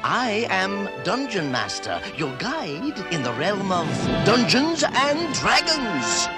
I am Dungeon Master, your guide in the realm of Dungeons and Dragons.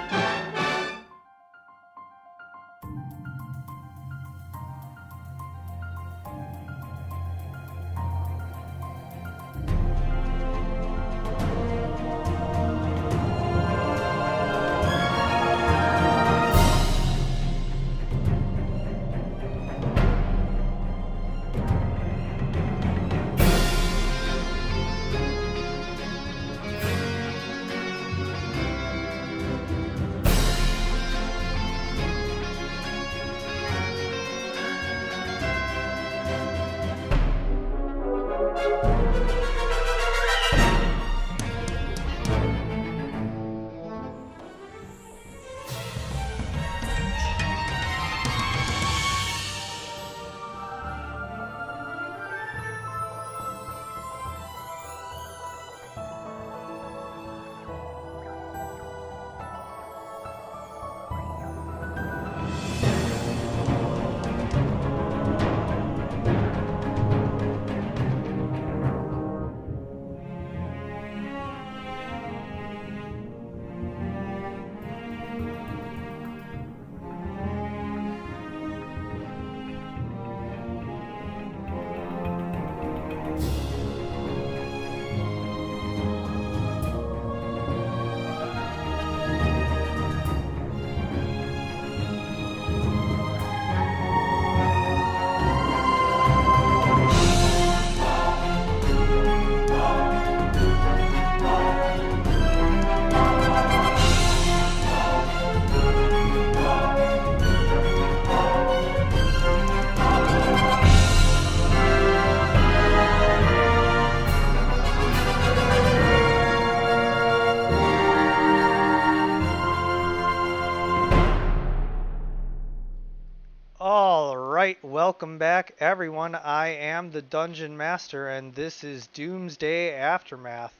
Welcome back, everyone. I am the Dungeon Master, and this is Doomsday Aftermath.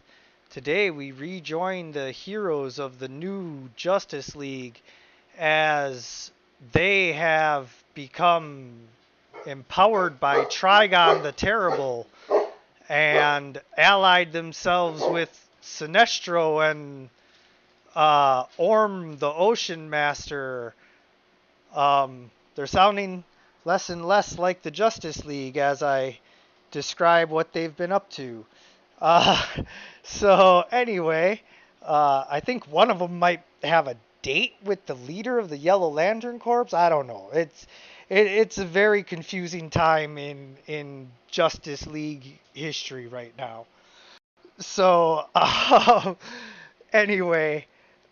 Today, we rejoin the heroes of the new Justice League as they have become empowered by Trigon the Terrible and allied themselves with Sinestro and Orm the Ocean Master. They're sounding less and less like the Justice League as I describe what they've been up to. So anyway, I think one of them might have a date with the leader of the Yellow Lantern Corps. I don't know. It's a very confusing time in Justice League history right now. So anyway,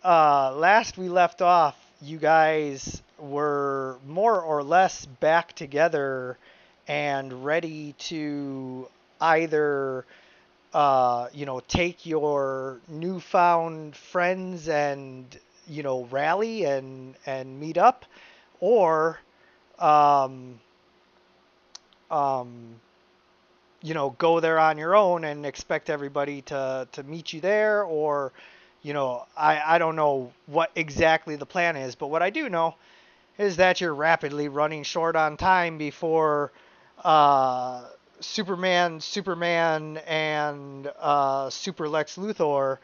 last we left off, you guys were more or less back together and ready to either take your newfound friends and rally and meet up, or go there on your own and expect everybody to meet you there, or I don't know what exactly the plan is, but what I do know is that you're rapidly running short on time before Superman, and Super Lex Luthor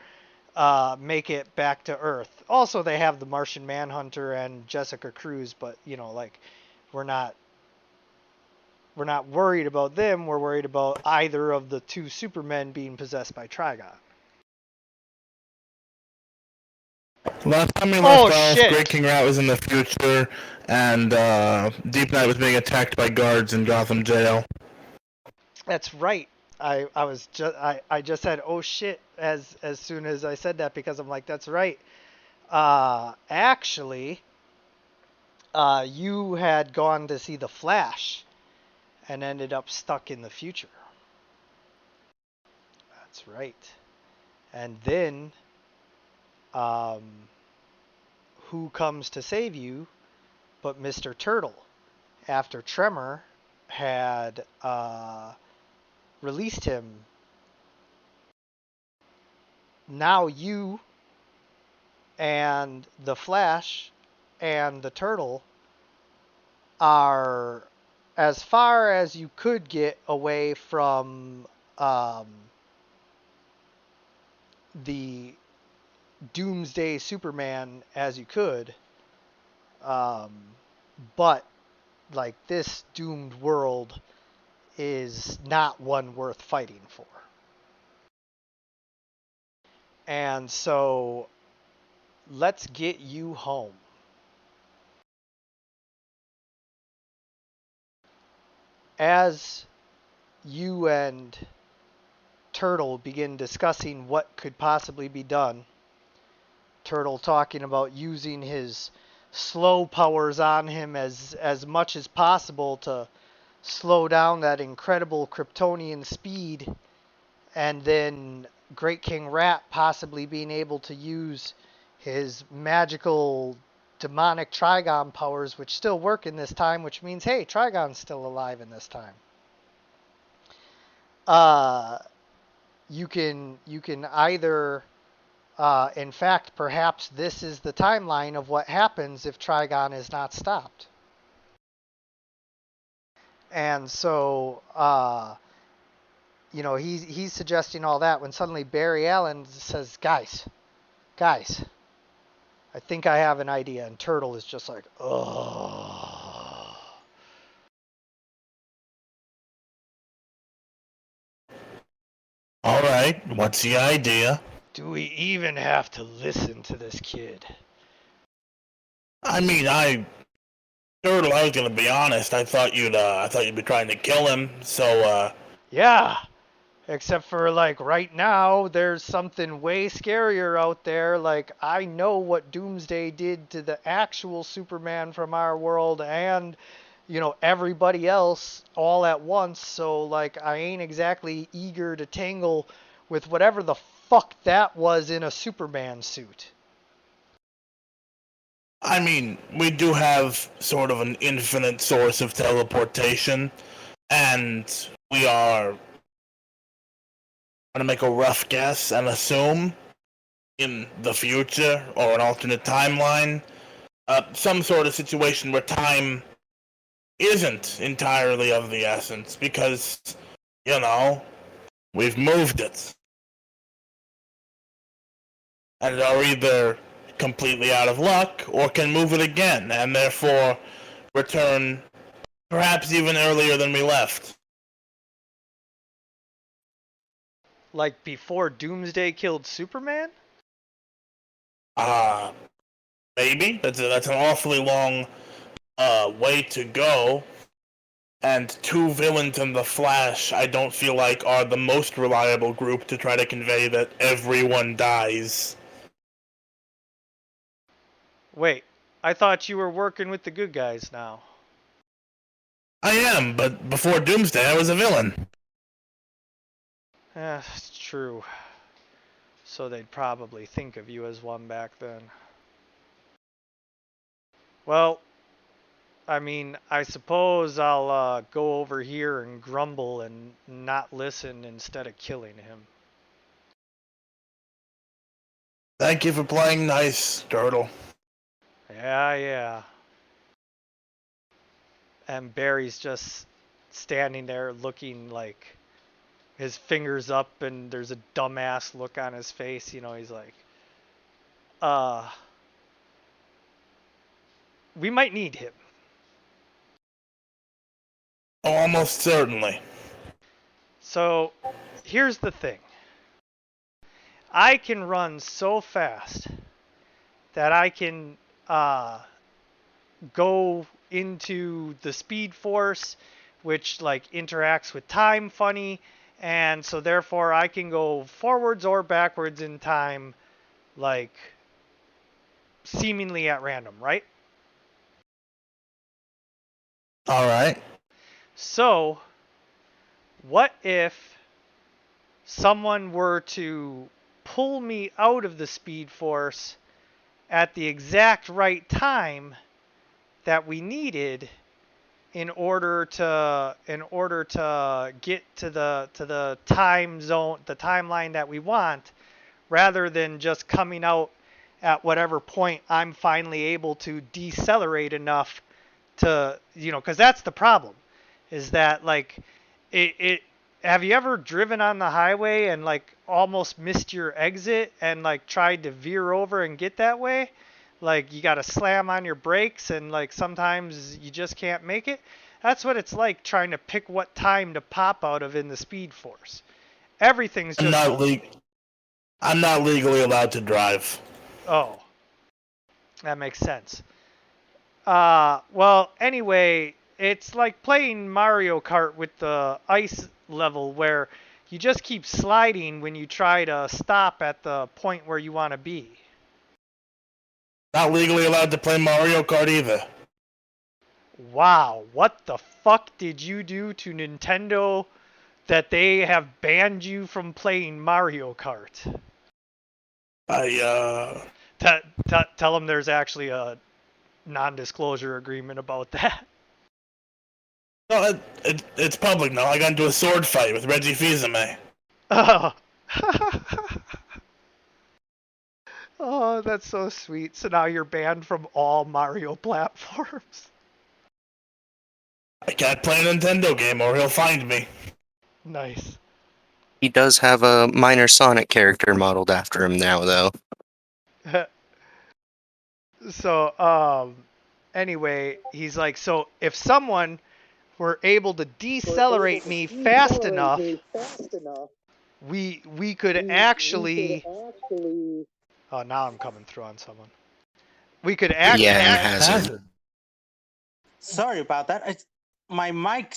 make it back to Earth. Also, they have the Martian Manhunter and Jessica Cruz, but we're not worried about them. We're worried about either of the two Supermen being possessed by Trigon. Last time we left off, Great King Rat was in the future, and Deep Knight was being attacked by guards in Gotham Jail. That's right. I just said oh shit as soon as I said that, because I'm like, that's right. Actually, you had gone to see the Flash and ended up stuck in the future. That's right. And then who comes to save you but Mr. Turtle, after Tremor had released him. Now you and the Flash and the Turtle are as far as you could get away from the Doomsday Superman as you could. But like this doomed world is not one worth fighting for. And so let's get you home. As you and Turtle begin discussing what could possibly be done, Turtle talking about using his slow powers on him as much as possible to slow down that incredible Kryptonian speed, and then Great King Rat possibly being able to use his magical demonic Trigon powers, which still work in this time, which means, hey, Trigon's still alive in this time. You can either, in fact, perhaps this is the timeline of what happens if Trigon is not stopped. And so, he's suggesting all that when suddenly Barry Allen says, guys, I think I have an idea. And Turtle is just like, ugh. All right, what's the idea? Do we even have to listen to this kid? I mean, Turtle, I was gonna be honest. I thought you'd be trying to kill him. So, Yeah. Except for, like, right now, there's something way scarier out there. Like, I know what Doomsday did to the actual Superman from our world and, everybody else all at once. So, like, I ain't exactly eager to tangle with whatever the fuck that was in a Superman suit. I mean, we do have sort of an infinite source of teleportation, and we are going to make a rough guess and assume in the future or an alternate timeline, some sort of situation where time isn't entirely of the essence because, we've moved it. And are either completely out of luck or can move it again and therefore return perhaps even earlier than we left. Like before Doomsday killed Superman? Maybe. That's an awfully long way to go. And two villains in the Flash, I don't feel like are the most reliable group to try to convey that everyone dies. Wait, I thought you were working with the good guys now. I am, but before Doomsday I was a villain. It's true. So they'd probably think of you as one back then. Well, I mean, I suppose I'll go over here and grumble and not listen instead of killing him. Thank you for playing nice, Turtle. Yeah. And Barry's just standing there looking like his fingers up, and there's a dumbass look on his face. He's like, we might need him. Oh, almost certainly. So, here's the thing. I can run so fast that I can go into the Speed Force, which like interacts with time funny, and so therefore I can go forwards or backwards in time, like seemingly at random, right? All right. So, what if someone were to pull me out of the Speed Force at the exact right time that we needed in order to get to the time zone, the timeline that we want, rather than just coming out at whatever point I'm finally able to decelerate enough to, because that's the problem, is that like it have you ever driven on the highway and like almost missed your exit and like tried to veer over and get that way? Like you got to slam on your brakes and like sometimes you just can't make it. That's what it's like trying to pick what time to pop out of in the Speed Force. Everything's I'm just not I'm not legally allowed to drive. oh, that makes sense. Well, anyway, it's like playing Mario Kart with the ice level where you just keep sliding when you try to stop at the point where you want to be. Not legally allowed to play Mario Kart either. Wow, what the fuck did you do to Nintendo that they have banned you from playing Mario Kart? I Tell them there's actually a non-disclosure agreement about that. no, it's public now. I got into a sword fight with Reggie Fils-Aimé. Oh. Oh, that's so sweet. So now you're banned from all Mario platforms. I can't play a Nintendo game or he'll find me. Nice. He does have a minor Sonic character modeled after him now, though. So, anyway, he's like, so if someone were able to decelerate me fast enough, we could actually. Oh, now I'm coming through on someone. We could actually. Yeah, he hasn't. Sorry about that. My mic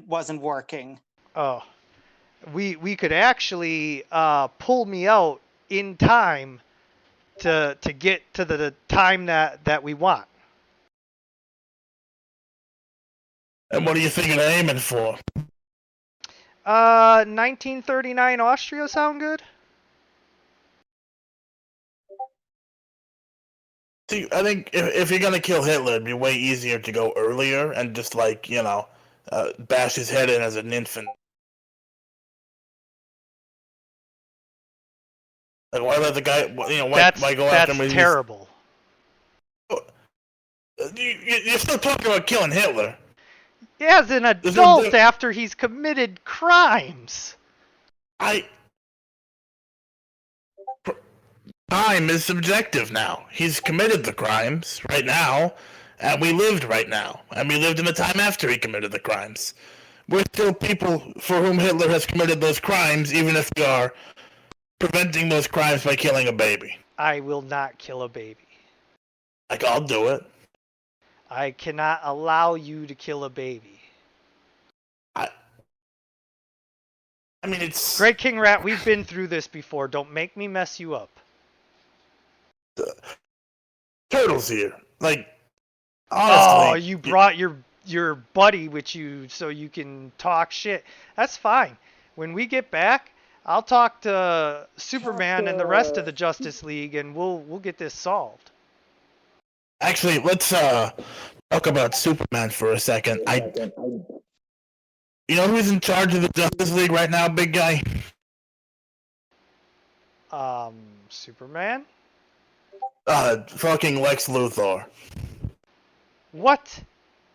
wasn't working. Oh, we could actually pull me out in time to get to the time that we want. And what are you thinking of aiming for? 1939 Austria sound good? See, I think if you're gonna kill Hitler, it'd be way easier to go earlier and just like bash his head in as an infant. Like why let the guy? Why go after him? That's terrible. You're still talking about killing Hitler. As an adult after he's committed crimes. Time is subjective now. He's committed the crimes right now, and we lived right now, and we lived in the time after he committed the crimes. We're still people for whom Hitler has committed those crimes, even if we are preventing those crimes by killing a baby. I will not kill a baby. Like, I'll do it. I cannot allow you to kill a baby. I mean, it's... Great King Rat, we've been through this before. Don't make me mess you up. Turtle's here. Like, honestly... Oh, you brought your buddy with you so you can talk shit. That's fine. When we get back, I'll talk to Superman and the rest of the Justice League, and we'll get this solved. Actually, let's talk about Superman for a second. You know who's in charge of the Justice League right now, big guy? Superman? Fucking Lex Luthor. What?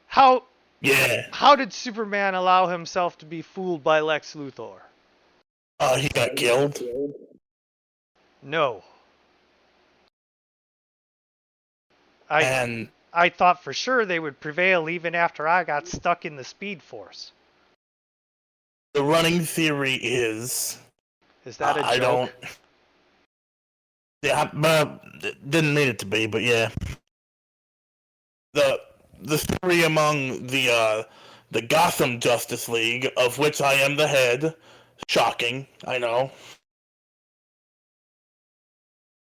How? Yeah. How did Superman allow himself to be fooled by Lex Luthor? He got killed. No. And I thought for sure they would prevail even after I got stuck in the Speed Force. the running theory is... Is that a joke? I don't... Yeah, but didn't mean it to be, but yeah. The theory among the Gotham Justice League, of which I am the head, shocking, I know.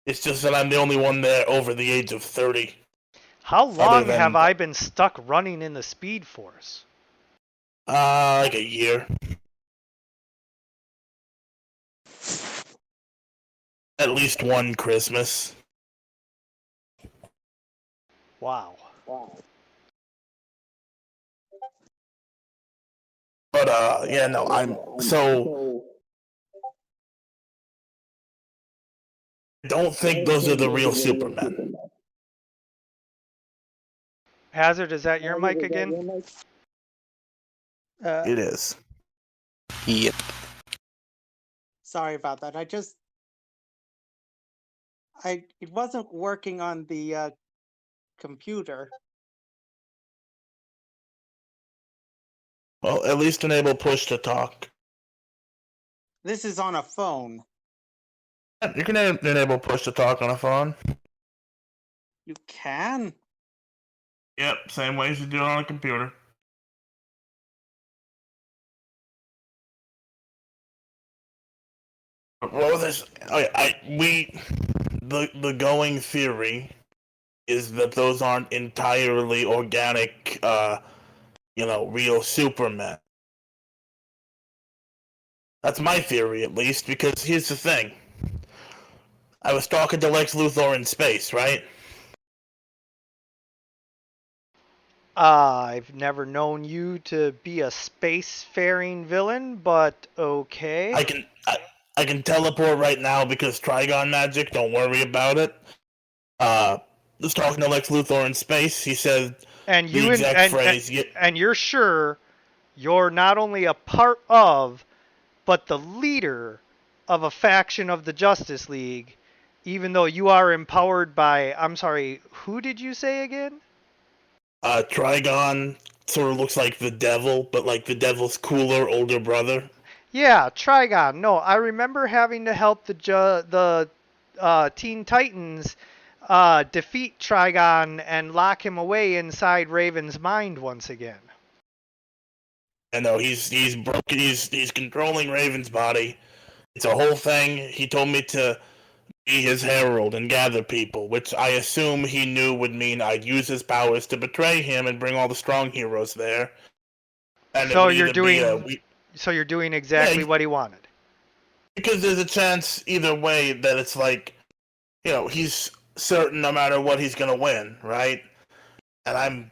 It's just that I'm the only one there over the age of 30. How long have I been stuck running in the Speed Force? Like a year. At least one Christmas. Wow. But, yeah, no, so... I don't think those are the real Supermen. Hazard, is that your mic again? It is. Yep. Sorry about that. It wasn't working on the computer. Well, at least enable push to talk. This is on a phone. Yeah, you can enable push to talk on a phone. You can? Yep, same way as you do it on a computer. Well, the going theory is that those aren't entirely organic, real Supermen. That's my theory, at least, because here's the thing. I was talking to Lex Luthor in space, right? I've never known you to be a spacefaring villain, but okay. I can teleport right now because Trigon magic. Don't worry about it. Was talking to Lex Luthor in space. He said And the you exact phrase. and you're sure you're not only a part of, but the leader of a faction of the Justice League, even though you are empowered by, I'm sorry, who did you say again? Trigon sort of looks like the devil, but like the devil's cooler older brother. Yeah, Trigon. No, I remember having to help the Teen Titans defeat Trigon and lock him away inside Raven's mind once again. I know he's broken. He's controlling Raven's body. It's a whole thing. He told me to be his herald and gather people, which I assume he knew would mean I'd use his powers to betray him and bring all the strong heroes there. And So you're doing exactly yeah, what he wanted. because there's a chance either way that it's like, he's certain no matter what he's gonna win, right? And I'm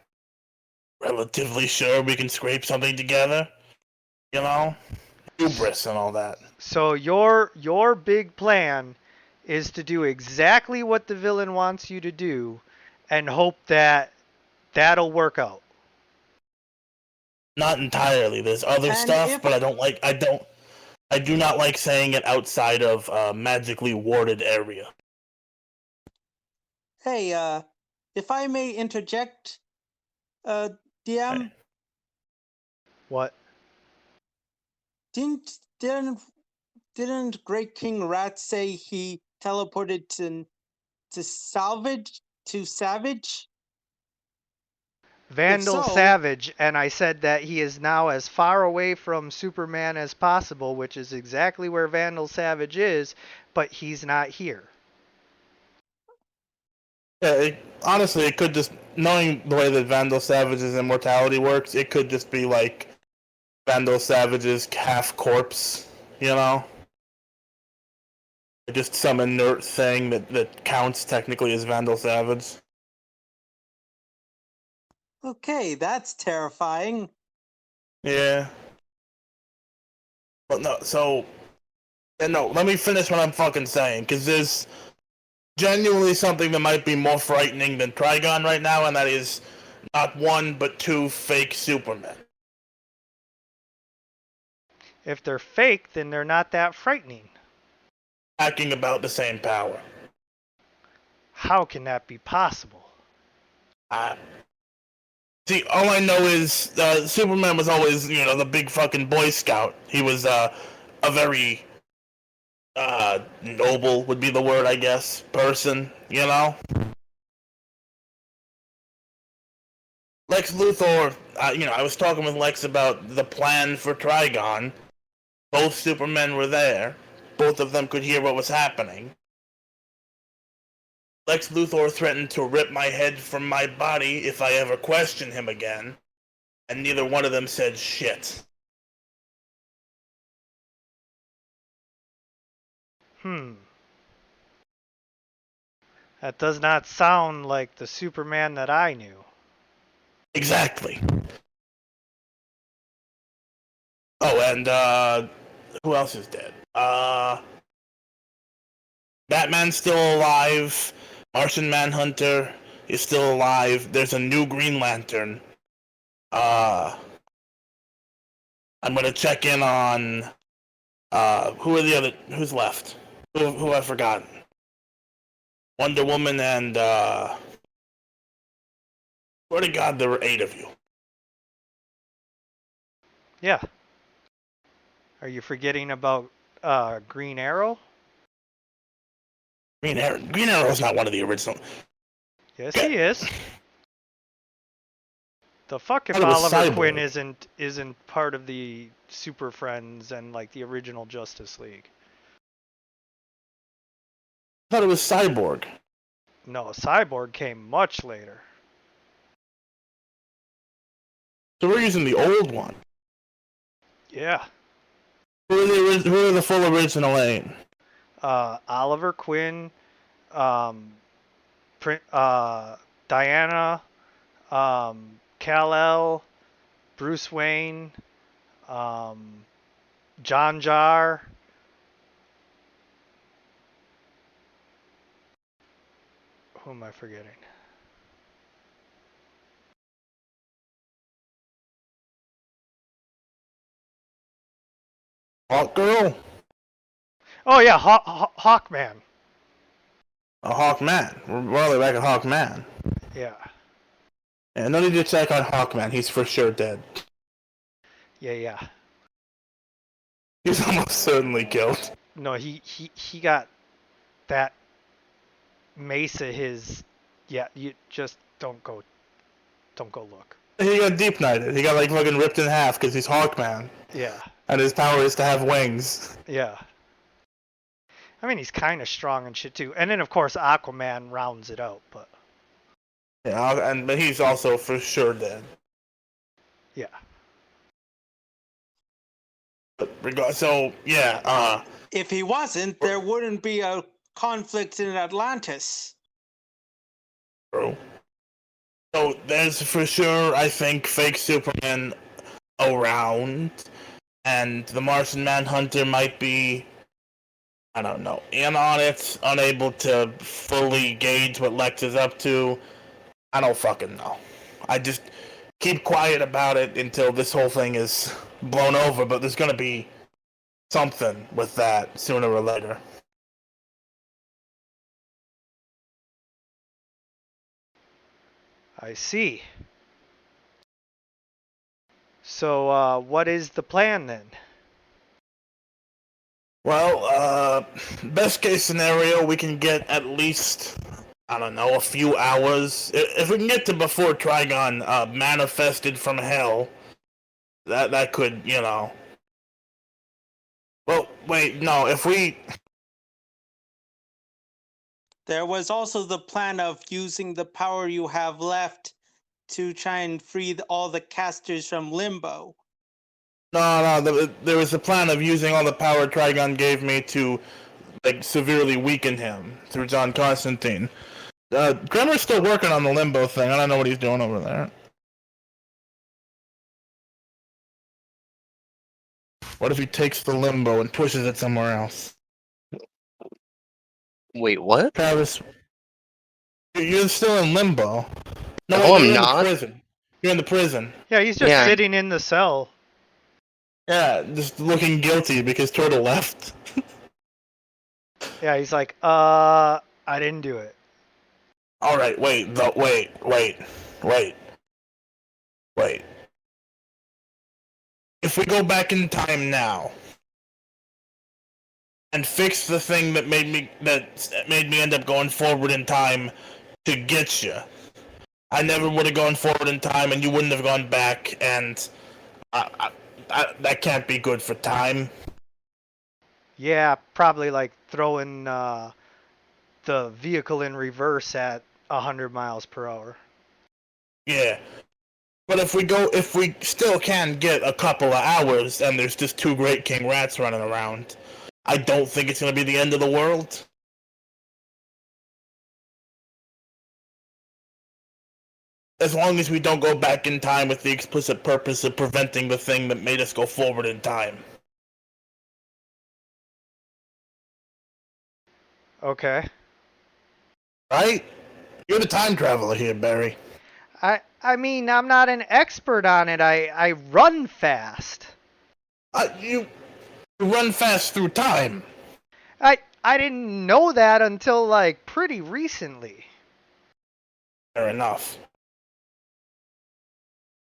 relatively sure we can scrape something together. Hubris and all that. So your big plan is to do exactly what the villain wants you to do and hope that that'll work out. Not entirely. There's other And stuff, if but I do not like saying it outside of a magically warded area. Hey, if I may interject, DM, What? didn't didn't didn't Great King Rat say he teleported to Savage? Vandal so- Savage, and I said that he is now as far away from Superman as possible, which is exactly where Vandal Savage is, but he's not here. Yeah, honestly, it could just, knowing the way that Vandal Savage's immortality works, it could just be like Vandal Savage's half corpse, Just some inert thing that counts technically as Vandal Savage. Okay, that's terrifying. Yeah. But no, let me finish what I'm fucking saying, because there's genuinely something that might be more frightening than Trigon right now, and that is not one but two fake Supermen. If they're fake, then they're not that frightening. Acting about the same power. How can that be possible? See, all I know is Superman was always, the big fucking Boy Scout. He was a very noble would be the word, I guess, person, Lex Luthor, I was talking with Lex about the plan for Trigon. Both Supermen were there. Both of them could hear what was happening. Lex Luthor threatened to rip my head from my body if I ever question him again, and neither one of them said shit. That does not sound like the Superman that I knew. Exactly. Oh, and who else is dead? Batman's still alive. Martian Manhunter is still alive. There's a new Green Lantern. I I'm gonna check in on who's left? Who I've forgotten? Wonder Woman and swear to God there were 8 of you. Yeah. Are you forgetting about Green Arrow? Green Arrow's not one of the original. Yes, he is. The fuck if I thought it was Oliver Cyborg. Quinn isn't part of the Super Friends and like the original Justice League. I thought it was Cyborg. No, Cyborg came much later. So we're using the old one. Yeah. Who are the full original 8? Oliver Quinn, Diana, Kal-El, Bruce Wayne, John Jar. Who am I forgetting? Hawk Girl? Oh yeah, Hawkman. A Hawkman. We're all the way back at Hawkman. Yeah. And no need to check on Hawkman. He's for sure dead. Yeah. He's almost certainly killed. No, he got that mace of his. Yeah, you just don't go look. He got deep knighted. He got like fucking ripped in half because he's Hawkman. Yeah. And his power is to have wings. Yeah. I mean, he's kind of strong and shit too. And then of course Aquaman rounds it out, but Yeah, but he's also for sure dead. yeah. So yeah, If he wasn't, there wouldn't be a conflict in Atlantis. true. So there's for sure, I think, fake Superman around, and the Martian Manhunter might be, I don't know, in on it, unable to fully gauge what Lex is up to. I don't fucking know. I just keep quiet about it until this whole thing is blown over, but there's gonna be something with that sooner or later. I see. So, what is the plan then? Well, best case scenario, we can get at least, I don't know, a few hours. If we can get to before Trigon manifested from hell, that could, you know. Well, wait, no, if we... There was also the plan of using the power you have left to try and free all the casters from limbo. No, there was a plan of using all the power Trigon gave me to, like, severely weaken him through John Constantine. Grimmer's still working on the limbo thing. I don't know what he's doing over there. What if he takes the limbo and pushes it somewhere else? Wait, what? Travis, you're still in limbo. No, wait, I'm you're not. In the prison. You're in the prison. Yeah, he's just Yeah. sitting in the cell. Yeah, just looking guilty because Turtle left. Yeah, he's like, I didn't do it. All right, wait. If we go back in time now and fix the thing that made me end up going forward in time to get you, I never would have gone forward in time, and you wouldn't have gone back, and that can't be good for time. Yeah, probably like throwing the vehicle in reverse at 100 miles per hour. Yeah. But if we still can get a couple of hours and there's just 2 Great King Rats running around, I don't think it's going to be the end of the world. As long as we don't go back in time with the explicit purpose of preventing the thing that made us go forward in time. Okay. Right? You're the time traveler here, Barry. I mean, I'm not an expert on it. I run fast. You run fast through time. I didn't know that until like pretty recently. Fair enough.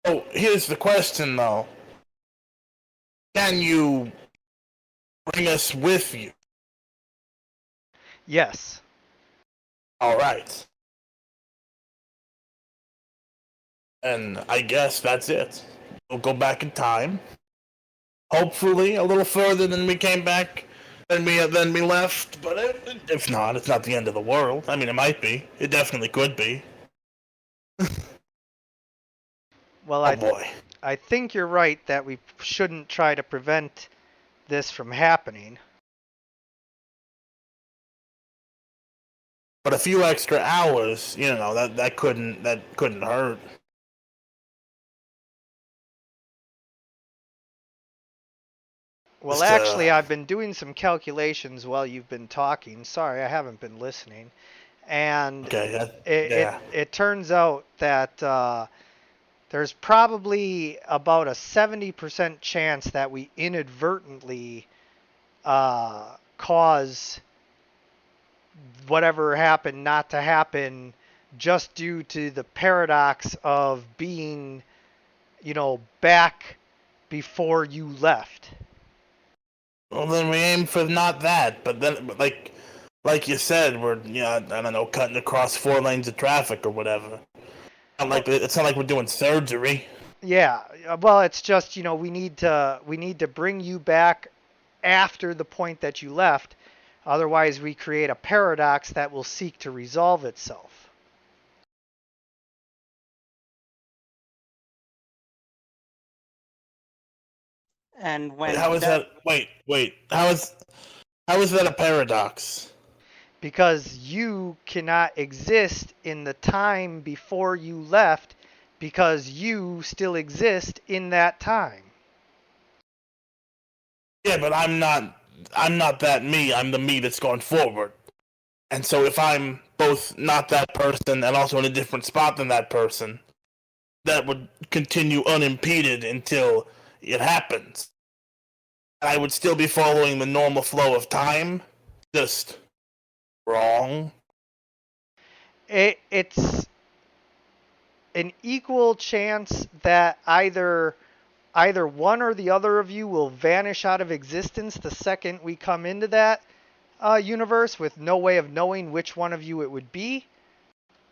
So here's the question, though. Can you bring us with you? Yes. All right. And I guess that's it. We'll go back in time. Hopefully, a little further than we came back, than we left. But if not, it's not the end of the world. I mean, it might be. It definitely could be. Well, Oh boy. I think you're right that we shouldn't try to prevent this from happening. But a few extra hours, that couldn't hurt. Well, Just, actually, I've been doing some calculations while you've been talking. Sorry, I haven't been listening. And Okay. it turns out that there's probably about a 70% chance that we inadvertently cause whatever happened not to happen just due to the paradox of being, back before you left. Well, then we aim for not that, but then, like you said, we're I don't know, cutting across 4 lanes of traffic or whatever. It's not like we're doing surgery. Yeah, well, it's just we need to bring you back after the point that you left. Otherwise, we create a paradox that will seek to resolve itself. And when How is that? Wait. How is that a paradox? Because you cannot exist in the time before you left because you still exist in that time. Yeah, but I'm not that me. I'm the me that's going forward. And so if I'm both not that person and also in a different spot than that person, that would continue unimpeded until it happens. I would still be following the normal flow of time, just wrong. It's an equal chance that either one or the other of you will vanish out of existence the second we come into that universe with no way of knowing which one of you it would be,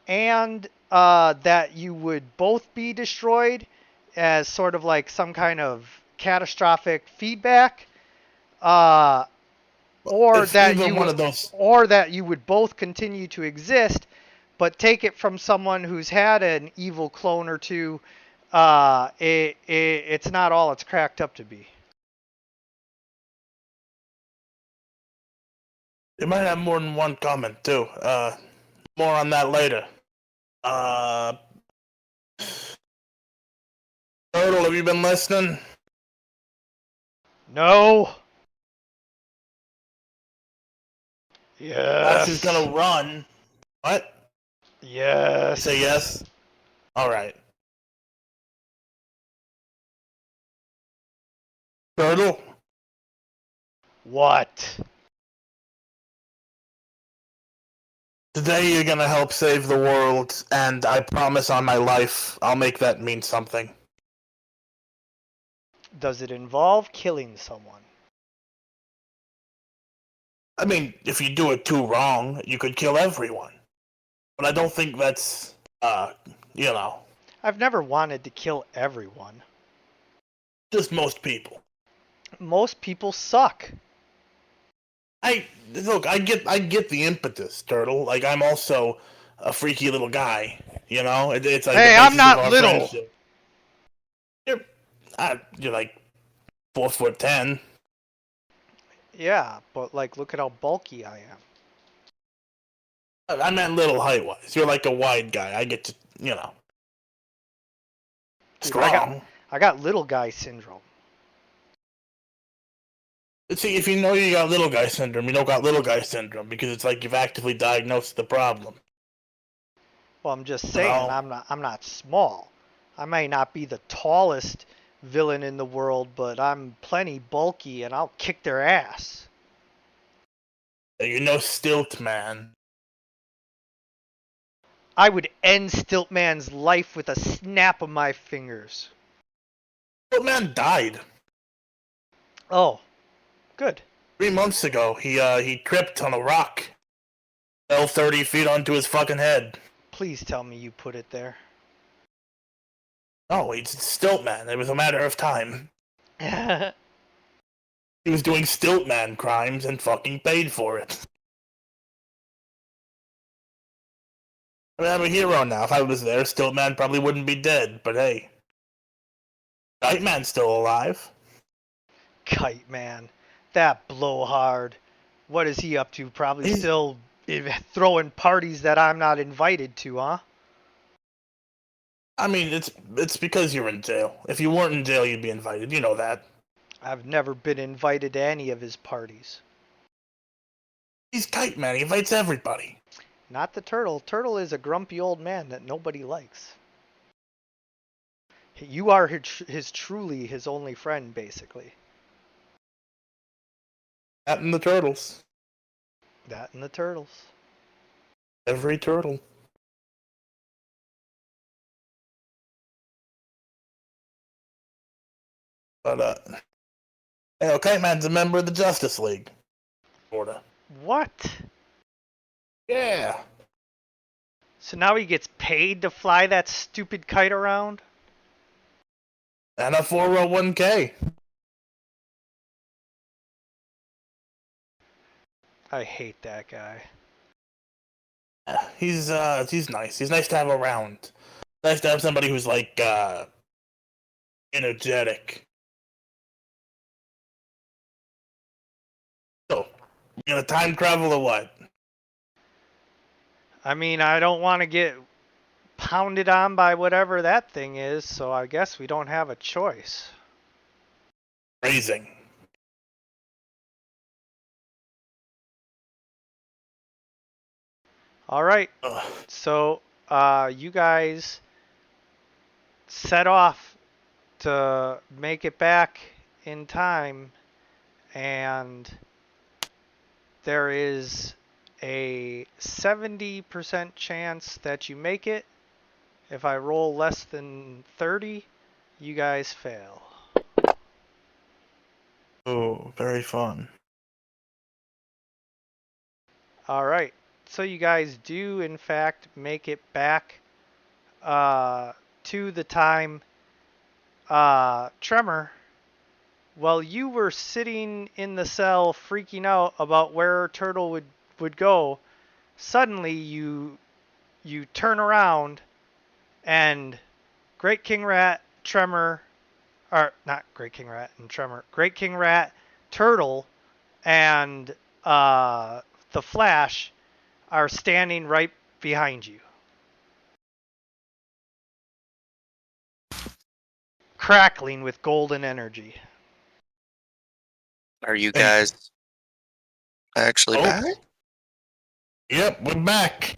and that you would both be destroyed as sort of like some kind of catastrophic feedback, or that you would both continue to exist, but take it from someone who's had an evil clone or two. It's not all it's cracked up to be. It might have more than one comment too. More on that later. Turtle, have you been listening? No. Yes. Ash is gonna run. What? Yes. You say yes? Alright. Turtle? What? Today you're gonna help save the world, and I promise on my life I'll make that mean something. Does it involve killing someone? I mean, if you do it too wrong, you could kill everyone. But I don't think that's, I've never wanted to kill everyone. just most people. Most people suck. I get the impetus, Turtle. Like, I'm also a freaky little guy, It's like Hey, I'm not little. You're like 4'10". Yeah, but like, look at how bulky I am. I meant little height-wise. You're like a wide guy. I get to, Dude, strong. I got little guy syndrome. See, if you know you got little guy syndrome, you don't got little guy syndrome because it's like you've actively diagnosed the problem. Well, I'm just saying, I'm not small. I may not be the tallest villain in the world, but I'm plenty bulky and I'll kick their ass. You know Stilt Man. I would end Stiltman's life with a snap of my fingers. Stilt Man died Oh, good. 3 months ago. He tripped on a rock, fell 30 feet onto his fucking head. Please tell me you put it there. No, he's Stilt Man. It was a matter of time. He was doing Stilt Man crimes and fucking paid for it. I mean, I'm a hero now. If I was there, Stilt Man probably wouldn't be dead. But hey, Kite Man's still alive. Kite Man. That blowhard. What is he up to? Probably still throwing parties that I'm not invited to, huh? I mean, it's because you're in jail. If you weren't in jail, you'd be invited. You know that. I've never been invited to any of his parties. He's Kite Man. He invites everybody. Not the turtle. Turtle is a grumpy old man that nobody likes. You are truly his only friend, basically. That and the turtles. That and the turtles. Every turtle. But, you know, Kite Man's a member of the Justice League. Sorta. What? Yeah. So now he gets paid to fly that stupid kite around? And a 401k. I hate that guy. Yeah, he's nice. He's nice to have around. Nice to have somebody who's like energetic. So, you gonna time travel or what? I mean, I don't want to get pounded on by whatever that thing is, so I guess we don't have a choice. Raising. All right. Ugh. So, you guys set off to make it back in time, and there is a 70% chance that you make it. If I roll less than 30, you guys fail. Oh, very fun. All right. So you guys do, in fact, make it back to the time. Tremor, while you were sitting in the cell freaking out about where Turtle would go, suddenly you turn around and Great King Rat, Tremor, or not Great King Rat and Tremor, Great King Rat, Turtle, and the Flash are standing right behind you. Crackling with golden energy. Are you guys actually back? Yep, we're back,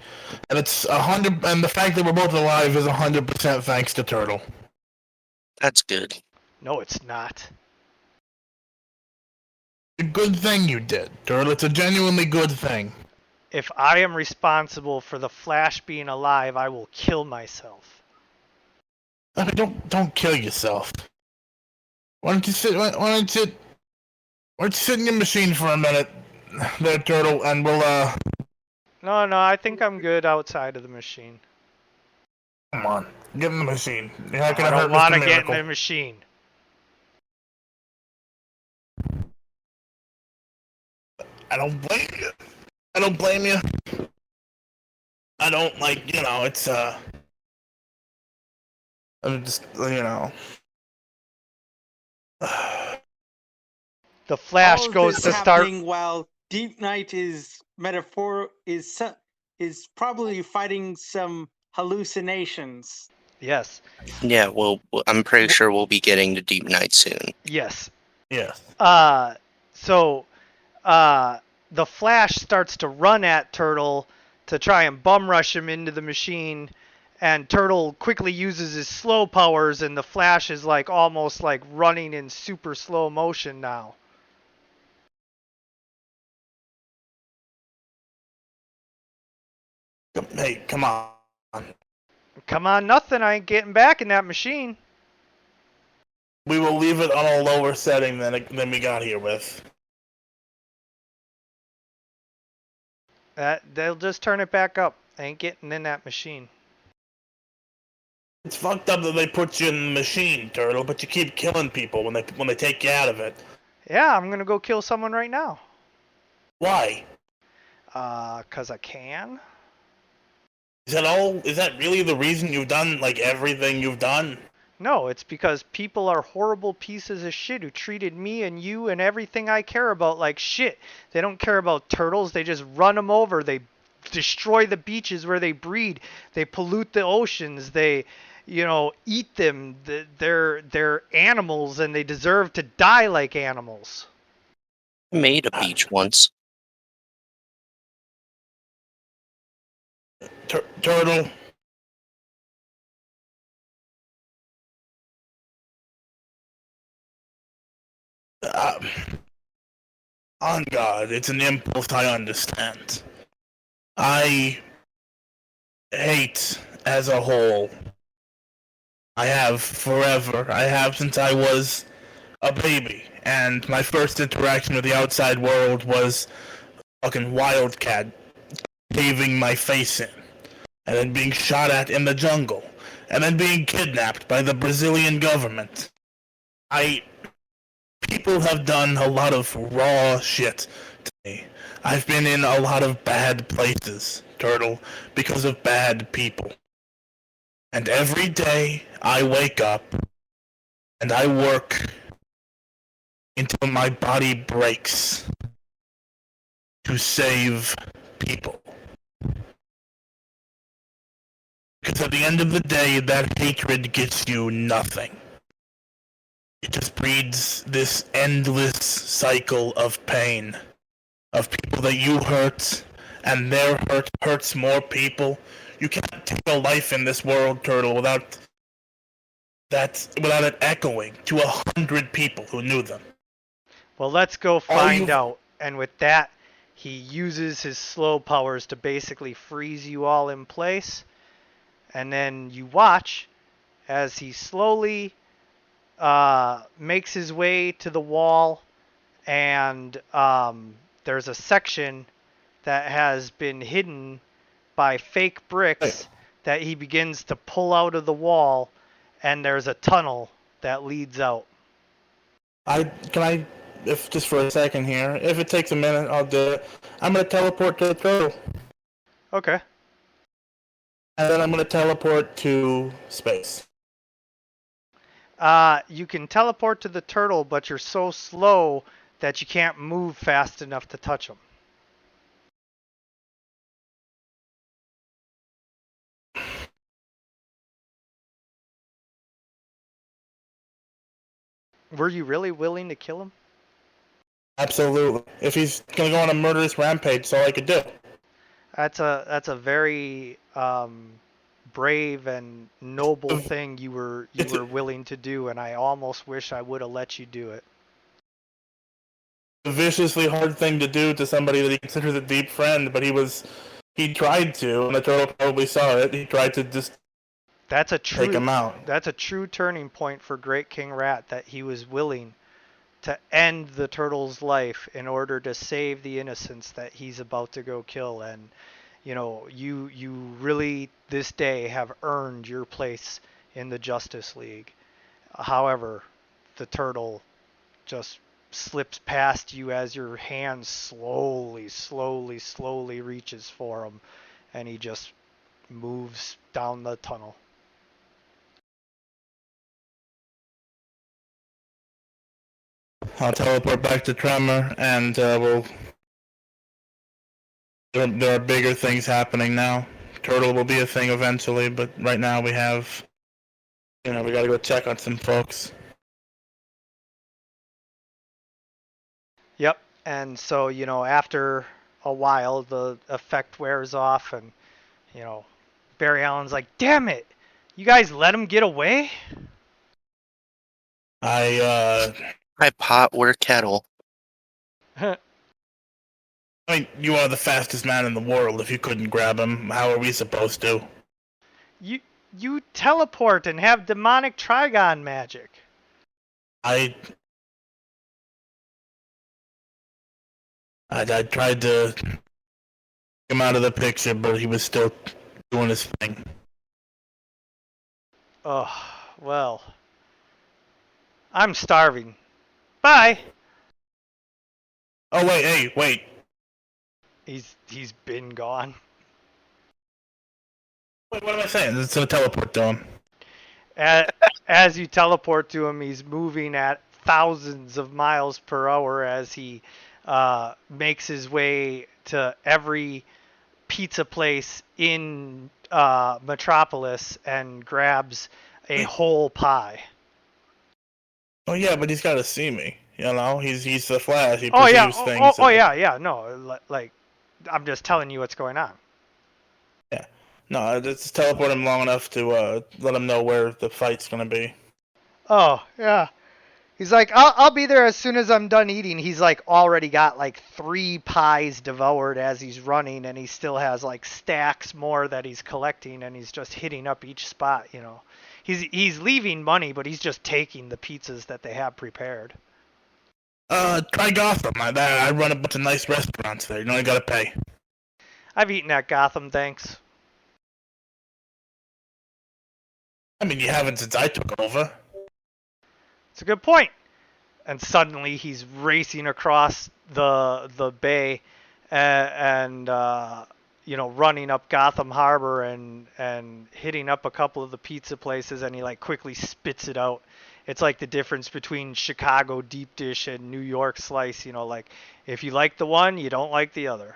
and it's 100. And the fact that we're both alive is 100% thanks to Turtle. That's good. No, it's not. A good thing you did, Turtle. It's a genuinely good thing. If I am responsible for the Flash being alive, I will kill myself. I mean, don't kill yourself. Why don't you sit? Why don't you sit in your machine for a minute, there, Turtle, and we'll No, I think I'm good outside of the machine. Come on, get in the machine. You're not I gonna hurt don't want Mr. to get in Miracle. the machine. I don't blame you. I don't blame you. I don't it's I'm just The Flash All of goes this to start. happening while Deep Knight is probably fighting some hallucinations. Yes. Yeah, well, I'm pretty sure we'll be getting to Deep Night soon. Yes. Yes. So, the Flash starts to run at Turtle to try and bum rush him into the machine, And Turtle quickly uses his slow powers, and the Flash is like almost like running in super slow motion now. Hey, come on. Come on, nothing. I ain't getting back in that machine. We will leave it on a lower setting than we got here with. They'll just turn it back up. I ain't getting in that machine. It's fucked up that they put you in the machine, Turtle, but you keep killing people when they take you out of it. Yeah, I'm gonna go kill someone right now. Why? 'Cause I can. Is that all? Is that really the reason you've done like everything you've done? No, it's because people are horrible pieces of shit who treated me and you and everything I care about like shit. They don't care about turtles. They just run them over. They destroy the beaches where they breed. They pollute the oceans. They, eat them. They're animals and they deserve to die like animals. I made a beach once. Turtle. Uh, on God, it's an impulse I understand. I hate as a whole. I have forever. I have since I was a baby, and my first interaction with the outside world was fucking wildcat caving my face in, and then being shot at in the jungle, and then being kidnapped by the Brazilian government. People have done a lot of raw shit to me. I've been in a lot of bad places, Turtle, because of bad people. And every day I wake up and I work until my body breaks to save people. Because at the end of the day, that hatred gets you nothing. It just breeds this endless cycle of pain. Of people that you hurt, and their hurt hurts more people. You can't take a life in this world, Turtle, without it echoing to 100 people who knew them. Well, let's go find out. And with that, he uses his slow powers to basically freeze you all in place. And then you watch as he slowly makes his way to the wall. And there's a section that has been hidden by fake bricks that he begins to pull out of the wall. And there's a tunnel that leads out. If just for a second here, if it takes a minute, I'll do it. I'm gonna teleport to the turtle. Okay. And then I'm gonna teleport to space. You can teleport to the turtle, but you're so slow that you can't move fast enough to touch him. Were you really willing to kill him? Absolutely. If he's gonna go on a murderous rampage, that's all I could do. That's a very brave and noble thing you were willing to do, and I almost wish I would have let you do it. A viciously hard thing to do to somebody that he considers a deep friend, but he tried to, and the turtle probably saw it. He tried to just take him out. That's a true turning point for Great King Rat, that he was willing to end the turtle's life in order to save the innocents that he's about to go kill. And you really this day have earned your place in the Justice League. However, the turtle just slips past you as your hand slowly reaches for him, and he just moves down the tunnel. I'll teleport back to Tremor, and there are bigger things happening now. Turtle will be a thing eventually, but right now we have, we gotta go check on some folks. Yep. And so, after a while, the effect wears off, and, Barry Allen's like, damn it, you guys let him get away? I pot where kettle. mean, you are the fastest man in the world. If you couldn't grab him, how are we supposed to? you you teleport and have demonic Trigon magic. I I tried to get him out of the picture, but he was still doing his thing. Oh, well. I'm starving. Bye. Oh wait. He's been gone. Wait, what am I saying? It's gonna teleport to him. As you teleport to him, he's moving at thousands of miles per hour as he makes his way to every pizza place in Metropolis and grabs a whole pie. Oh yeah, but he's got to see me. You know, he's the Flash. He Oh yeah, perceives things. yeah. No, like I'm just telling you what's going on. Yeah. No, just teleport him long enough to let him know where the fight's gonna be. Oh yeah. He's like, I'll be there as soon as I'm done eating. He's like already got like 3 pies devoured as he's running, and he still has like stacks more that he's collecting, and he's just hitting up each spot. You know, he's leaving money, but he's just taking the pizzas that they have prepared. Try Gotham. I run a bunch of nice restaurants there. You know, you gotta pay. I've eaten at Gotham, thanks. I mean, you haven't since I took over. It's a good point. And suddenly he's racing across the bay and you know, running up Gotham Harbor and hitting up a couple of the pizza places, and he like quickly spits it out. It's like the difference between Chicago deep dish and New York slice, you know, like if you like the one, you don't like the other.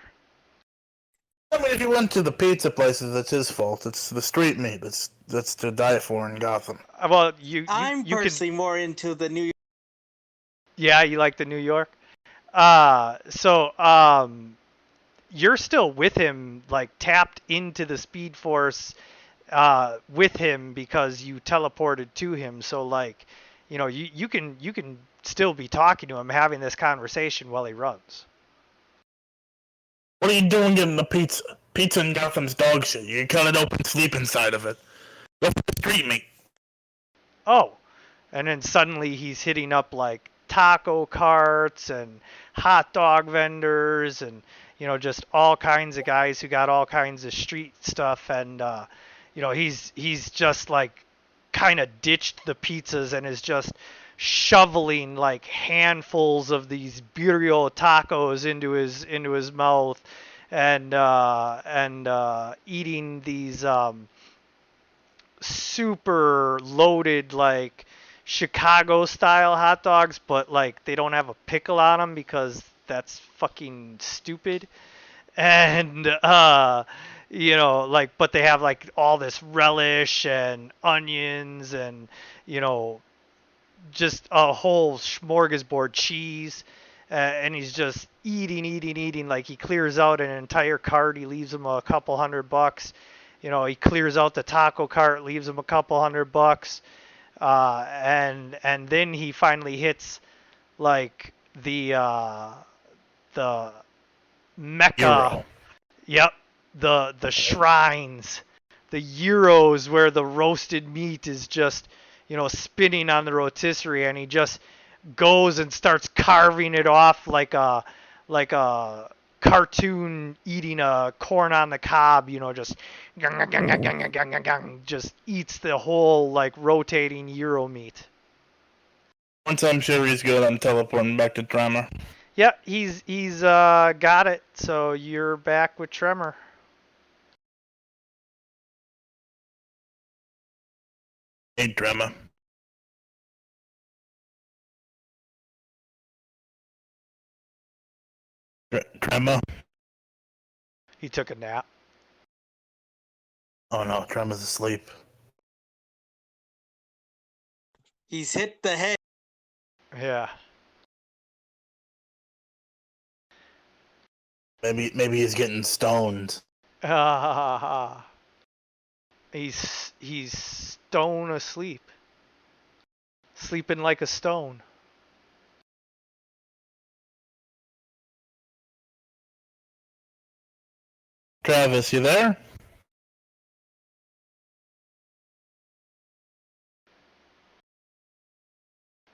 I mean, if you went to the pizza places, that's his fault. It's the street meat that's to die for in Gotham. Well, I'm you personally more into the New York. Yeah, you like the New York. So you're still with him, like tapped into the Speed Force with him because you teleported to him. So like, you know, you can still be talking to him, having this conversation while he runs. What are you doing getting the pizza? Pizza in Gotham's dog shit. You can cut it open, sleep inside of it. Go for the street meat. Oh, and then suddenly he's hitting up like taco carts and hot dog vendors and, you know, just all kinds of guys who got all kinds of street stuff. And you know, he's just like kind of ditched the pizzas and is just shoveling like handfuls of these birria tacos into his mouth and eating these super loaded like Chicago style hot dogs, but like they don't have a pickle on them because that's fucking stupid. And you know, like, but they have like all this relish and onions and, you know, just a whole smorgasbord cheese. And he's just eating. Like he clears out an entire cart. He leaves him a couple $100. You know, he clears out the taco cart, leaves him a couple $100. And then he finally hits like the Mecca. Euro. Yep, the shrines, the gyros where the roasted meat is just, you know, spinning on the rotisserie, and he just goes and starts carving it off like a cartoon eating a corn on the cob, you know, just just eats the whole like rotating gyro meat. Once I'm sure he's good, I'm teleporting back to Tremor. Yep, he's got it. So you're back with Tremor. Hey, Tremor. Tremor? He took a nap. Oh no, Tremor's asleep. He's hit the head. Yeah. Maybe he's getting stoned. He's stone asleep. Sleeping like a stone. Travis, you there?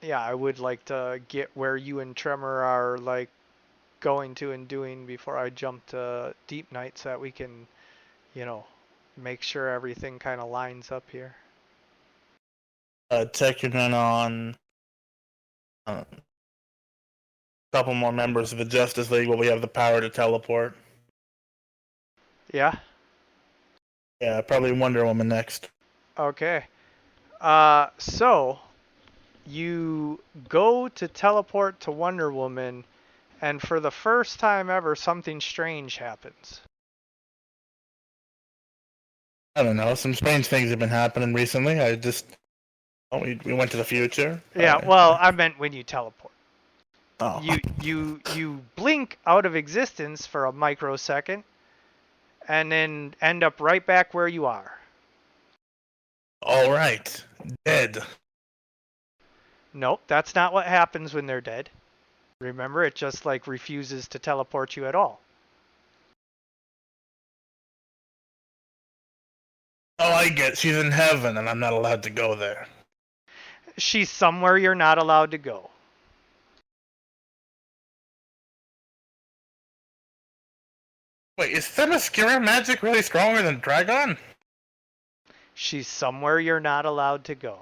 Yeah, I would like to get where you and Tremor are like going to and doing before I jump to Deep Night so that we can, make sure everything kind of lines up here. Checking in on a couple more members of the Justice League where we have the power to teleport. Yeah? Yeah, probably Wonder Woman next. Okay. So you go to teleport to Wonder Woman, and for the first time ever, something strange happens. I don't know. Some strange things have been happening recently. We went to the future. Yeah, well, I meant when you teleport. Oh. You blink out of existence for a microsecond, and then end up right back where you are. All right. Dead. Nope, that's not what happens when they're dead. Remember, it just like refuses to teleport you at all. Oh, I get. She's in heaven, and I'm not allowed to go there. She's somewhere you're not allowed to go. Wait, is Themyscira magic really stronger than Dragon? She's somewhere you're not allowed to go.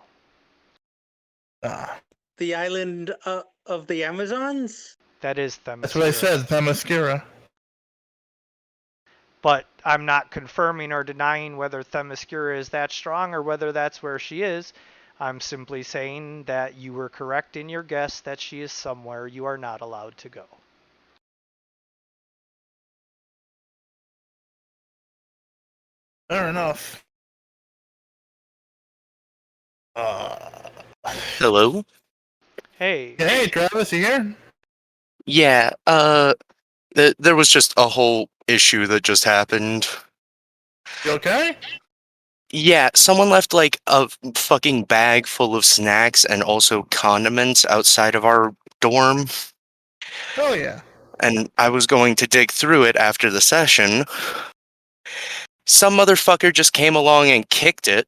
Ah, The island of the Amazons? That is Themyscira. that's what I said. Themyscira. But I'm not confirming or denying whether Themyscira is that strong or whether that's where she is. I'm simply saying that you were correct in your guess that she is somewhere you are not allowed to go. Fair enough. Hello? Hey, Hey, Travis, you here? Yeah, there was just a whole issue that just happened. You okay? Yeah, someone left like a fucking bag full of snacks and also condiments outside of our dorm, Oh yeah. and I was going to dig through it after the session. Some motherfucker just came along and kicked it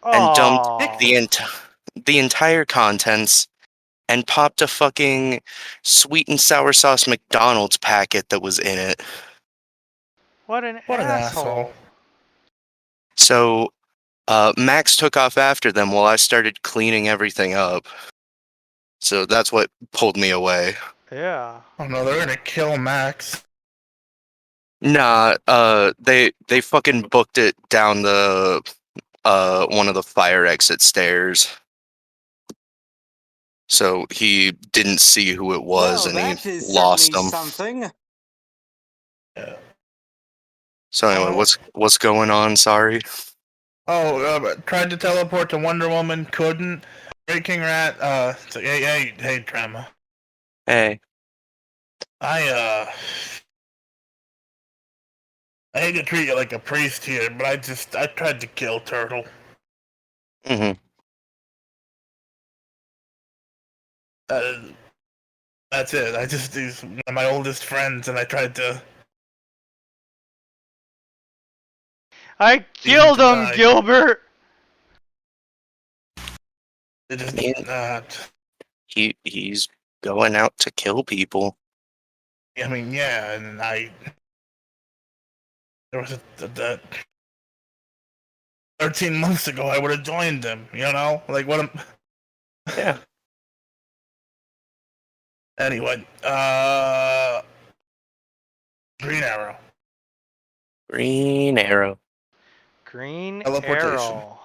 and dumped the entire contents and popped a fucking sweet and sour sauce McDonald's packet that was in it. What an What an asshole. asshole. So, Max took off after them while I started cleaning everything up. So that's what pulled me away. Yeah. Oh no, they're gonna kill Max. Nah, they fucking booked it down the one of the fire exit stairs. So he didn't see who it was, Well, and that he is lost certainly him. something. Yeah. So anyway, what's going on? Sorry. Oh, tried to teleport to Wonder Woman, couldn't. Great King Rat, so, hey, Trema. Hey. I hate to treat you like a priest here, but I tried to kill Turtle. Mm-hmm. That's it. He's one of my oldest friends, and I tried to. I killed him, die. Gilbert! It just He's going out to kill people. I mean, yeah, and there was that 13 months ago, I would have joined him, Like, what am... Yeah. Anyway, Green Arrow. Green Arrow. Green Teleportation. Arrow.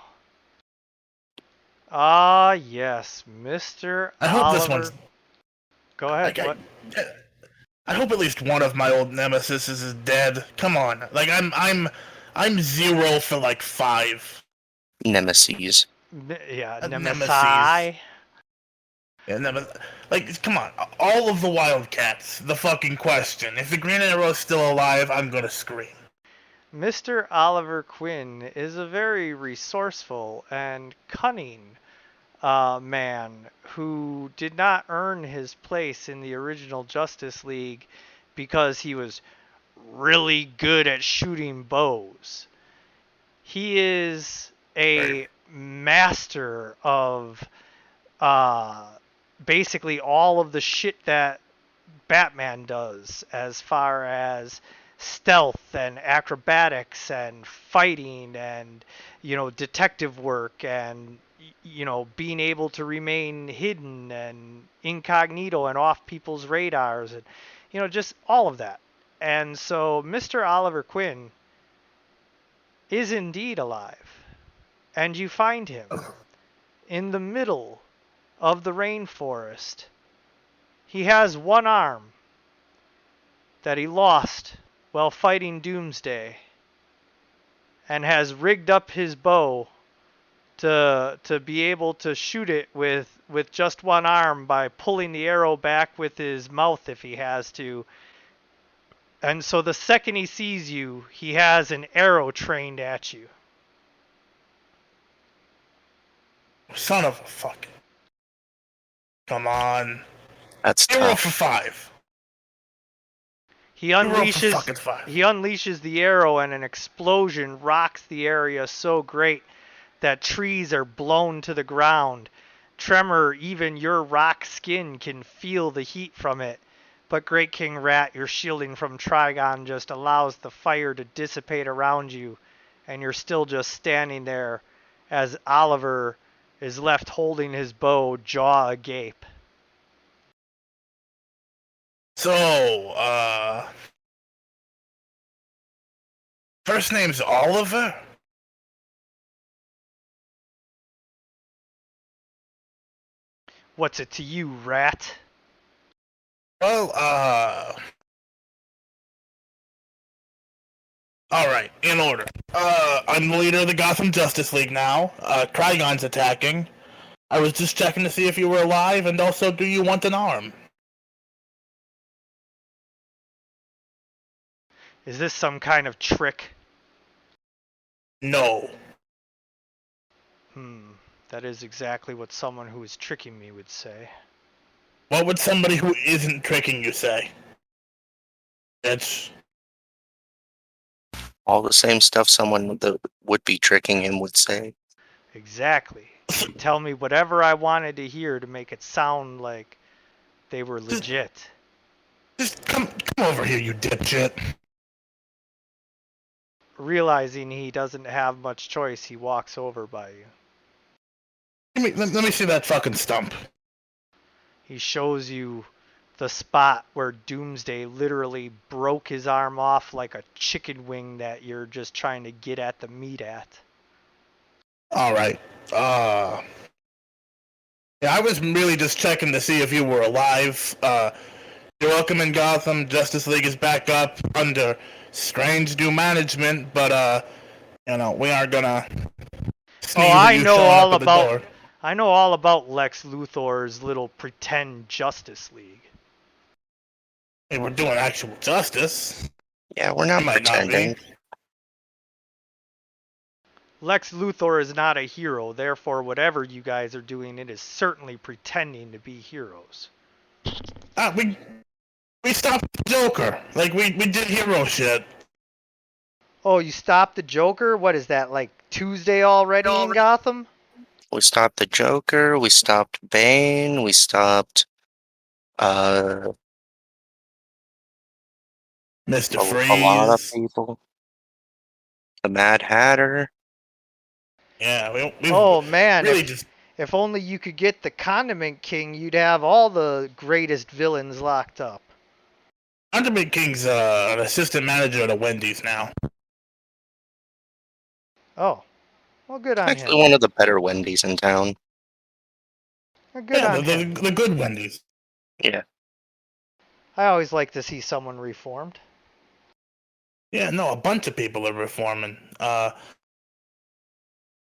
Ah, yes, Mr. I hope Oliver. this one's... Go ahead. What? I hope at least one of my old nemesis is dead. Come on. Like, I'm 0 for, like, 5. Nemesis. Yeah, Nemesis. Nemesis. Yeah, like, come on. All of the Wildcats, the fucking question. If the Green Arrow is still alive, I'm gonna scream. Mr. Oliver Quinn is a very resourceful and cunning man who did not earn his place in the original Justice League because he was really good at shooting bows. He is a master of basically all of the shit that Batman does as far as stealth and acrobatics and fighting and detective work and being able to remain hidden and incognito and off people's radars and just all of that. And so Mr. Oliver Quinn is indeed alive, and you find him in the middle of the rainforest. He has one arm that he lost while fighting Doomsday, and has rigged up his bow to be able to shoot it with just one arm by pulling the arrow back with his mouth if he has to. And so the second he sees you, he has an arrow trained at you. Son of a fuck. Come on. That's Hero tough. for 5. He unleashes the arrow, and an explosion rocks the area so great that trees are blown to the ground. Tremor, even your rock skin can feel the heat from it. But Great King Rat, your shielding from Trigon just allows the fire to dissipate around you, and you're still just standing there as Oliver is left holding his bow, jaw agape. So, first name's Oliver? What's it to you, Rat? Well, alright, in order. I'm the leader of the Gotham Justice League now. Trigon's attacking. I was just checking to see if you were alive, and also, do you want an arm? Is this some kind of trick? No. That is exactly what someone who is tricking me would say. What would somebody who isn't tricking you say? It's All the same stuff someone that would be tricking him would say. Exactly. He'd tell me whatever I wanted to hear to make it sound like they were legit. Just come over here, you dipshit. Realizing he doesn't have much choice, he walks over by you. Let me see that fucking stump. He shows you the spot where Doomsday literally broke his arm off like a chicken wing that you're just trying to get at the meat at. Alright. Yeah, I was really just checking to see if you were alive. You're welcome in Gotham. Justice League is back up under strange new management, but, we aren't gonna sneeze at you showing up at the door. I know all about Lex Luthor's little pretend Justice League. Hey, we're doing actual justice. Yeah, we're not pretending. Not Lex Luthor is not a hero, therefore whatever you guys are doing, it is certainly pretending to be heroes. We stopped the Joker. Like, we did hero shit. Oh, you stopped the Joker? What is that, like Tuesday already in Gotham? We stopped the Joker, we stopped Bane, we stopped Mr. Freeze. a lot of people. The Mad Hatter. Yeah, we oh man, really just... if only you could get the Condiment King, you'd have all the greatest villains locked up. Condiment King's an assistant manager at a Wendy's now. Oh. Well, good on Actually, him. one of the better Wendy's in town. Good on him. The good Wendy's. Yeah. I always like to see someone reformed. Yeah, no, a bunch of people are reforming.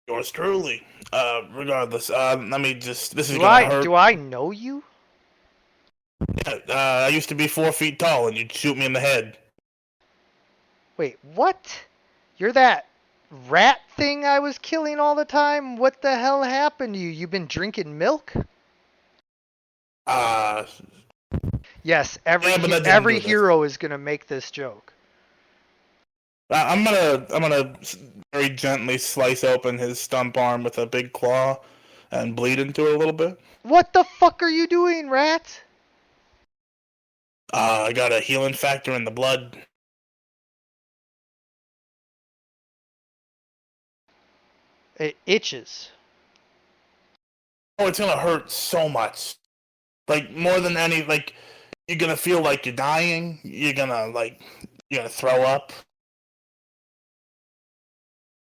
Yours truly. Regardless, let me just... This is gonna hurt. Do I know you? Yeah, I used to be 4 feet tall, and you'd shoot me in the head. Wait, what? You're that rat thing I was killing all the time? What the hell happened to you? You been drinking milk? Uh, Yes, yeah, but that didn't every do this. hero is gonna make this joke. I'm gonna very gently slice open his stump arm with a big claw and bleed into it a little bit. What the fuck are you doing, rat? I got a healing factor in the blood. It itches. Oh, it's gonna hurt so much. Like, more than any, like, you're gonna feel like you're dying. You're gonna throw up.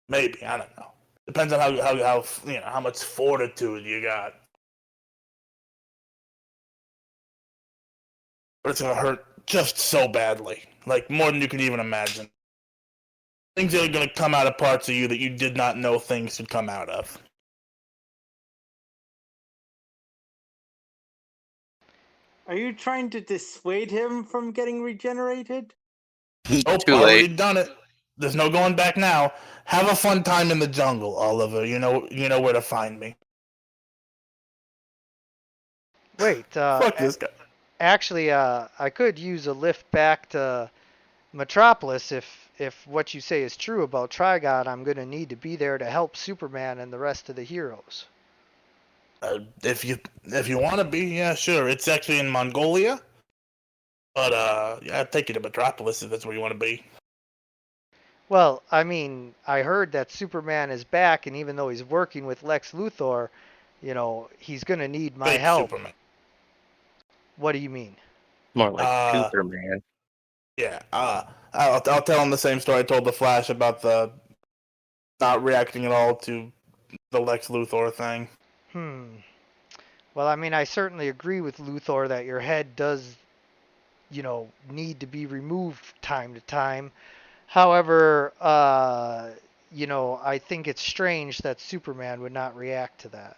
Maybe, I don't know. Depends on how much fortitude you got. But it's gonna hurt just so badly. Like, more than you can even imagine. Things are gonna come out of parts of you that you did not know things could come out of. Are you trying to dissuade him from getting regenerated? Nope, Too already late. done it. There's no going back now. Have a fun time in the jungle, Oliver. You know where to find me. Wait, Fuck this guy. actually, I could use a lift back to Metropolis if what you say is true about Trigon. I'm gonna need to be there to help Superman and the rest of the heroes. If you want to be, yeah, sure. It's actually in Mongolia, but yeah, I'd take you to Metropolis if that's where you want to be. Well, I mean, I heard that Superman is back, and even though he's working with Lex Luthor, he's gonna need my Fake help. Superman. What do you mean? More like Uh, Superman. Yeah. I'll tell him the same story I told the Flash about the not reacting at all to the Lex Luthor thing. Well, I mean, I certainly agree with Luthor that your head does, need to be removed time to time. However, I think it's strange that Superman would not react to that.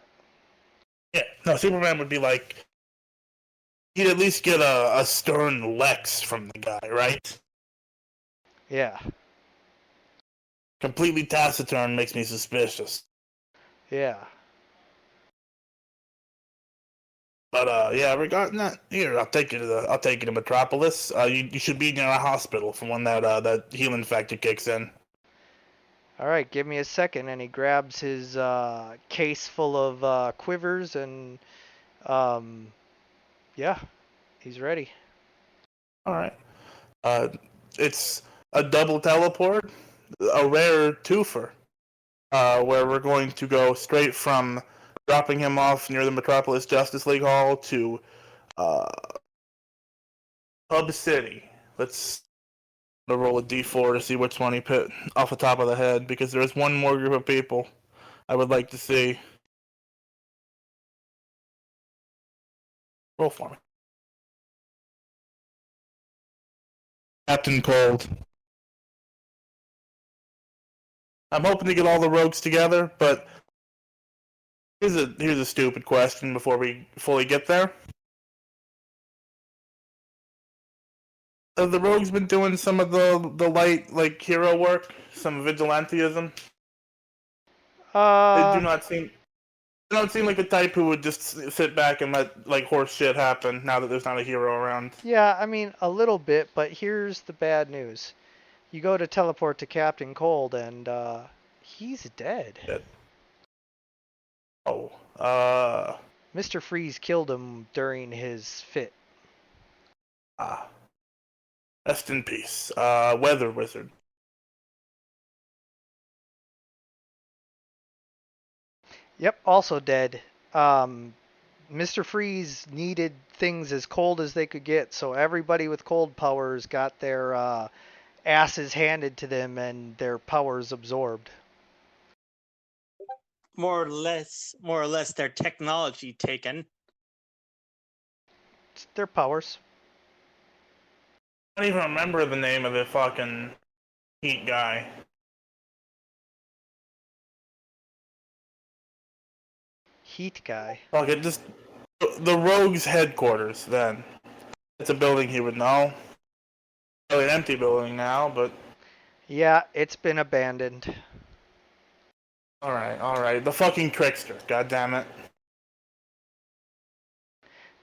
Yeah. No, Superman would be like, he'd at least get a stern Lex from the guy, right? Yeah. Completely taciturn makes me suspicious. Yeah. But yeah, regarding that, here I'll take you to Metropolis. You should be near a hospital for when that healing factor kicks in. All right, give me a second. And he grabs his case full of quivers and, yeah, he's ready. All right. It's a double teleport, a rare twofer, where we're going to go straight from dropping him off near the Metropolis Justice League Hall to Hub City. Let's roll a d4 to see which one he put off the top of the head, because there's one more group of people I would like to see. Roll for me. Captain Cold. I'm hoping to get all the rogues together, but here's a stupid question before we fully get there. Have the rogues been doing some of the light hero work, some vigilanteism? They don't seem like the type who would just sit back and let horse shit happen now that there's not a hero around. Yeah, I mean, a little bit, but here's the bad news. You go to teleport to Captain Cold, and he's dead. Dead. Oh, Mr. Freeze killed him during his fit. Rest in peace. Weather Wizard. Yep, also dead. Mr. Freeze needed things as cold as they could get, so everybody with cold powers got their asses handed to them and their powers absorbed. More or less, their technology taken. It's their powers. I don't even remember the name of the fucking heat guy. Heat guy. Fuck it, just the Rogues headquarters. Then it's a building he would know. Really an empty building now, but Yeah, it's been abandoned. Alright. The fucking trickster, god damn it.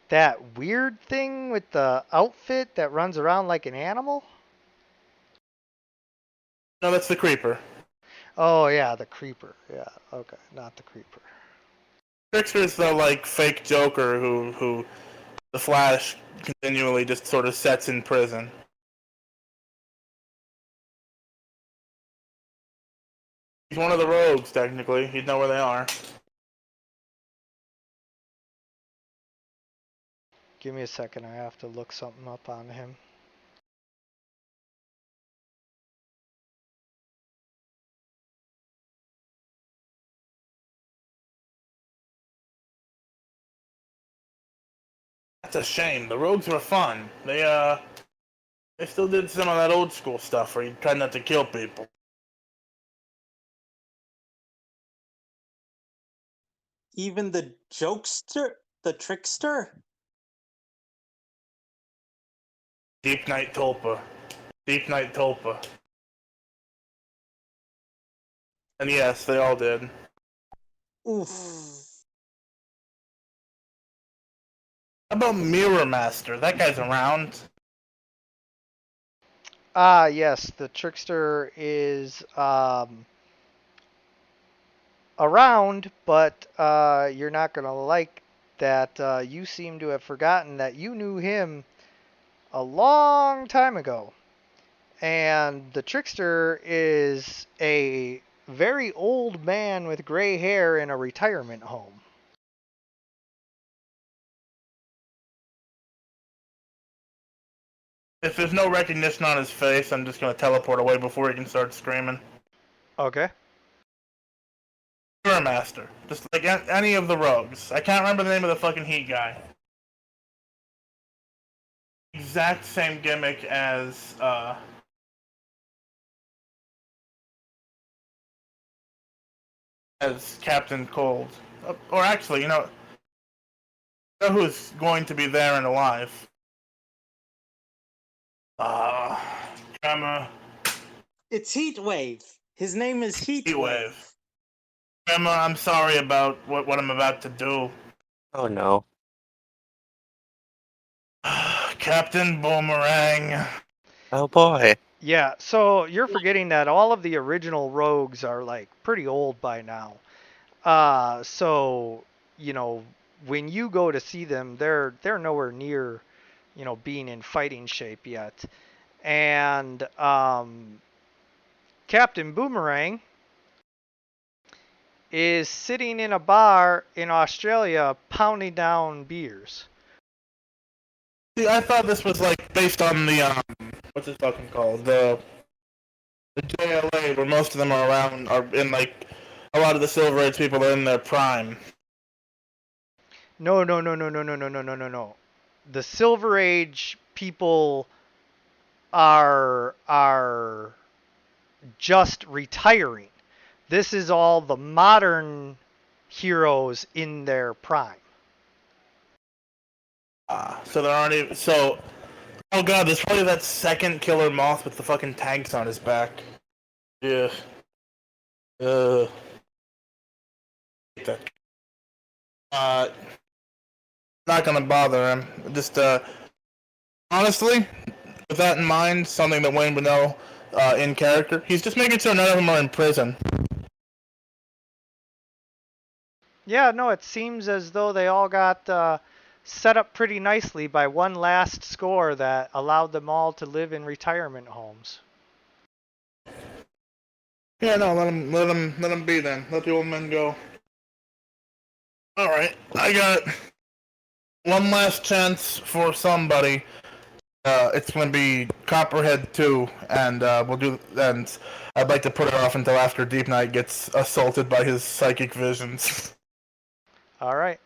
That weird thing with the outfit that runs around like an animal? No, that's the creeper. Oh yeah, the creeper. Yeah, okay, not the creeper. Trickster is the like fake Joker who the Flash continually just sort of sets in prison. He's one of the rogues, technically. He'd know where they are. Give me a second, I have to look something up on him. That's a shame. The rogues were fun. They still did some of that old school stuff where you try not to kill people. Even the jokester, the trickster. Deep Night Tulpa. Deep Night Tulpa. And yes, they all did. Oof. How about Mirror Master? That guy's around. Ah, yes, the trickster is around, but you're not gonna like that. You seem to have forgotten that you knew him a long time ago, and the trickster is a very old man with gray hair in a retirement home. If there's no recognition on his face, I'm just gonna teleport away before he can start screaming. Okay. Mirror Master. Just like any of the rogues. I can't remember the name of the fucking heat guy. Exact same gimmick as Captain Cold. Or actually, you know who's going to be there and alive? Uh, Tremor. It's Heatwave. His name is Heatwave. Heatwave. Tremor, I'm sorry about what I'm about to do. Oh no. Captain Boomerang. Oh boy. Yeah, so you're forgetting that all of the original rogues are like pretty old by now. So you know, when you go to see them, they're nowhere near, being in fighting shape yet. And Captain Boomerang is sitting in a bar in Australia pounding down beers. See, I thought this was like based on the what's it fucking called? The JLA where most of them are in like a lot of the Silver Age people are in their prime. No, no, no, no, no, no, no, no, no, no, no. The Silver Age people are just retiring. This is all the modern heroes in their prime. So there aren't even so. Oh god, there's probably that second killer moth with the fucking tanks on his back. Yeah. Uh. Uh. Not gonna bother him. Just honestly, with that in mind, something that Wayne would know in character, he's just making sure none of them are in prison. Yeah, no, it seems as though they all got set up pretty nicely by one last score that allowed them all to live in retirement homes. Yeah, no, let him be then. Let the old men go. All right, I got one last chance for somebody. It's gonna be Copperhead 2, and we'll do. And I'd like to put it off until after Deep Knight gets assaulted by his psychic visions. All right.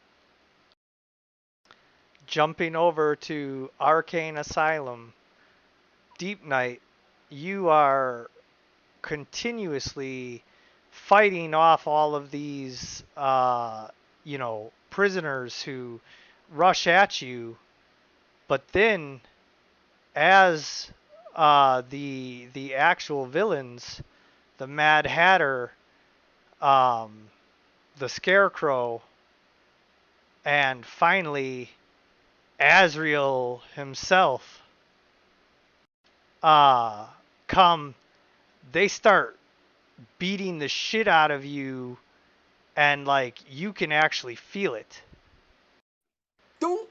Jumping over to Arcane Asylum, Deep Knight, you are continuously fighting off all of these, prisoners who rush at you. But then, as the actual villains, the Mad Hatter, the Scarecrow, and finally Azrael himself, uh, come. They start beating the shit out of you, and like you can actually feel it. Don't.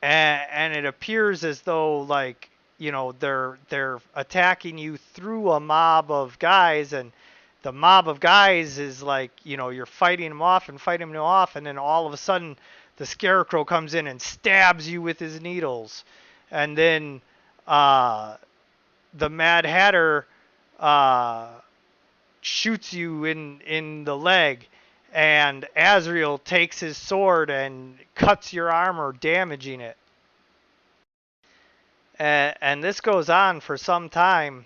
And it appears as though like they're attacking you through a mob of guys, and the mob of guys is like you're fighting them off and fighting them off, and then all of a sudden the Scarecrow comes in and stabs you with his needles, and then the Mad Hatter uh, shoots you in the leg, and Azrael takes his sword and cuts your armor, damaging it. And this goes on for some time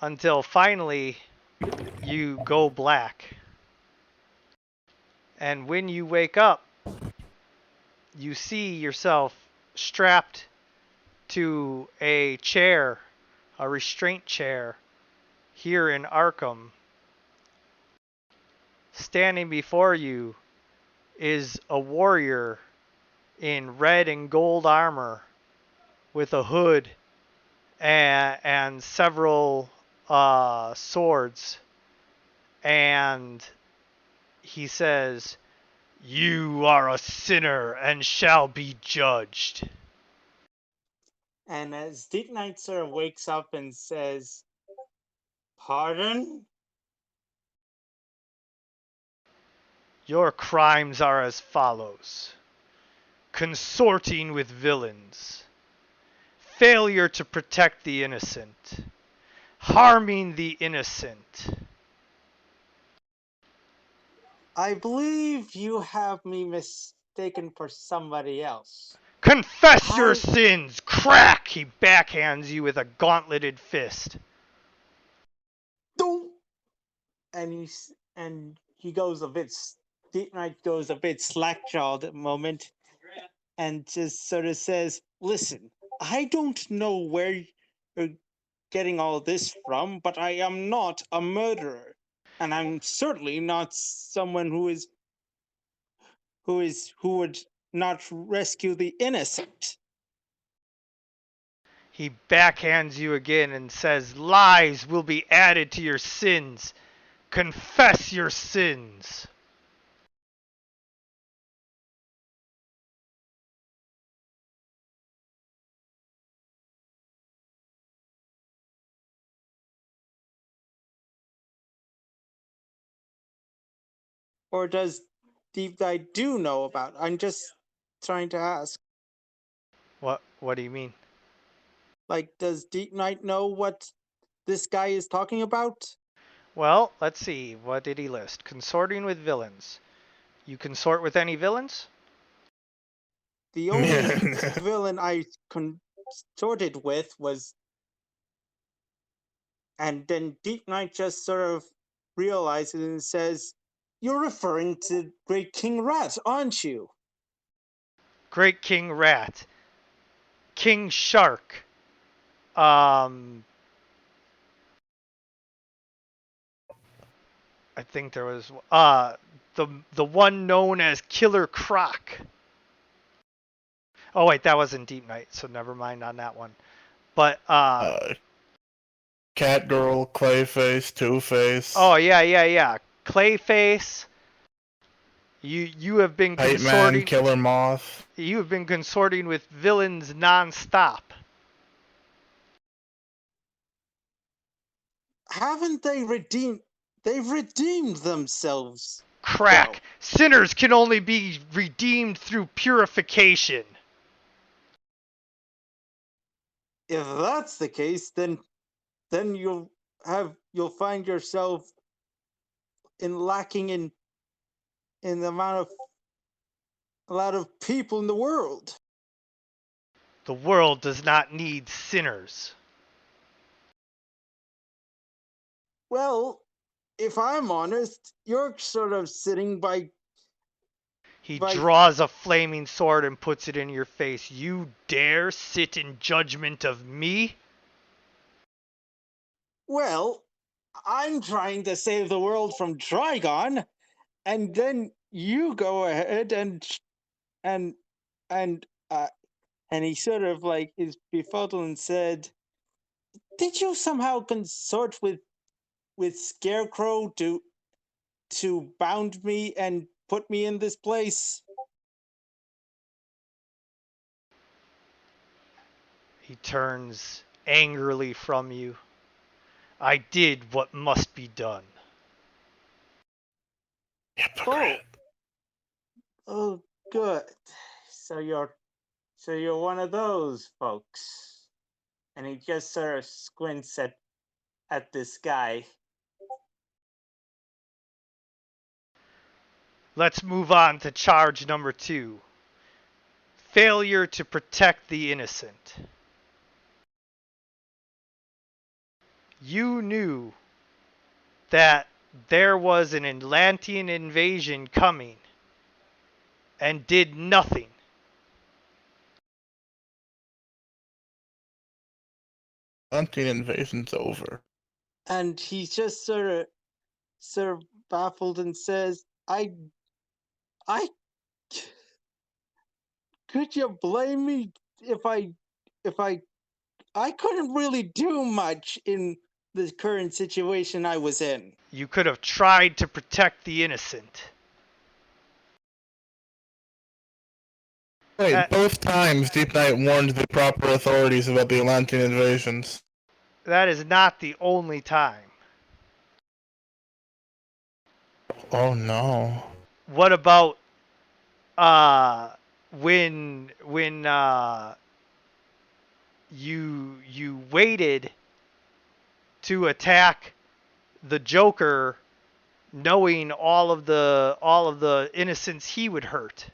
until finally you go black. And when you wake up, you see yourself strapped to a chair, a restraint chair, here in Arkham. Standing before you is a warrior in red and gold armor with a hood and several swords. And he says, "You are a sinner and shall be judged." And as Deep Knight sort of wakes up and says, "Pardon?" Your crimes are as follows: consorting with villains, failure to protect the innocent, harming the innocent. I believe you have me mistaken for somebody else. Confess your sins! Crack! He backhands you with a gauntleted fist. Don't. And he goes a bit. Deep Knight goes a bit slack-jawed at the moment, and just sort of says, "Listen, I don't know where you're getting all this from, but I am not a murderer, and I'm certainly not someone who would not rescue the innocent." He backhands you again and says, "Lies will be added to your sins. Confess your sins." Or does Deep Knight do know about? I'm just trying to ask. What do you mean? Like, does Deep Knight know what this guy is talking about? Well, let's see. What did he list? Consorting with villains. You consort with any villains? The only villain I consorted with was. And then Deep Knight just sort of realizes and says, "You're referring to Great King Rat, aren't you?" Great King Rat. King Shark. I think there was the one known as Killer Croc. Oh wait, that wasn't Deep Knight, so never mind on that one. But Catgirl, Clayface, Two-Face. oh yeah. Clayface. You have been Kite consorting. Man, Killer Moth. You have been consorting with villains nonstop. Haven't they redeemed? They've redeemed themselves. Crack. Well, Sinners can only be redeemed through purification. if that's the case, then you'll find yourself lacking in the amount of a lot of people in the world. The world does not need sinners. Well, if I'm honest, you're sort of sitting by. He Right. draws a flaming sword and puts it in your face. You dare sit in judgment of me? Well, I'm trying to save the world from Trigon, and then you go ahead and and uh and he sort of like is befuddled and said, "Did you somehow consort with Scarecrow to bound me and put me in this place?" He turns angrily from you. I did what must be done. Oh, Hypocrite. oh, good. So you're one of those folks. And he just sort of squints at this guy. Let's move on to charge number 2. Failure to protect the innocent. You knew that there was an Atlantean invasion coming and did nothing. Hunting invasion's over. And he's just sort of baffled and says, I could you blame me if I couldn't really do much in the current situation I was in." You could have tried to protect the innocent. Wait, That both times Deep Knight warned the proper authorities about the Atlantean invasions. that is not the only time. Oh no. What about when you waited to attack the Joker knowing all of the innocents he would hurt?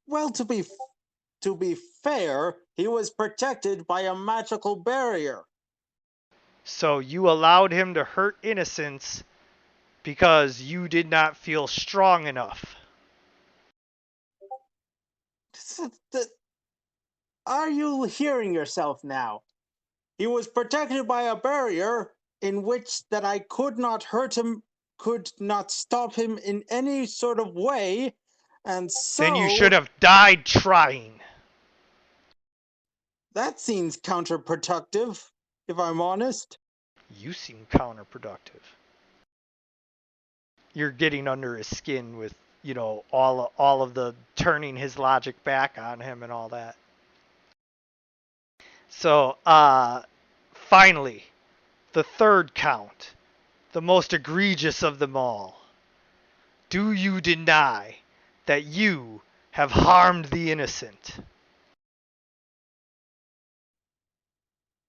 Well, to be fair, he was protected by a magical barrier. So you allowed him to hurt innocents because you did not feel strong enough. Are you hearing yourself now? He was protected by a barrier in which that I could not hurt him, could not stop him in any sort of way, and Then you so should have died trying. that seems counterproductive, if I'm honest. You seem counterproductive. You're getting under his skin with, all of the turning his logic back on him and all that. So, finally, the third count, the most egregious of them all. Do you deny that you have harmed the innocent?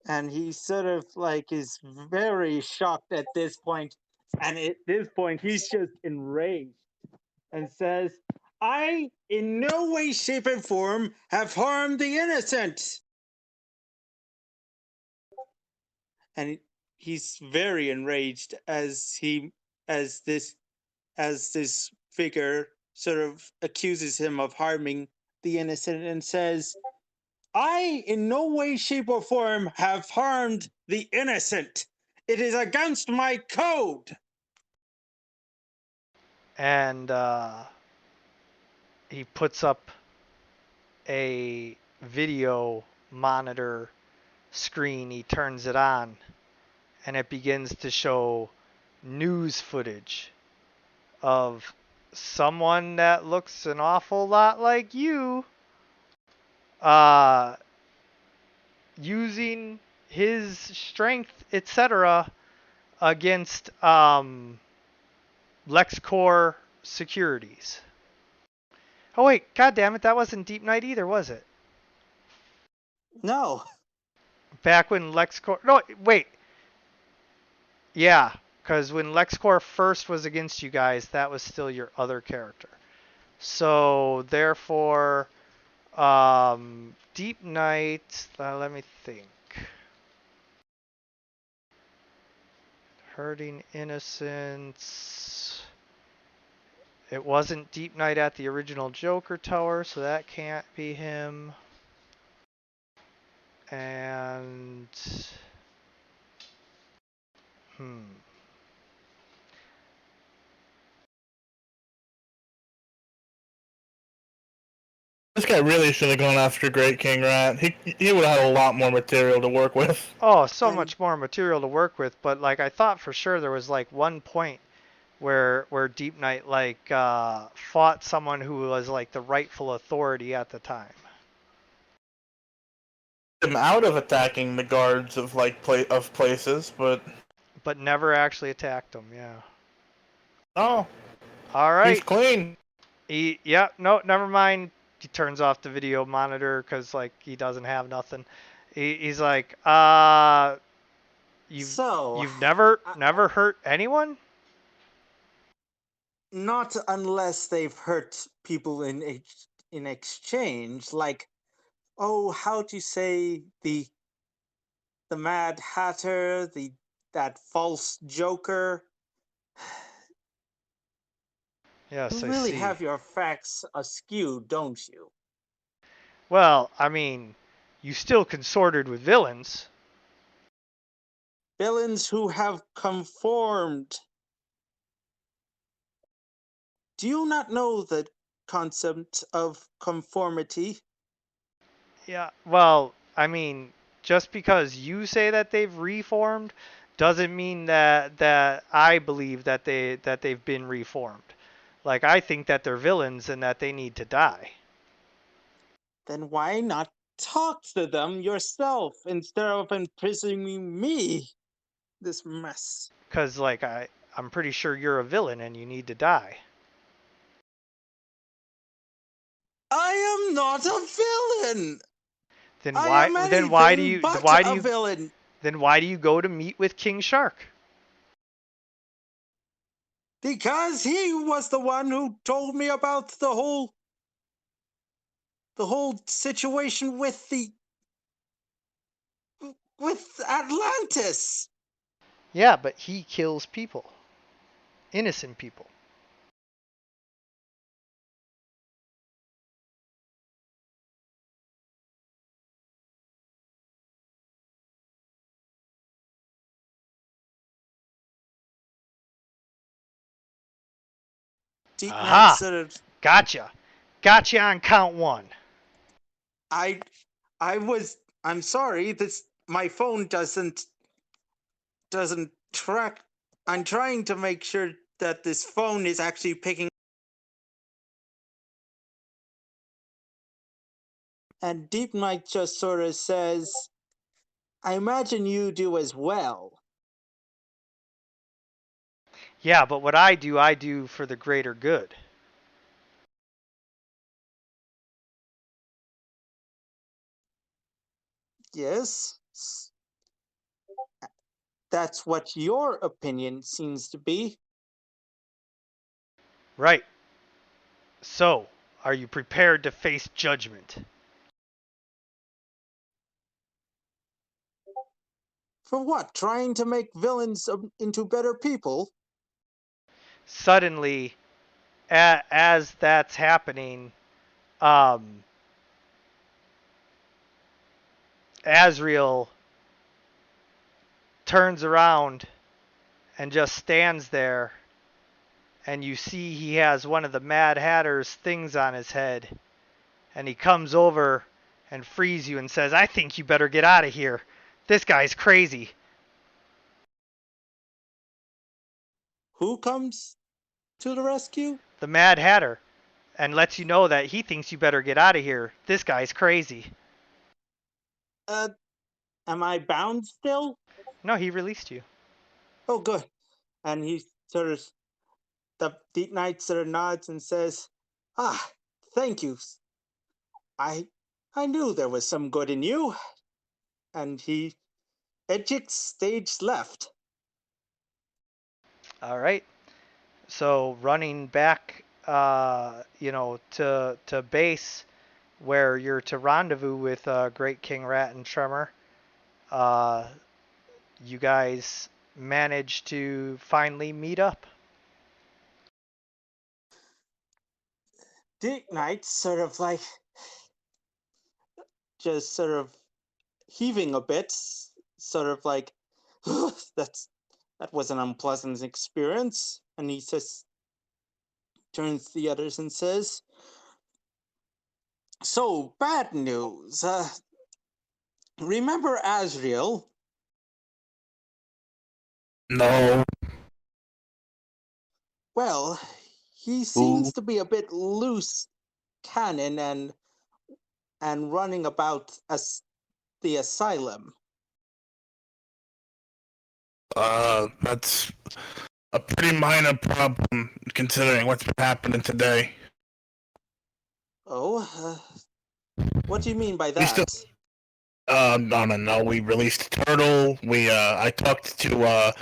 And he sort of like is very shocked at this point, and at this point he's just enraged and says, "I in no way, shape, and form have harmed the innocent." And he's very enraged as this as this figure sort of accuses him of harming the innocent and says, "I in no way, shape, or form have harmed the innocent. It is against my code." And he puts up a video monitor screen. He turns it on, and it begins to show news footage of someone that looks an awful lot like you uh, using his strength, etc., against LexCorp securities. Oh wait, god damn it, that wasn't Deep Knight either, was it? No. Back when LexCorp... No, wait. Yeah, because when LexCorp first was against you guys, that was still your other character. So, therefore, Deep Knight... let me think. Hurting innocents... It wasn't Deep Knight at the original Joker Tower, so that can't be him. And This guy really should have gone after Great King Rat. He would have had a lot more material to work with. oh, so much more material to work with. But like I thought for sure there was like one point where Deep Knight like fought someone who was like the rightful authority at the time. Him out of attacking the guards of places, but never actually attacked them. Yeah. oh, All right. he's clean. No, never mind. He turns off the video monitor because like he doesn't have nothing. He's like, you've never hurt anyone? Not unless they've hurt people in exchange, like, oh, how to say the Mad Hatter, that false Joker. Yes, You I really see. have your facts askew, don't you? Well, I mean, you still consorted with villains. Villains who have conformed. Do you not know the concept of conformity? Yeah, well, I mean, just because you say that they've reformed doesn't mean that I believe that they've been reformed. Like I think that they're villains and that they need to die. Then why not talk to them yourself instead of imprisoning me? This mess. Cuz like I'm pretty sure you're a villain and you need to die. I am not a villain. Then I why am then why do anything you but why do a you villain. then why do you go to meet with King Shark? Because he was the one who told me about the whole situation with Atlantis. Yeah, but he kills people. Innocent people. Deep Night Aha! sort of. Gotcha. Gotcha on count one. I was. I'm sorry. My phone doesn't track. I'm trying to make sure that this phone is actually picking. And Deep Night just sort of says, I imagine you do as well. Yeah, but what I do for the greater good. Yes. That's what your opinion seems to be. Right. So, are you prepared to face judgment? For what? Trying to make villains into better people? Suddenly, as that's happening, um, Azrael turns around and just stands there, and you see he has one of the Mad Hatter's things on his head, and he comes over and frees you and says, I think you better get out of here. This guy's crazy. Who comes to the rescue? The Mad Hatter. And lets you know that he thinks you better get out of here. This guy's crazy. Am I bound still? No, he released you. Oh, good. And he sort of, the Deep Knight sort of nods and says, ah, thank you. I knew there was some good in you. And he ejects stage left. All right. So running back, to base where you're to rendezvous with Great King Rat and Tremor. You guys manage to finally meet up. Dick Knight sort of like just sort of heaving a bit, sort of like that was an unpleasant experience, and he just turns to the others and says, "So bad news. Remember Azrael?" No. Well, he seems to be a bit loose cannon and running about the asylum. That's a pretty minor problem considering what's been happening today. Oh, what do you mean by We that? still, no. We released Turtle. I talked to,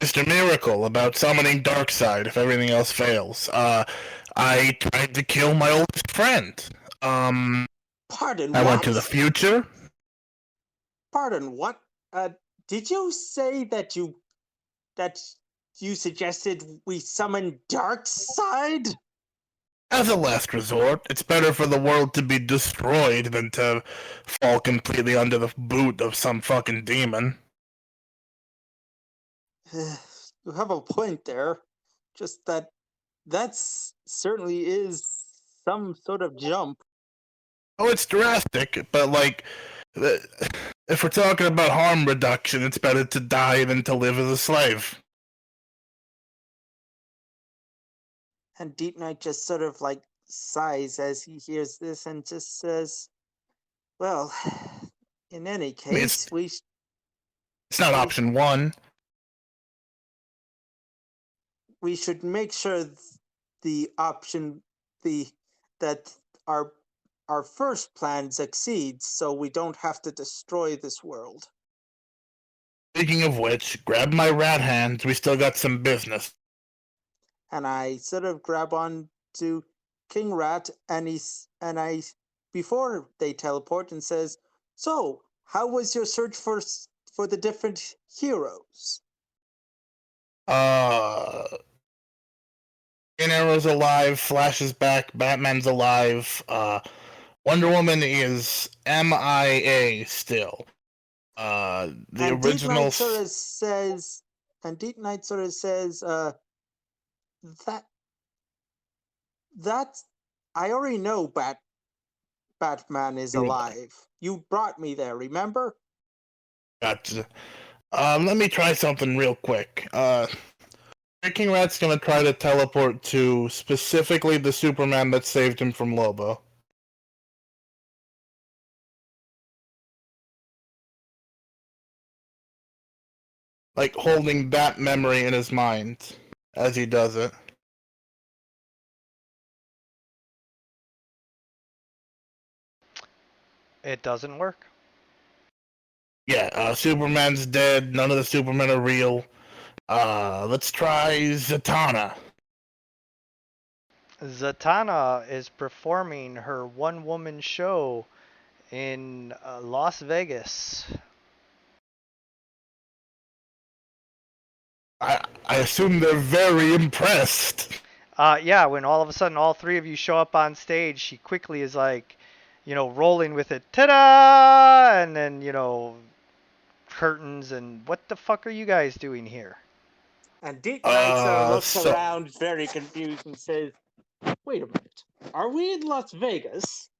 Mr. Miracle about summoning Darkseid if everything else fails. I tried to kill my oldest friend. Pardon I what? went to the future. Pardon what? Did you say that you suggested we summon Darkseid? As a last resort, it's better for the world to be destroyed than to fall completely under the boot of some fucking demon. You have a point there. Just that's certainly is some sort of jump. Oh, it's drastic, but like, if we're talking about harm reduction, it's better to die than to live as a slave. And Deep Knight just sort of like sighs as he hears this and just says, "Well, in any case, it's not option one. We should make sure the option that our first plan succeeds, so we don't have to destroy this world." Speaking of which, grab my rat hands. We still got some business. And I sort of grab on to King Rat, and I before they teleport and says, "So, how was your search for the different heroes?" Green Arrow's alive. Flash is back. Batman's alive. Wonder Woman is MIA still. The and original. Deep Knight sort of says, that I already know Batman is alive. You brought me there, remember? Gotcha. Let me try something real quick. King Rat's gonna try to teleport to specifically the Superman that saved him from Lobo. Like holding that memory in his mind as he does it. It doesn't work. Yeah, Superman's dead. None of the Supermen are real. Let's try Zatanna. Zatanna is performing her one-woman show in Las Vegas. I assume they're very impressed. Yeah, when all of a sudden all three of you show up on stage, she quickly is like, rolling with it, ta-da! And then, curtains and what the fuck are you guys doing here? And Deep Knight sort of looks around very confused and says, "Wait a minute, are we in Las Vegas?"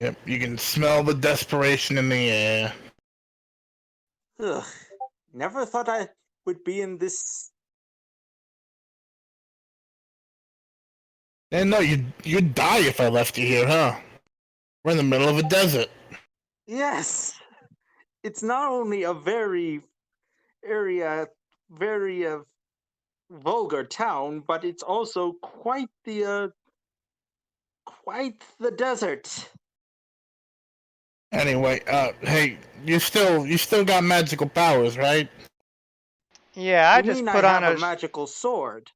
Yep, you can smell the desperation in the air. Ugh, never thought I would be in this. And no, you'd die if I left you here, huh? We're in the middle of a desert. Yes, it's not only a very vulgar town, but it's also quite the desert. Anyway, hey, you still got magical powers, right? Yeah, I just put on a magical sword.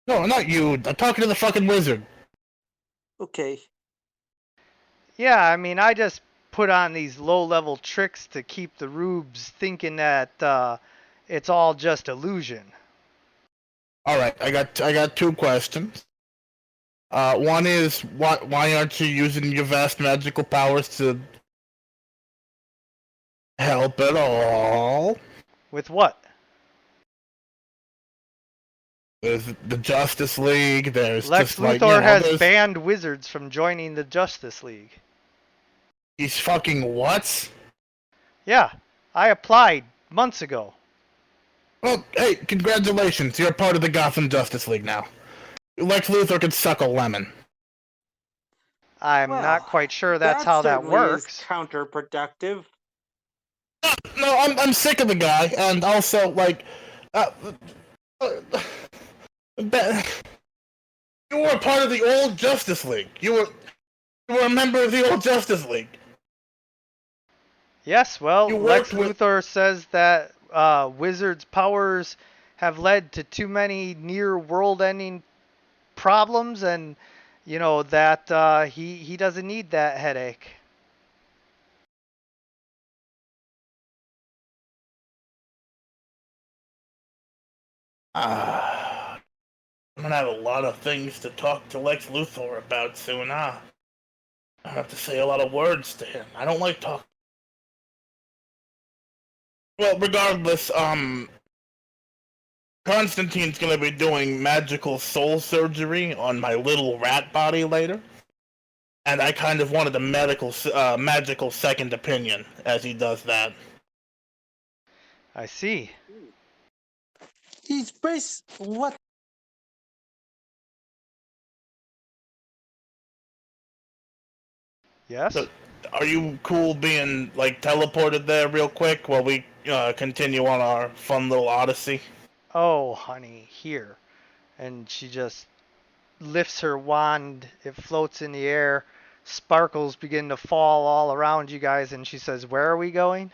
No, not you. I'm talking to the fucking wizard. Okay. Yeah, I mean, I just put on these low-level tricks to keep the rubes thinking that it's all just illusion. All right, I got two questions. One is why aren't you using your vast magical powers to help at all? With what? There's the Justice League. There's Lex just Luthor has there's banned wizards from joining the Justice League. he's fucking what? Yeah, I applied months ago. Well, hey, congratulations! You're part of the Gotham Justice League now. Lex Luthor can suck a lemon. I'm Well, not quite sure that's that how that certainly is works. counterproductive. No, I'm sick of the guy, and also uh, uh, you were a part of the old Justice League. You were a member of the old Justice League. Yes, well, You Lex worked with- Luthor says that wizards' powers have led to too many near world-ending problems, and that he doesn't need that headache. I'm gonna have a lot of things to talk to Lex Luthor about soon, huh? I have to say a lot of words to him. I don't like talking. Well, regardless, Constantine's gonna be doing magical soul surgery on my little rat body later, and I kind of wanted a magical second opinion as he does that. I see. He's what? Yes? So, are you cool being teleported there real quick while we continue on our fun little odyssey? Oh, honey, here. And she just lifts her wand. It floats in the air. Sparkles begin to fall all around you guys, and she says, "Where are we going?"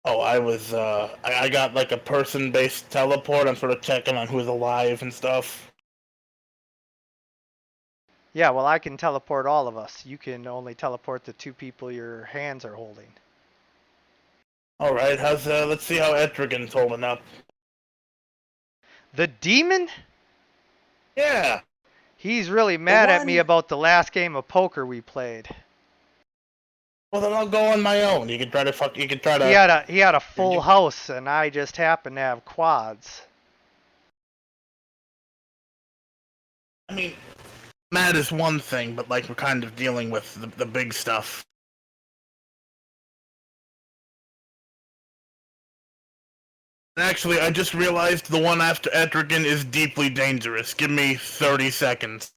Oh, I got like a person-based teleport. I'm sort of checking on who's alive and stuff. Yeah, well, I can teleport all of us. You can only teleport the two people your hands are holding. All right, let's see how Etrigan's holding up. The demon? Yeah. He's really mad at me one- about the last game of poker we played. Well, then I'll go on my own. You can try to You can try to. He had a full house, and I just happened to have quads. I mean, mad is one thing, but we're kind of dealing with the big stuff. Actually, I just realized the one after Etrigan is deeply dangerous. Give me 30 seconds.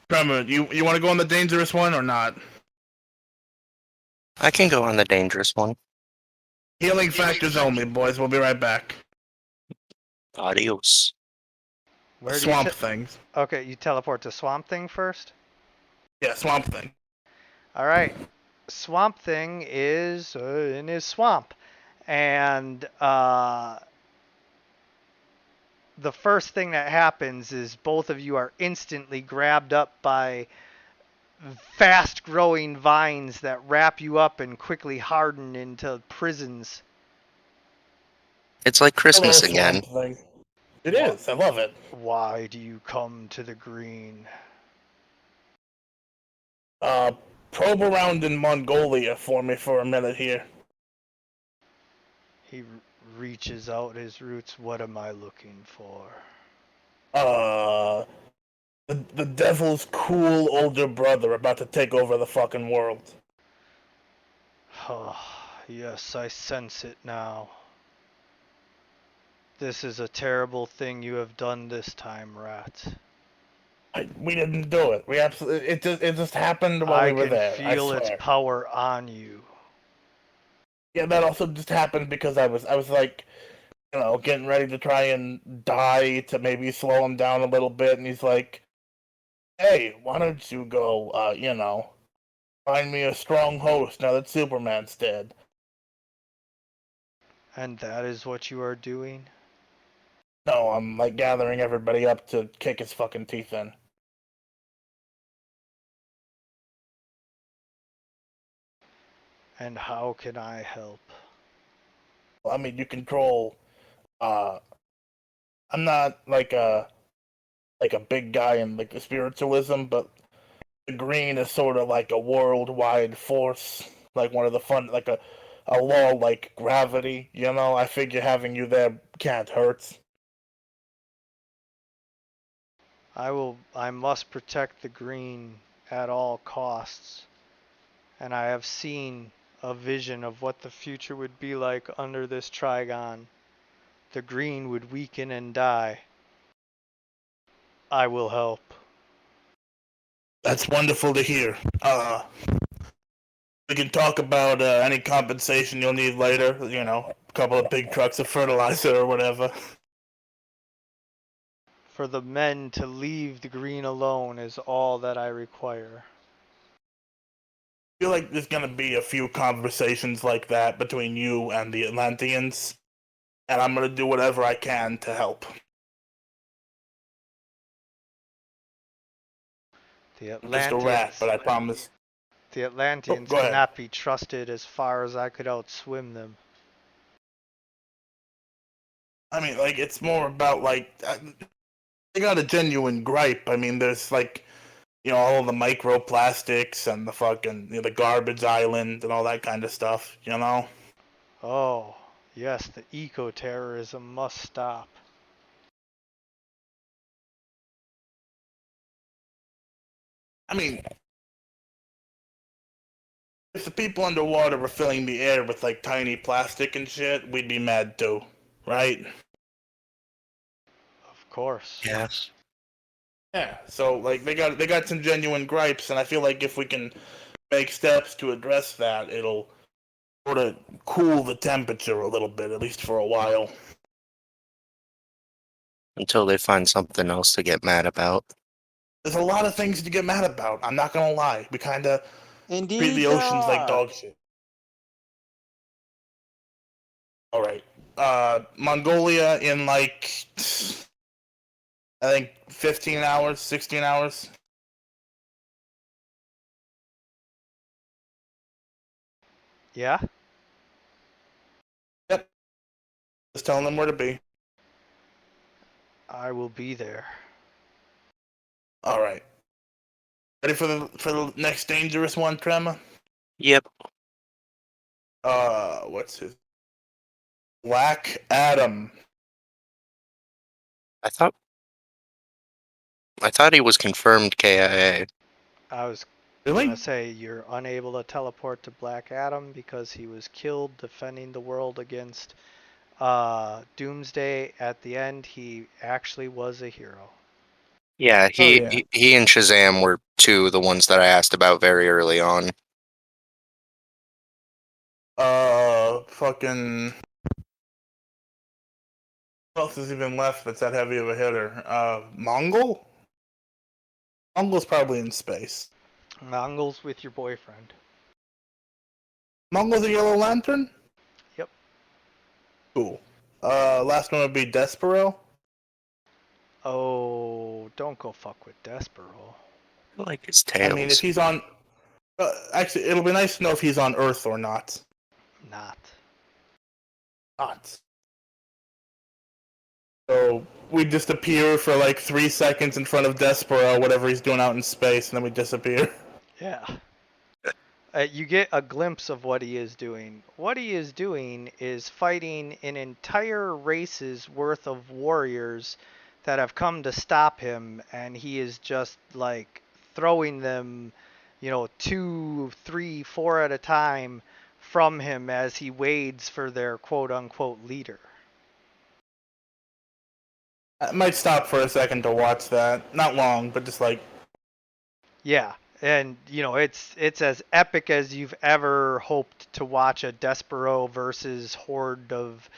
Tremor, you want to go on the dangerous one or not? I can go on the dangerous one. Healing factors only, boys. We'll be right back. Adios. Where do Swamp things. Okay, you teleport to Swamp Thing first? Yeah, swamp thing. Alright. Swamp Thing is in his swamp. And the first thing that happens is both of you are instantly grabbed up by fast growing vines that wrap you up and quickly harden into prisons. It's like Christmas Hello, again. swamp thing. It is. I love it. Why do you come to the green? Probe around in Mongolia for me for a minute here. He reaches out his roots. What am I looking for? The devil's cool older brother about to take over the fucking world. Oh, yes, I sense it now. This is a terrible thing you have done this time, Rat. We didn't do it. We absolutely. It just happened while we were there. I can feel its power on you. Yeah, that also just happened because I was getting ready to try and die to maybe slow him down a little bit, and he's like, "Hey, why don't you go, find me a strong host now that Superman's dead?" And that is what you are doing? No, I'm gathering everybody up to kick his fucking teeth in. And how can I help? I mean, you control. I'm not like a big guy in like the spiritualism, but the green is sort of like a worldwide force, like one of the fun, like a law like gravity. You know, I figure having you there can't hurt. I must protect the green at all costs. And I have seen a vision of what the future would be like under this Trigon. The green would weaken and die. I will help. That's wonderful to hear. We can talk about any compensation you'll need later. You know, a couple of big trucks of fertilizer or whatever. For the men to leave the green alone is all that I require. I feel like there's gonna be a few conversations like that between you and the Atlanteans, and I'm gonna do whatever I can to help. The I'm just a rat, but I promise. The Atlanteans Go ahead. cannot be trusted as far as I could outswim them. I mean, like, it's more about, like, they got a genuine gripe. I mean, there's, like, you know, all the microplastics and the fucking, you know, the garbage island and all that kind of stuff, you know? Oh, yes, the eco-terrorism must stop. I mean, if the people underwater were filling the air with, like, tiny plastic and shit, we'd be mad too, right? Of course. Yes. Yeah, so, like, they got some genuine gripes, and I feel like if we can make steps to address that, it'll sort of cool the temperature a little bit, at least for a while. Until they find something else to get mad about. There's a lot of things to get mad about. I'm not gonna lie. We kind of treat Indeed, the there oceans like are. dog shit. All right. Mongolia in like I think 15 hours, 16 hours. Yeah? Yep. Just telling them where to be. I will be there. All right. Ready for the next dangerous one, Trema? Yep. What's his? Black Adam. I thought he was confirmed KIA. I was Really? gonna say you're unable to teleport to Black Adam because he was killed defending the world against Doomsday. At the end, he actually was a hero. Yeah, Oh yeah. he and Shazam were two of the ones that I asked about very early on. Fucking. Who else is even left that's that heavy of a hitter? Mongol? Mongol's probably in space. Mongols with your boyfriend. Mongol's a Yellow Lantern? Yep. Cool. Last one would be Despero. Oh, don't go fuck with Despero. I like his I mean, if tails. he's on. Actually, it'll be nice to know if he's on Earth or not. Not. Not. So we just appear for like 3 seconds in front of Despero, whatever he's doing out in space, and then we disappear. Yeah. You get a glimpse of what he is doing. What he is doing is fighting an entire race's worth of warriors that have come to stop him, and he is just like throwing them, 2, 3, 4 at a time from him as he wades for their quote unquote leader. I might stop for a second to watch that. Not long, but just like. Yeah, and it's as epic as you've ever hoped to watch a Despero versus horde of,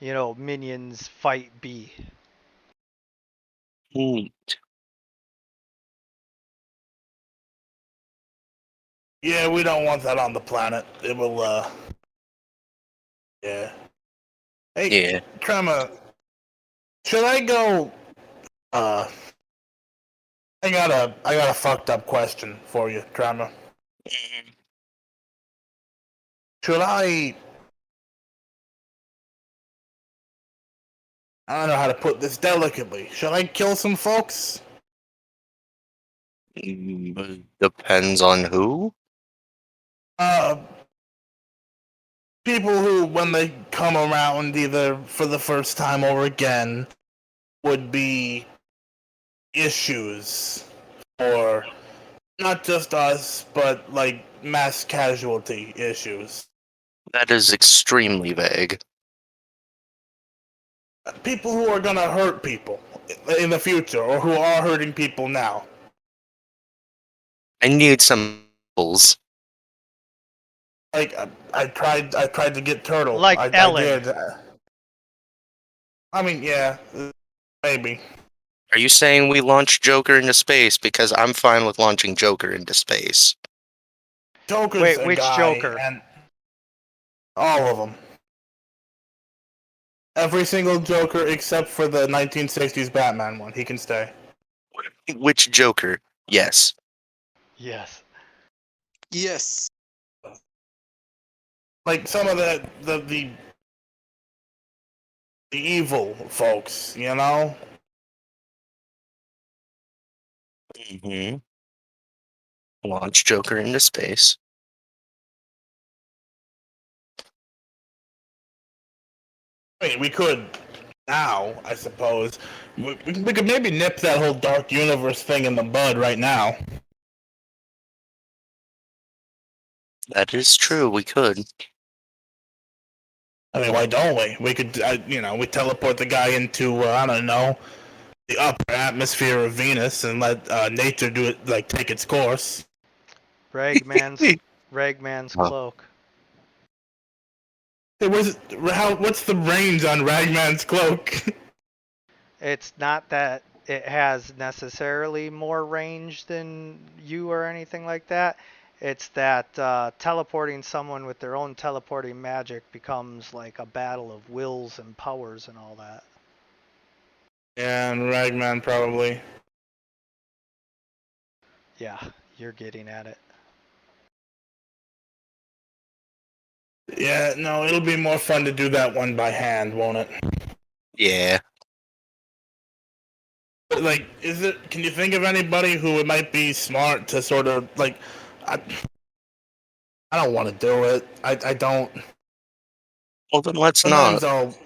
minions fight be. Neat. Yeah, we don't want that on the planet. It will, Yeah. Hey, Yeah. Trema, should I go, uh. I got a fucked up question for you, Trema. Should I I don't know how to put this delicately. Should I kill some folks? Depends on who. Uh, people who, when they come around, either for the first time or again, would be issues for not just us, but like mass casualty issues. That is extremely vague. People who are gonna hurt people in the future, or who are hurting people now. I need some apples. Like I tried to get Turtle. Like I Ellen. did. I mean, yeah, maybe. Are you saying we launch Joker into space? Because I'm fine with launching Joker into space. Joker's Wait, a which guy, Joker? and all of them. Every single Joker except for the 1960s Batman one. He can stay. Which Joker? Yes. Yes. Yes. Like some of the evil folks, you know? Mm-hmm. Launch Joker into space. I mean, we could now, I suppose. We could maybe nip that whole Dark Universe thing in the bud right now. That is true, we could. I mean, why don't we? We could, we teleport the guy into, I don't know, the upper atmosphere of Venus and let nature do it, like, take its course. Ragman's Huh. cloak. Hey, what's the range on Ragman's cloak? It's not that it has necessarily more range than you or anything like that. It's that teleporting someone with their own teleporting magic becomes like a battle of wills and powers and all that. Yeah, and Ragman probably. Yeah, you're getting at it. Yeah, no, it'll be more fun to do that one by hand, won't it? Yeah. Like, can you think of anybody who it might be smart to sort of, like, I don't want to do it. I don't. Well, then let's Sometimes not.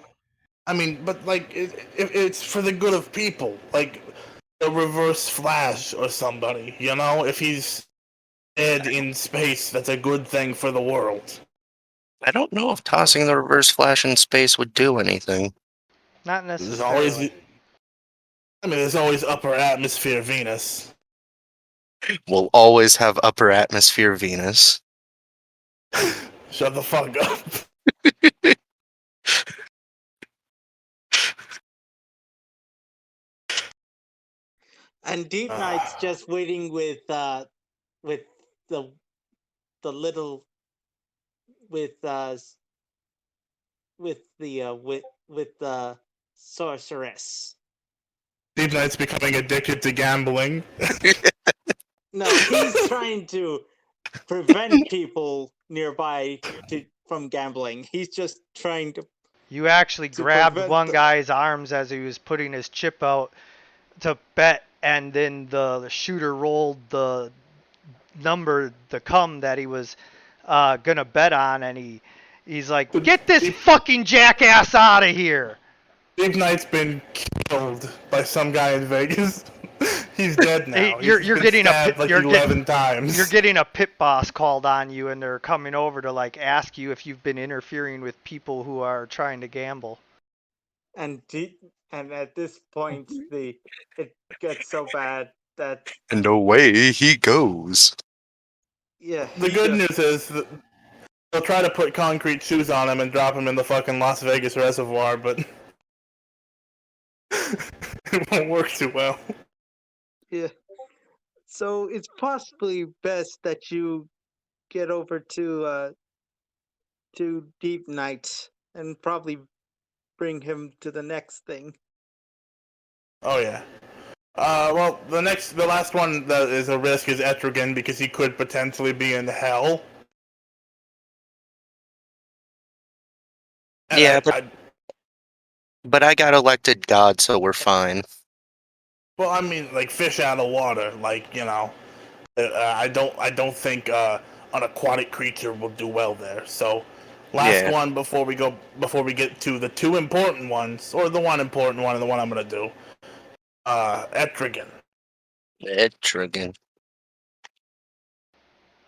but, like, it's for the good of people. Like, a reverse Flash or somebody, you know? If he's dead in space, that's a good thing for the world. I don't know if tossing the reverse flash in space would do anything. Not There's always, necessarily. there's always upper atmosphere Venus. We'll always have upper atmosphere Venus. Shut the fuck up. And Deep Knight's just waiting with the the little with the sorceress. Deep Knight's becoming addicted to gambling. No, he's trying to prevent people nearby from gambling. He's just trying to. You actually To grabbed prevent one the- guy's arms as he was putting his chip out to bet, and then the shooter rolled the number, the cum that he was gonna bet on, and he's like, "Get this fucking jackass out of here!" Deep Knight's been killed by some guy in Vegas. He's dead now. You're He's been getting stabbed like 11 times. You're getting a pit boss called on you, and they're coming over to like ask you if you've been interfering with people who are trying to gamble. And at this point, it gets so bad that And away he goes. yeah. The good news is that they'll try to put concrete shoes on him and drop him in the fucking Las Vegas reservoir, but it won't work too well. Yeah. So it's possibly best that you get over to Deep Knight and probably bring him to the next thing. Oh yeah. Well, the last one that is a risk is Etrigan because he could potentially be in hell. And Yeah, but But I got elected god, so we're fine. Well, I mean, like fish out of water. Like, you know, I don't think an aquatic creature will do well there. So, last Yeah. one before we get to the two important ones, or the one important one and the one I'm gonna do. Etrigan. Etrigan.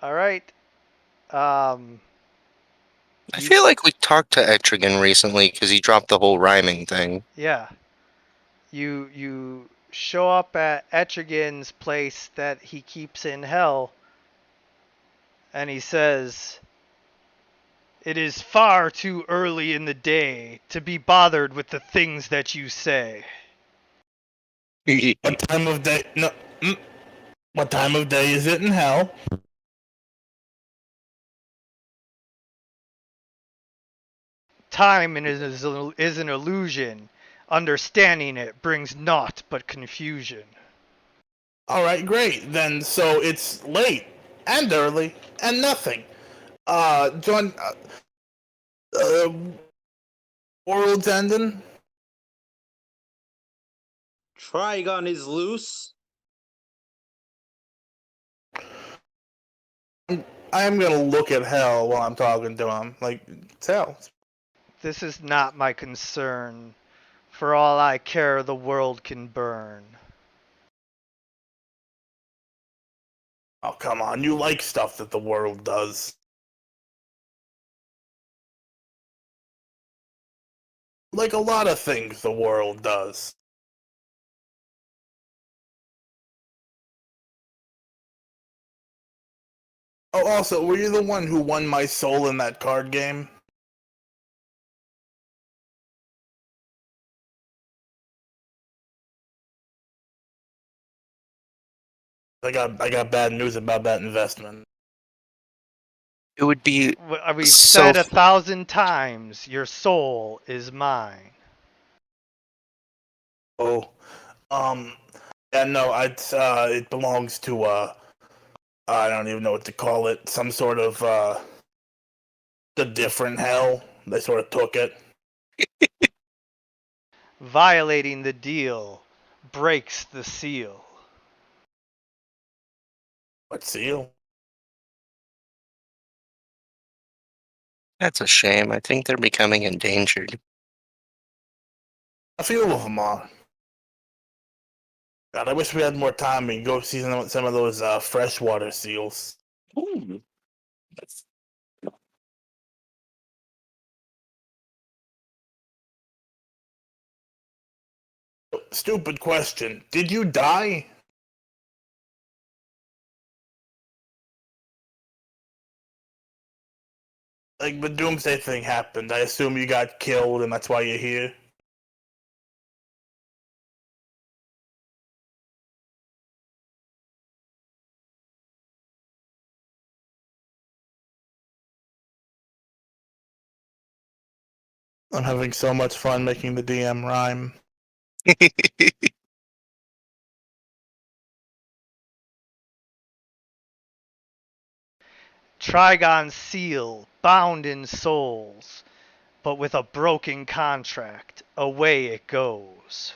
All right. Um, I you, feel like we talked to Etrigan recently because he dropped the whole rhyming thing. yeah. You show up at Etrigan's place that he keeps in hell, and he says, "It is far too early in the day to be bothered with the things that you say." What time of day? No. What time of day is it in hell? Time is an illusion. Understanding it brings naught but confusion. All right, great. Then so it's late and early and nothing. John, world's ending. Trigon is loose. I am gonna look at hell while I'm talking to him. Like, it's hell. This is not my concern. For all I care, the world can burn. Oh, come on. You like stuff that the world does. Like a lot of things the world does. Oh, also, were you the one who won my soul in that card game? I got bad news about that investment. It would be We've so. said 1,000 times, your soul is mine. Oh, yeah, no, it belongs to I don't even know what to call it. Some sort of the different hell. They sort of took it. Violating the deal breaks the seal. What seal? That's a shame. I think they're becoming endangered. A few of them are. God, I wish we had more time and go see some of those freshwater seals. Ooh. Stupid question. Did you die? Like the Doomsday thing happened. I assume you got killed and that's why you're here. I'm having so much fun making the DM rhyme. Trigon seal, bound in souls, but with a broken contract, away it goes.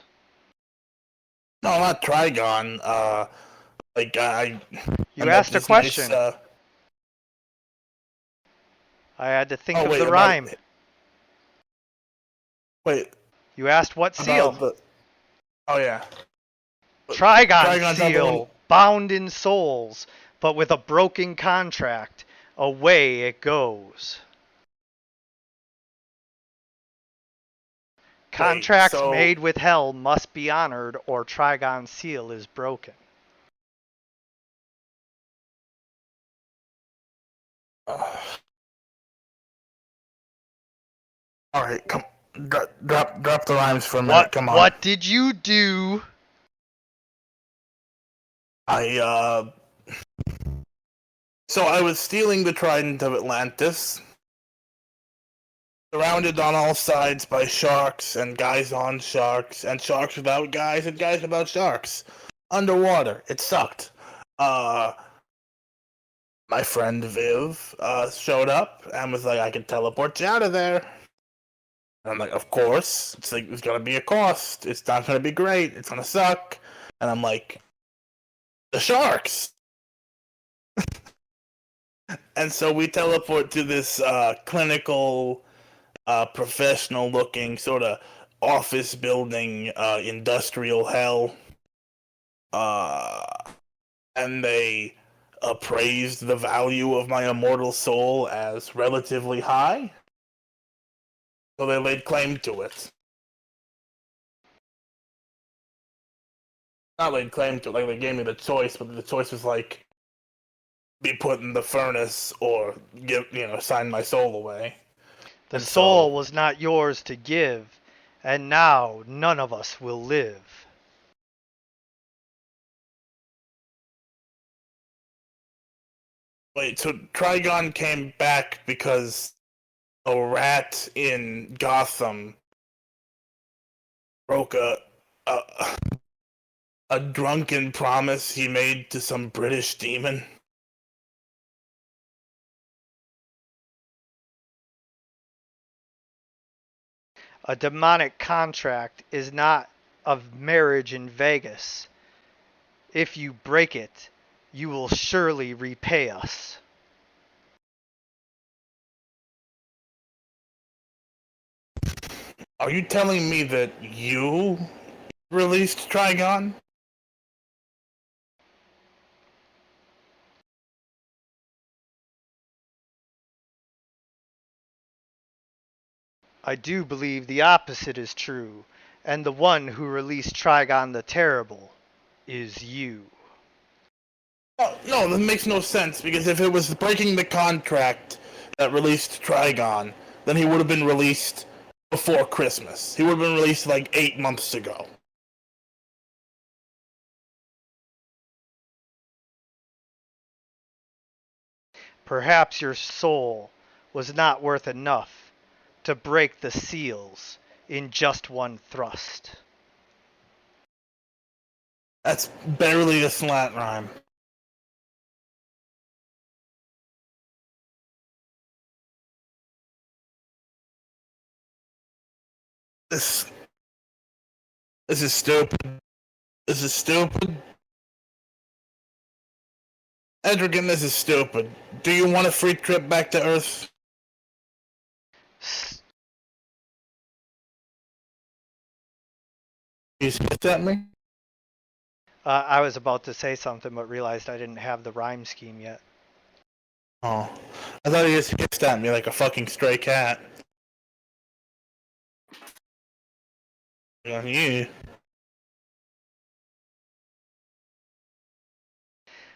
No, not Trigon. Like I You met asked a this question. nice, I had to think oh of wait, the about rhyme. wait You asked what seal? about the. Oh yeah. Trigon Trigon's not the one. seal, bound in souls, but with a broken contract, away it goes. Contracts so made with hell must be honored, or Trigon seal is broken. All right, come drop the rhymes for a minute. Come on. What did you do? So I was stealing the trident of Atlantis, surrounded on all sides by sharks and guys on sharks and sharks without guys and guys without sharks. Underwater, it sucked. My friend Viv showed up and was like, "I can teleport you out of there." And I'm like, of course. It's like, there's gonna be a cost. It's not gonna be great. It's gonna suck. And I'm like, the sharks. And so we teleport to this clinical, professional-looking sort of office building, industrial hell. And they appraised the value of my immortal soul as relatively high. So they laid claim to it. Not laid claim to it, like they gave me the choice, but the choice was like, be put in the furnace or sign my soul away. The soul was not yours to give, and now none of us will live. Wait, so Trigon came back because a rat in Gotham broke a drunken promise he made to some British demon? A demonic contract is not of marriage in Vegas. If you break it, you will surely repay us. Are you telling me that you released Trigon? I do believe the opposite is true, and the one who released Trigon the Terrible is you. Oh, no, that makes no sense, because if it was breaking the contract that released Trigon, then he would have been released before Christmas. He would have been released like 8 months ago. Perhaps your soul was not worth enough to break the seals in just one thrust. That's barely a slant rhyme. This is stupid. This is stupid. Edrigan, this is stupid. Do you want a free trip back to Earth? You spit at me? I was about to say something, but realized I didn't have the rhyme scheme yet. Oh. I thought you just hissed at me like a fucking stray cat. Yeah.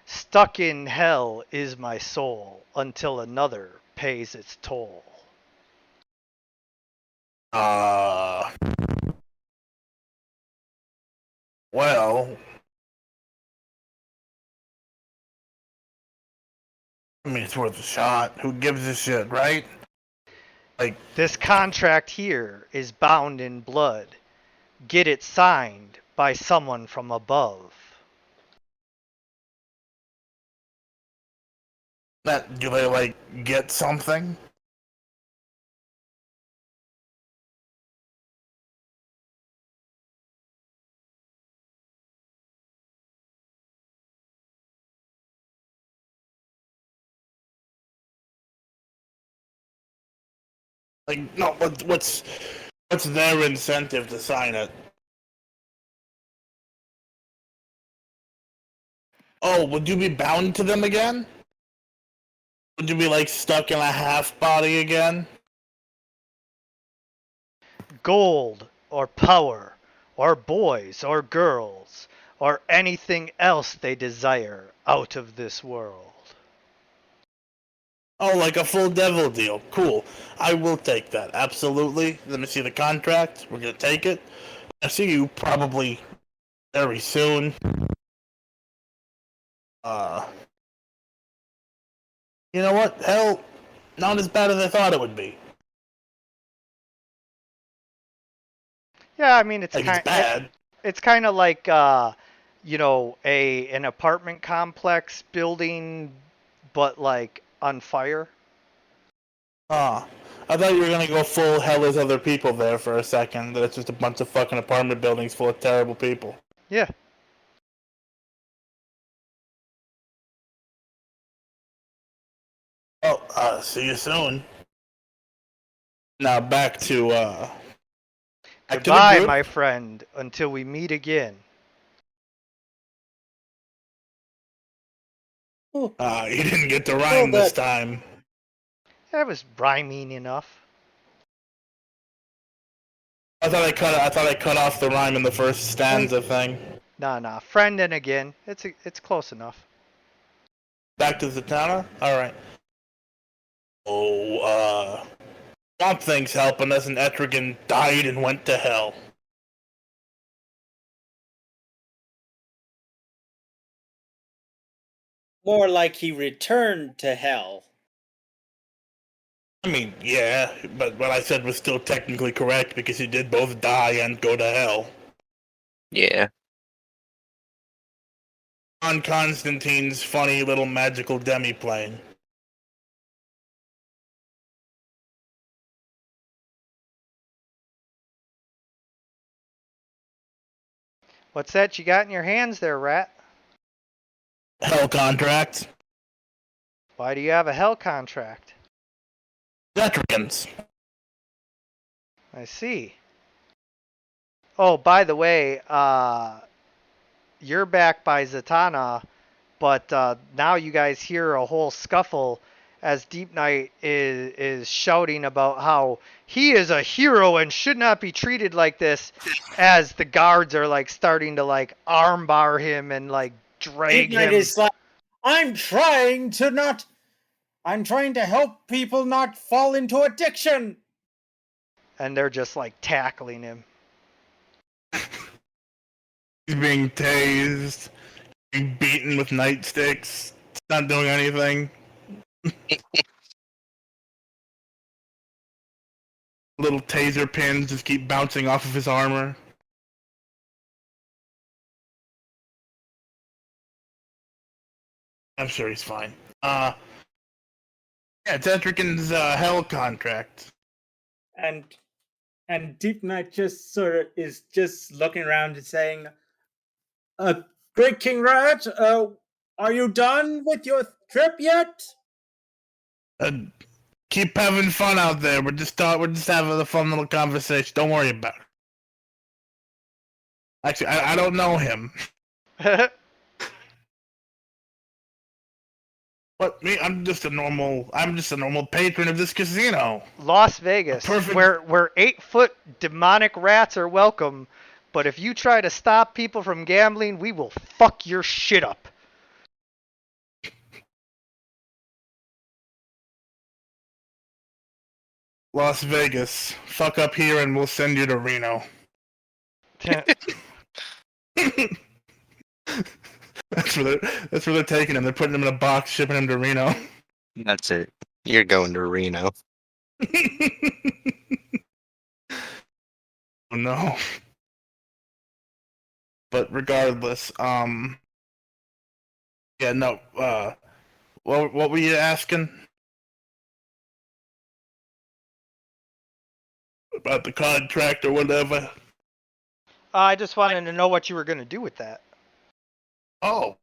Stuck in hell is my soul until another pays its toll. Well, I mean, it's worth a shot. Who gives a shit, right? Like, This contract here is bound in blood. Get it signed by someone from above. that, do they, like, get something? Like, no, what's their incentive to sign it? Oh, would you be bound to them again? Would you be, like, stuck in a half body again? Gold or power or boys or girls or anything else they desire out of this world. Oh, like a full devil deal. Cool. I will take that. Absolutely. Let me see the contract. We're gonna take it. I see you probably very soon. You know what? Hell, not as bad as I thought it would be. Yeah, I mean it's Like, kind it's bad. it's kind of like an apartment complex building but like on fire. I I thought you were gonna go full hell is other people there for a second. That it's just a bunch of fucking apartment buildings full of terrible people. Yeah. Well, see you soon. Now back to the Goodbye, group. my friend, until we meet again. You didn't get to rhyme this time. That was rhyming enough. I thought I cut off the rhyme in the first stanza thing. Nah. Friend and again. It's close enough. Back to Zatanna? Alright. Oh, Swamp Thing's helping us, and Etrigan died and went to hell. More like he returned to hell. I mean, yeah, but what I said was still technically correct because he did both die and go to hell. Yeah. On Constantine's funny little magical demi-plane. What's that you got in your hands there, Rat? Hell contract. Why do you have a hell contract? Etrigans. I see. Oh, by the way, you're back by Zatanna, but now you guys hear a whole scuffle as Deep Knight is shouting about how he is a hero and should not be treated like this, as the guards are like starting to like armbar him and like drag Deep Knight him. is like, I'm trying to help people not fall into addiction. And they're just like tackling him. He's being tased, being beaten with nightsticks. It's not doing anything. Little taser pins just keep bouncing off of his armor. I'm sure he's fine. Yeah, it's Etrigan's hell contract. And Deep Knight just sort of is just looking around and saying, Great King Rat, are you done with your trip yet? Keep having fun out there. We're just having a fun little conversation. Don't worry about it. Actually, I don't know him. What, me? I'm just a normal patron of this casino. Las Vegas, where 8-foot demonic rats are welcome, but if you try to stop people from gambling, we will fuck your shit up. Las Vegas, fuck up here and we'll send you to Reno. That's where they're taking him. They're putting him in a box, shipping him to Reno. That's it. You're going to Reno. Oh no. But regardless, yeah, no, what were you asking? About the contract or whatever? I just wanted to know what you were going to do with that. Oh,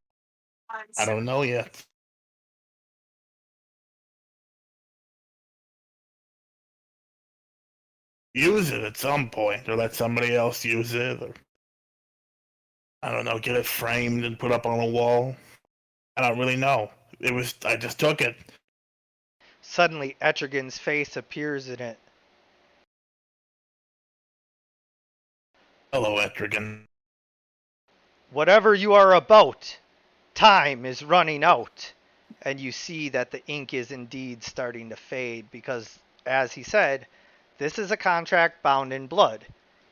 I don't know yet. Use it at some point, or let somebody else use it, or I don't know, get it framed and put up on a wall. I don't really know. I just took it. Suddenly, Etrigan's face appears in it. Hello, Etrigan. Whatever you are about, time is running out. And you see that the ink is indeed starting to fade because, as he said, this is a contract bound in blood.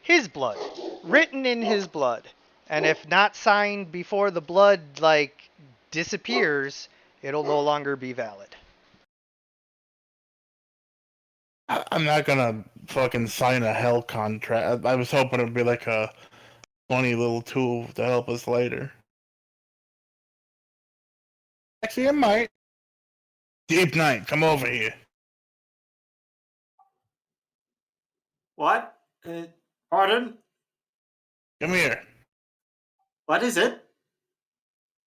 His blood. Written in his blood. And if not signed before the blood, disappears, it'll no longer be valid. I'm not gonna fucking sign a hell contract. I was hoping it'd be like a funny little tool to help us later. Actually, it might. Deep Knight, come over here. What? Pardon? Come here. What is it?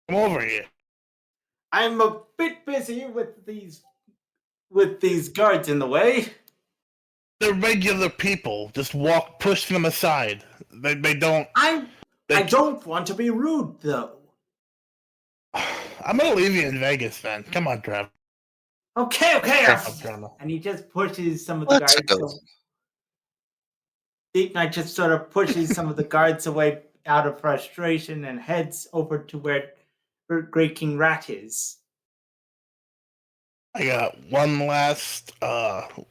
Come over here. I'm a bit busy with these guards in the way. They're regular people. Just push them aside. They don't. I They, don't want to be rude though. I'm gonna leave you in Vegas then. Come on, Trevor. Okay. Come on. And he just pushes some of the Let's guards. go. Deep Knight just sort of pushes some of the guards away out of frustration and heads over to where Great King Rat is. I got one last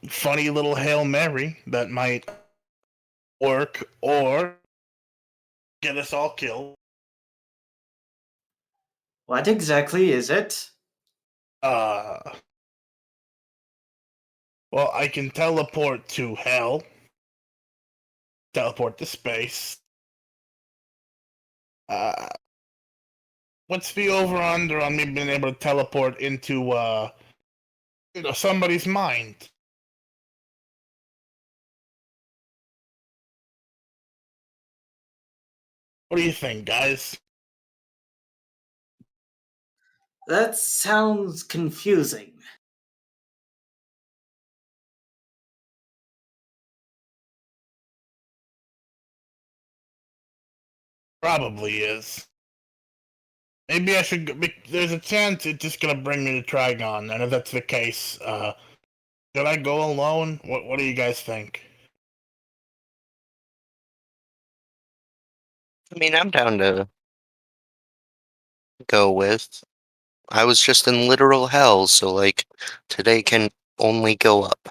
funny little Hail Mary that might work or get us all killed. What exactly is it? Well, I can teleport to hell, teleport to space. What's the over/under on me being able to teleport into somebody's mind? What do you think, guys? That sounds confusing. Probably is. Maybe I should. There's a chance it's just gonna bring me to Trigon, and if that's the case, should I go alone? What do you guys think? I mean, I'm down to go with. I was just in literal hell, so like today can only go up.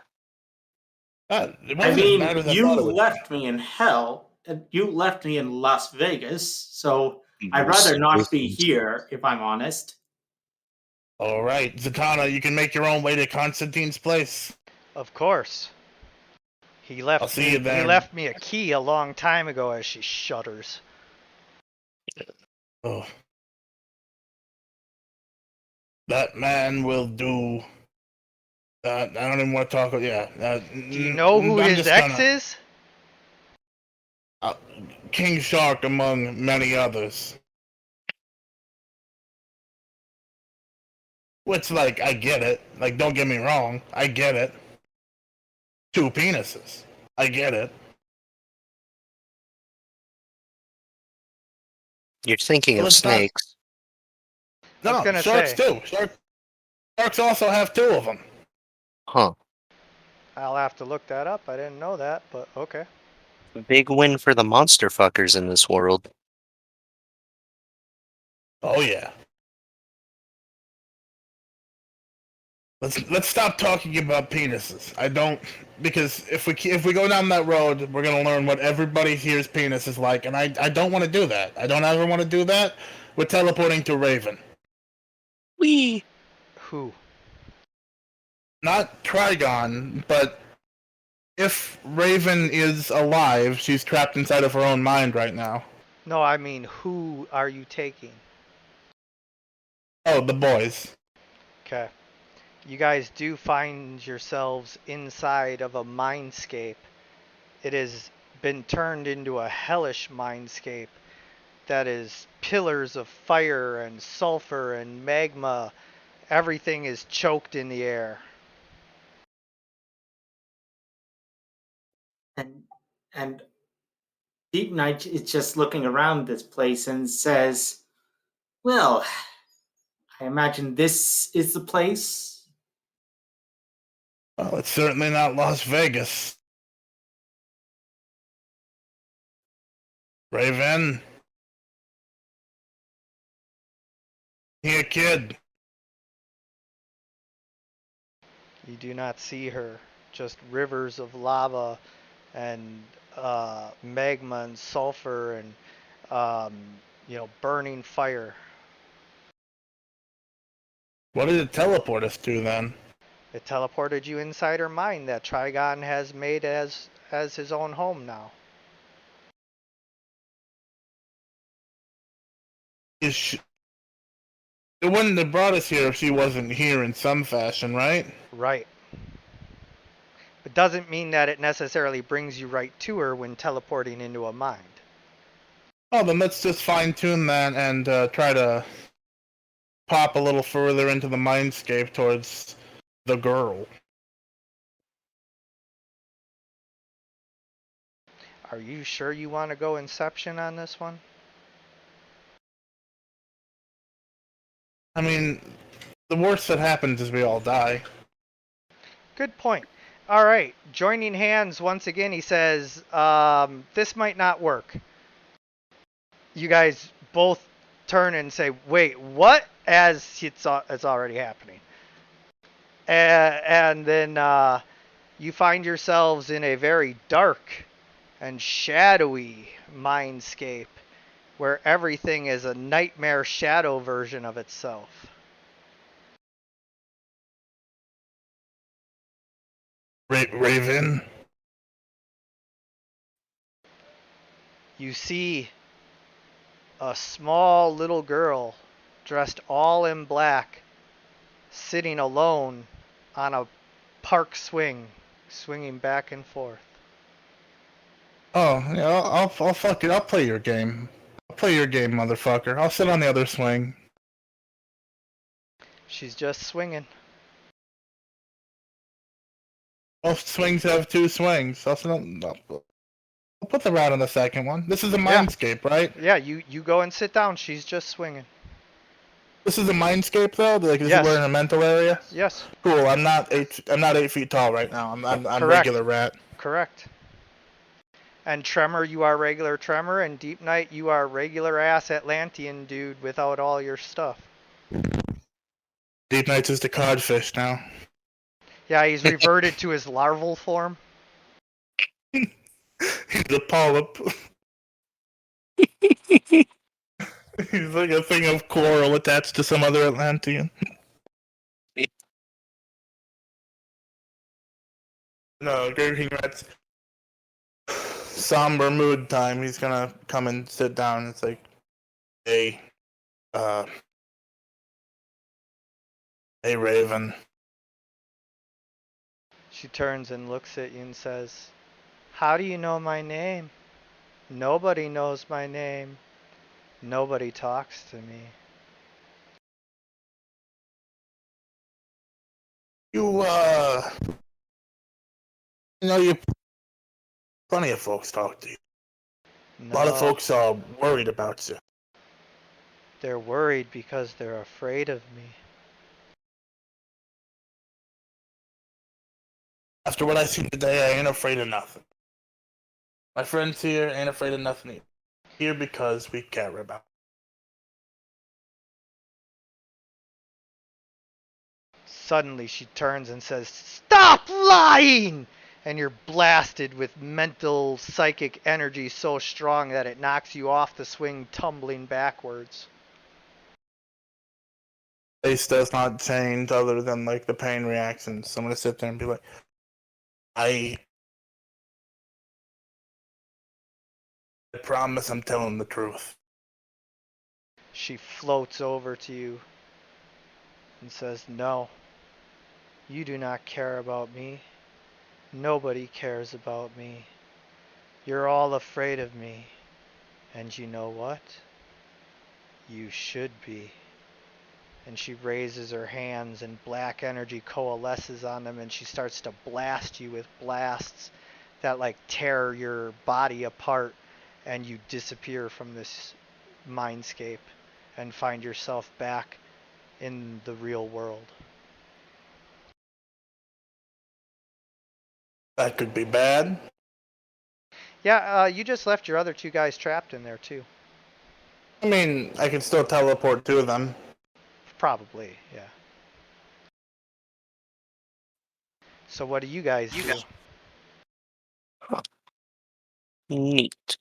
It I wasn't as mean, bad as I you thought it was. left me in hell. And you left me in Las Vegas, so I'd Most rather not be recent. here, if I'm honest. All right, Zatanna, you can make your own way to Constantine's place. Of course. He I'll left see me. you there. He left me a key a long time ago. As she shudders. Oh. That man will do. I don't even want to talk. Yeah. Do you know who I'm his just ex gonna- is? King Shark, among many others. Which, like, I get it. Like, don't get me wrong. I get it. 2 penises. I get it. You're thinking Well, of it's not- snakes. I was No, gonna sharks say. too. Sharks also have 2 of them. Huh. I'll have to look that up. I didn't know that, but okay. Big win for the monster fuckers in this world. Oh yeah. Let's stop talking about penises. I don't, because if we go down that road, we're gonna learn what everybody here's penis is like, and I don't want to do that. I don't ever want to do that. We're teleporting to Raven, Wee. Who? not Trigon, but if Raven is alive, she's trapped inside of her own mind right now. No, I mean, who are you taking? Oh, the boys. Okay. You guys do find yourselves inside of a mindscape. It has been turned into a hellish mindscape that is pillars of fire and sulfur and magma. Everything is choked in the air. And Deep Knight is just looking around this place and says, "Well, I imagine this is the place." Well, it's certainly not Las Vegas. Raven. Here, kid. You do not see her. Just rivers of lava and magma and sulfur and burning fire. What did it teleport us to then? It teleported you inside her mind that Trigon has made as his own home now. It wouldn't have brought us here if she wasn't here in some fashion, right? Right. It doesn't mean that it necessarily brings you right to her when teleporting into a mind. Oh, then let's just fine tune that and try to pop a little further into the mindscape towards the girl. Are you sure you want to go Inception on this one? I mean, the worst that happens is we all die. Good point. All right, joining hands once again, he says, this might not work. You guys both turn and say, wait, what? As it's already happening. And then you find yourselves in a very dark and shadowy mindscape where everything is a nightmare shadow version of itself. Raven. You see a small little girl dressed all in black sitting alone on a park swing, swinging back and forth. Oh, yeah, I'll fuck it. I'll play your game. I'll play your game, motherfucker. I'll sit on the other swing. She's just swinging. Most swings have two swings. I'll put the rat on the second one. This is a mindscape, right? Yeah, you go and sit down. She's just swinging. This is a mindscape, though. Like, Yes. we're in a mental area. Yes. Cool. I'm not 8 feet tall right now. I'm Correct. regular rat. Correct. And Tremor, you are regular Tremor, and Deep Night, you are regular ass Atlantean dude without all your stuff. Deep Night's is the codfish now. Yeah, he's reverted to his larval form. He's a polyp. He's like a thing of coral attached to some other Atlantean. No, Great King Rat's somber mood time. He's gonna come and sit down. It's like, hey, hey, Raven. She turns and looks at you and says, "How do you know my name? Nobody knows my name. Nobody talks to me." You you plenty of folks talk to you. No, A lot of folks are worried about you. they're worried because they're afraid of me. After what I've seen today, I ain't afraid of nothing. My friends here ain't afraid of nothing either. Here because we care about. Suddenly she turns and says, "Stop lying!" And you're blasted with mental psychic energy so strong that it knocks you off the swing, tumbling backwards. Face does not change other than like the pain reactions. So I'm gonna sit there and be like, I promise I'm telling the truth. She floats over to you and says, "No, you do not care about me. Nobody cares about me. You're all afraid of me. And you know what? You should be." And she raises her hands and black energy coalesces on them and she starts to blast you with blasts that like tear your body apart and you disappear from this mindscape and find yourself back in the real world. That could be bad. Yeah, you just left your other two guys trapped in there too. I mean, I could still teleport to them. Probably, yeah. So what do you guys do? Neat.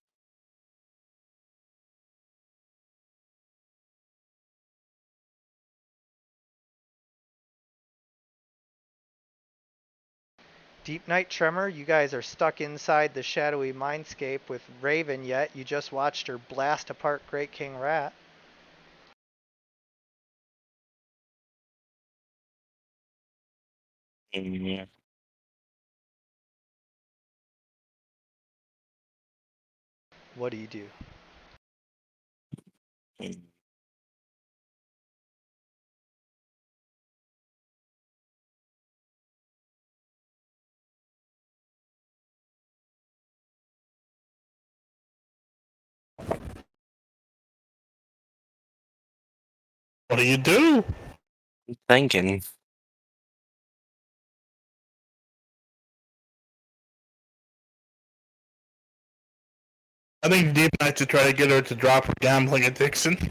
Deep Night Tremor, you guys are stuck inside the shadowy mindscape with Raven, yet you just watched her blast apart Great King Rat. Yeah. What do you do? What do you do? Thinking. I think Deep Knight should try to get her to drop her gambling addiction.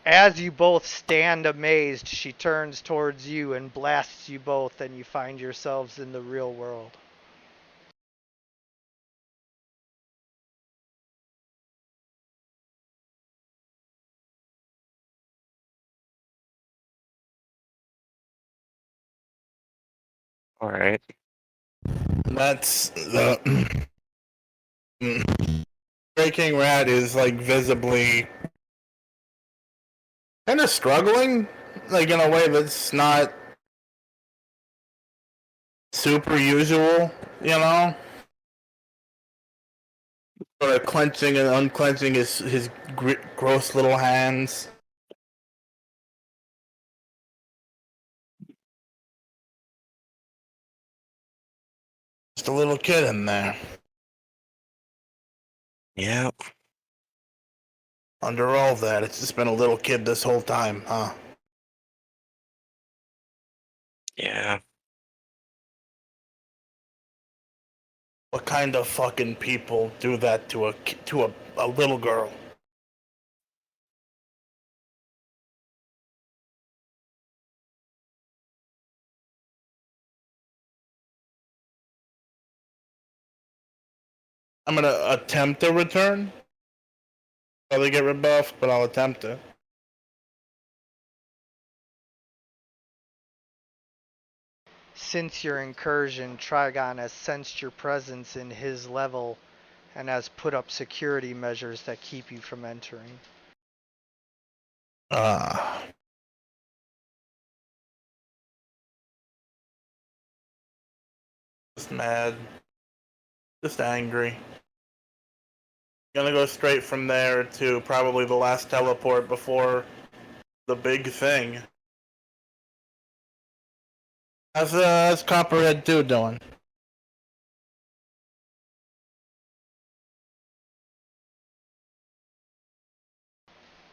As you both stand amazed, she turns towards you and blasts you both, and you find yourselves in the real world. Alright. That's the Grey King Rat is like visibly kind of struggling, like in a way that's not super usual, you know? Sort of clenching and unclenching his gross little hands. Just a little kid in there. Yeah. Under all that, it's just been a little kid this whole time, huh? Yeah. What kind of fucking people do that to a little girl? I'm gonna attempt a return. Probably get rebuffed, but I'll attempt it. Since your incursion, Trigon has sensed your presence in his level and has put up security measures that keep you from entering. Just mad. Just angry. Gonna go straight from there to probably the last teleport before the big thing. How's Copperhead 2 doing?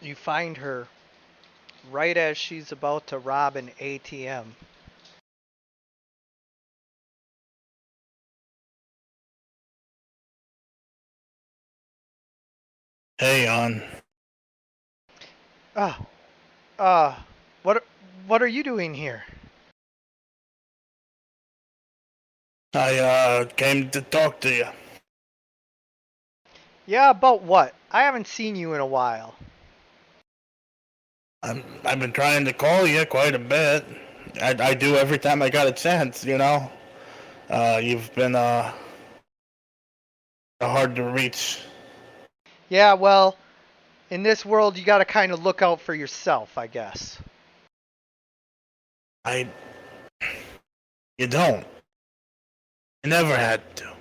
You find her right as she's about to rob an ATM. Hey, on. Ah, what are you doing here? I came to talk to you. Yeah, about what? I haven't seen you in a while. I've been trying to call you quite a bit. I do every time I got a chance, you know. You've been hard to reach. Yeah, well, in this world, you gotta kind of look out for yourself, I guess. You don't. You never had to.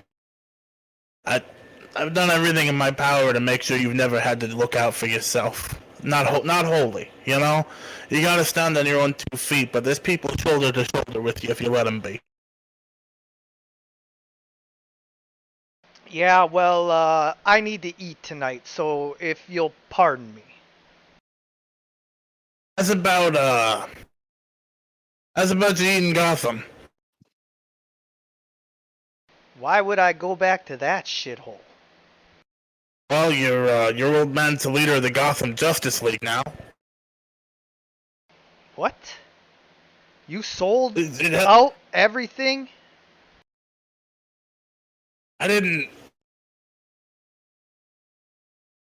I've done everything in my power to make sure you've never had to look out for yourself. Not wholly, you know. You gotta stand on your own 2 feet, but there's people shoulder to shoulder with you if you let them be. Yeah, well, I need to eat tonight, so if you'll pardon me. How's about you eating Gotham? Why would I go back to that shithole? Well, your old man's the leader of the Gotham Justice League now. What? You sold It out everything? I didn't.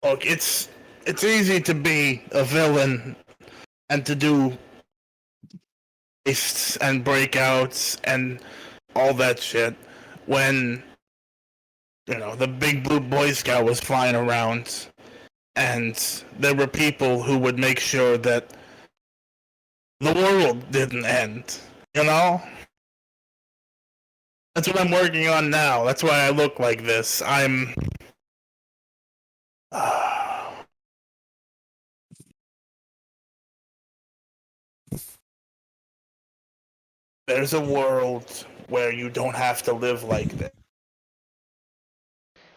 Look, it's easy to be a villain and to do heists and breakouts and all that shit when the big blue Boy Scout was flying around, and there were people who would make sure that the world didn't end. You know. That's what I'm working on now. That's why I look like this. I'm There's a world where you don't have to live like this.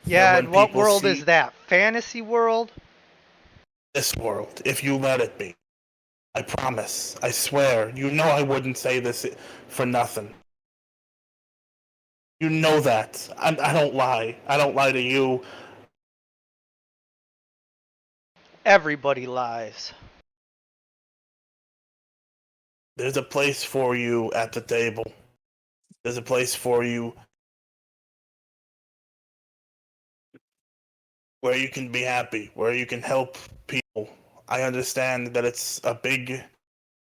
And Yeah, when and what people world see is that? Fantasy world? this world, if you let it be, I promise, I swear, you know I wouldn't say this for nothing. You know that. I don't lie. I don't lie to you. Everybody lies. There's a place for you at the table. There's a place for you where you can be happy, where you can help people. I understand that it's a big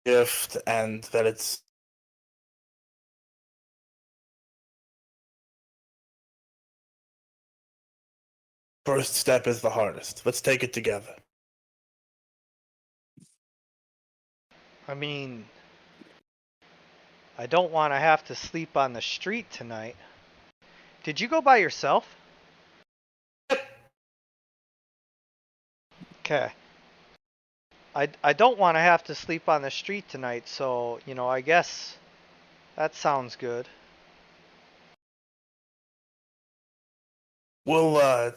gift and that it's first step is the hardest. Let's take it together. I mean, I don't want to have to sleep on the street tonight. Did you go by yourself? Okay. I don't want to have to sleep on the street tonight, so, I guess that sounds good. We'll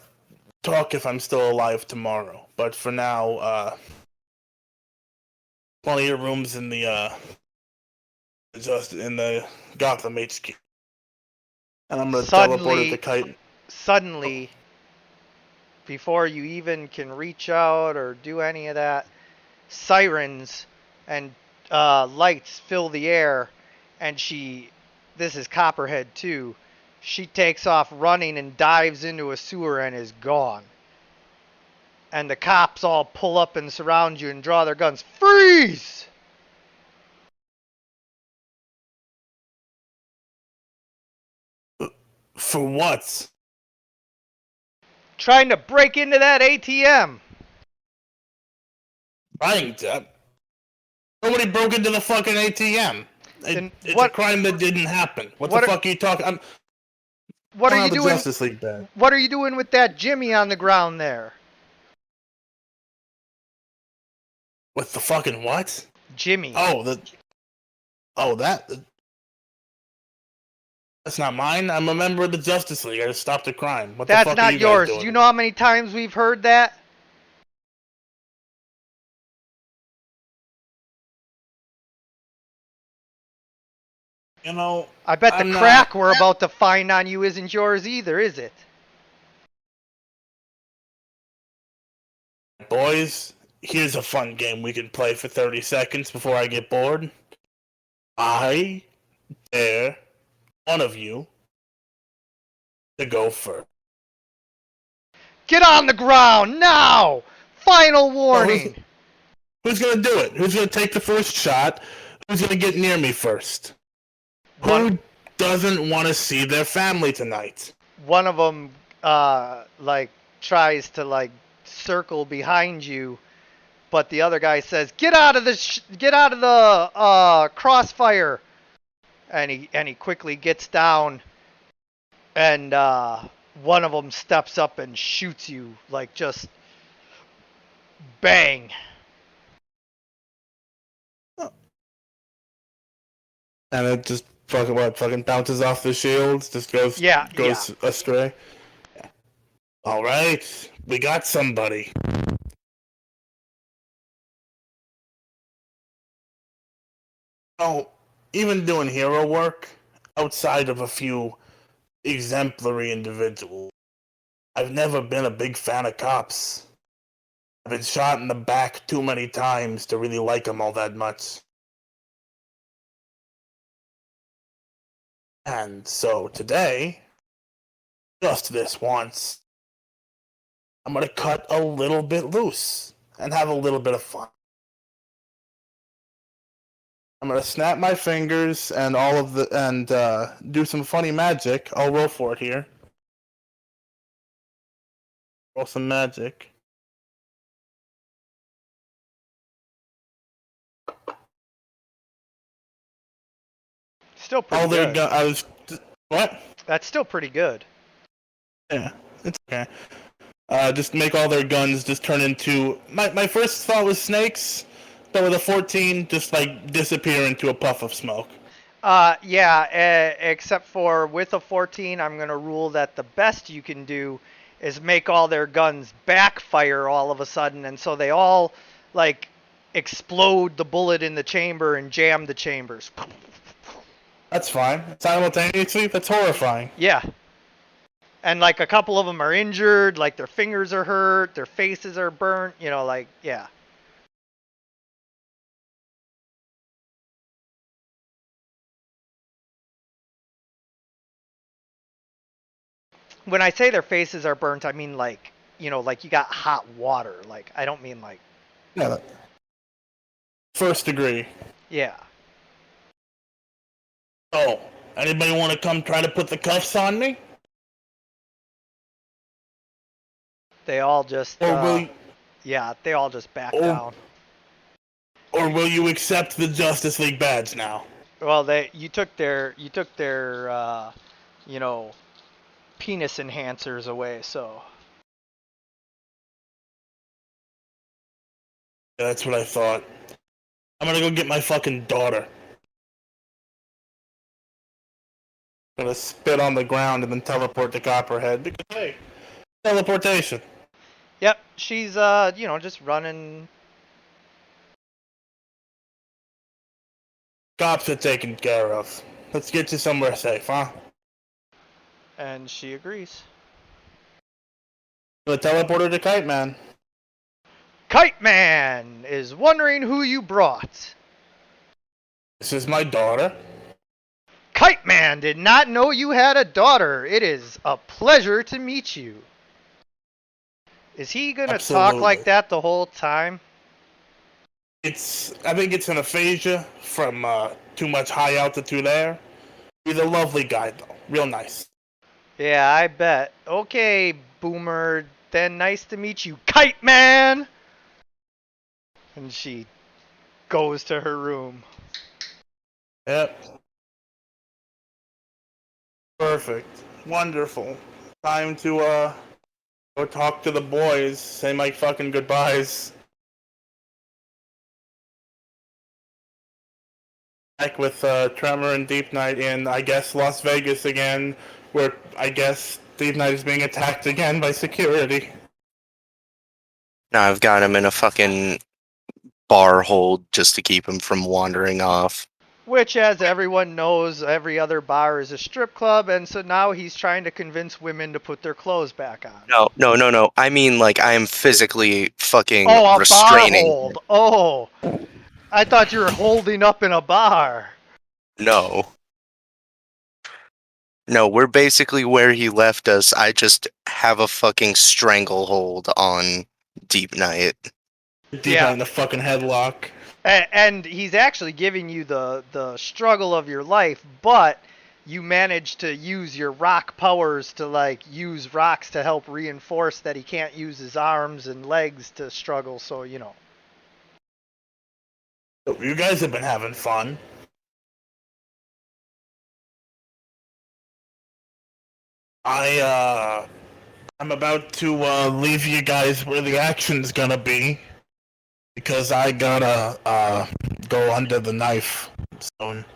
talk if I'm still alive tomorrow. But for now, plenty of rooms in the just in the Gotham HQ. And I'm gonna teleport it to Kite. Suddenly, before you even can reach out or do any of that, sirens and lights fill the air, and this is Copperhead too, she takes off running and dives into a sewer and is gone. And the cops all pull up and surround you and draw their guns. Freeze! For what? Trying to break into that ATM. Trying to. Nobody broke into the fucking ATM. It's a crime that didn't happen. What the fuck are you talking? What are you doing? Justice League bad. What are you doing with that Jimmy on the ground there? With the fucking what? Jimmy. That's not mine. I'm a member of the Justice League. I just stopped a crime. What That's the fuck not are you yours. guys doing? Do you know how many times we've heard that? I bet the crack we're about to find on you isn't yours either, is it? Boys, here's a fun game we can play for 30 seconds before I get bored. I dare one of you to go first. Get on the ground now! Final warning! Who's gonna do it? Who's gonna take the first shot? Who's gonna get near me first? Who doesn't want to see their family tonight? One of them, tries to, circle behind you, but the other guy says, "Get out of the crossfire!" And he quickly gets down, and one of them steps up and shoots you, just bang. And it just fucking bounces off the shields, just goes astray. All right, we got somebody. Oh, even doing hero work outside of a few exemplary individuals, I've never been a big fan of cops. I've been shot in the back too many times to really like them all that much. And so today, just this once, I'm gonna cut a little bit loose and have a little bit of fun. I'm gonna snap my fingers and do some funny magic. I'll roll for it here. Roll some magic. Still pretty good. What? That's still pretty good. Yeah, it's okay. Just make all their guns just turn into... My first thought was snakes, but with a 14, just, like, disappear into a puff of smoke. Yeah, except for with a 14, I'm going to rule that the best you can do is make all their guns backfire all of a sudden, and so they all, like, explode the bullet in the chamber and jam the chambers. That's fine. Simultaneously, that's horrifying. Yeah. And, like, a couple of them are injured, like, their fingers are hurt, their faces are burnt, you know, like, yeah. When I say their faces are burnt, I mean, like, you know, like you got hot water. Like, I don't mean, like... Yeah. First degree. Yeah. Oh, anybody want to come try to put the cuffs on me? They all just... Or will you... Yeah, they all just back down. Or will you accept the Justice League badge now? Well, you took their you know, penis enhancers away, so... Yeah, that's what I thought. I'm gonna go get my fucking daughter. I'm gonna spit on the ground and then teleport to Copperhead because, hey, teleportation. Yep, she's, you know, just running... Cops are taken care of. Let's get you somewhere safe, huh? And she agrees. The teleporter to Kite Man. Kite Man is wondering who you brought. This is my daughter. Kite Man did not know you had a daughter. It is a pleasure to meet you. Is he gonna talk like that the whole time? I think it's an aphasia from too much high altitude air. He's a lovely guy though, real nice. Yeah, I bet. Okay, Boomer, then nice to meet you, Kite Man! And she goes to her room. Yep. Perfect. Wonderful. Time to go talk to the boys, say my fucking goodbyes. Back with Tremor and Deep Knight in, I guess, Las Vegas again, where I guess Deep Knight is being attacked again by security. Now I've got him in a fucking bar hold just to keep him from wandering off. Which, as everyone knows, every other bar is a strip club, and so now he's trying to convince women to put their clothes back on. No. I mean, like, I am physically fucking a restraining. Bar hold. Oh, I thought you were holding up in a bar. No, we're basically where he left us. I just have a fucking stranglehold on Deep Knight. Deep Knight in the fucking headlock. And he's actually giving you the struggle of your life, but you manage to use your rock powers to, like, use rocks to help reinforce that he can't use his arms and legs to struggle, so, you know. You guys have been having fun. I'm about to leave you guys where the action's gonna be, because I gotta go under the knife zone.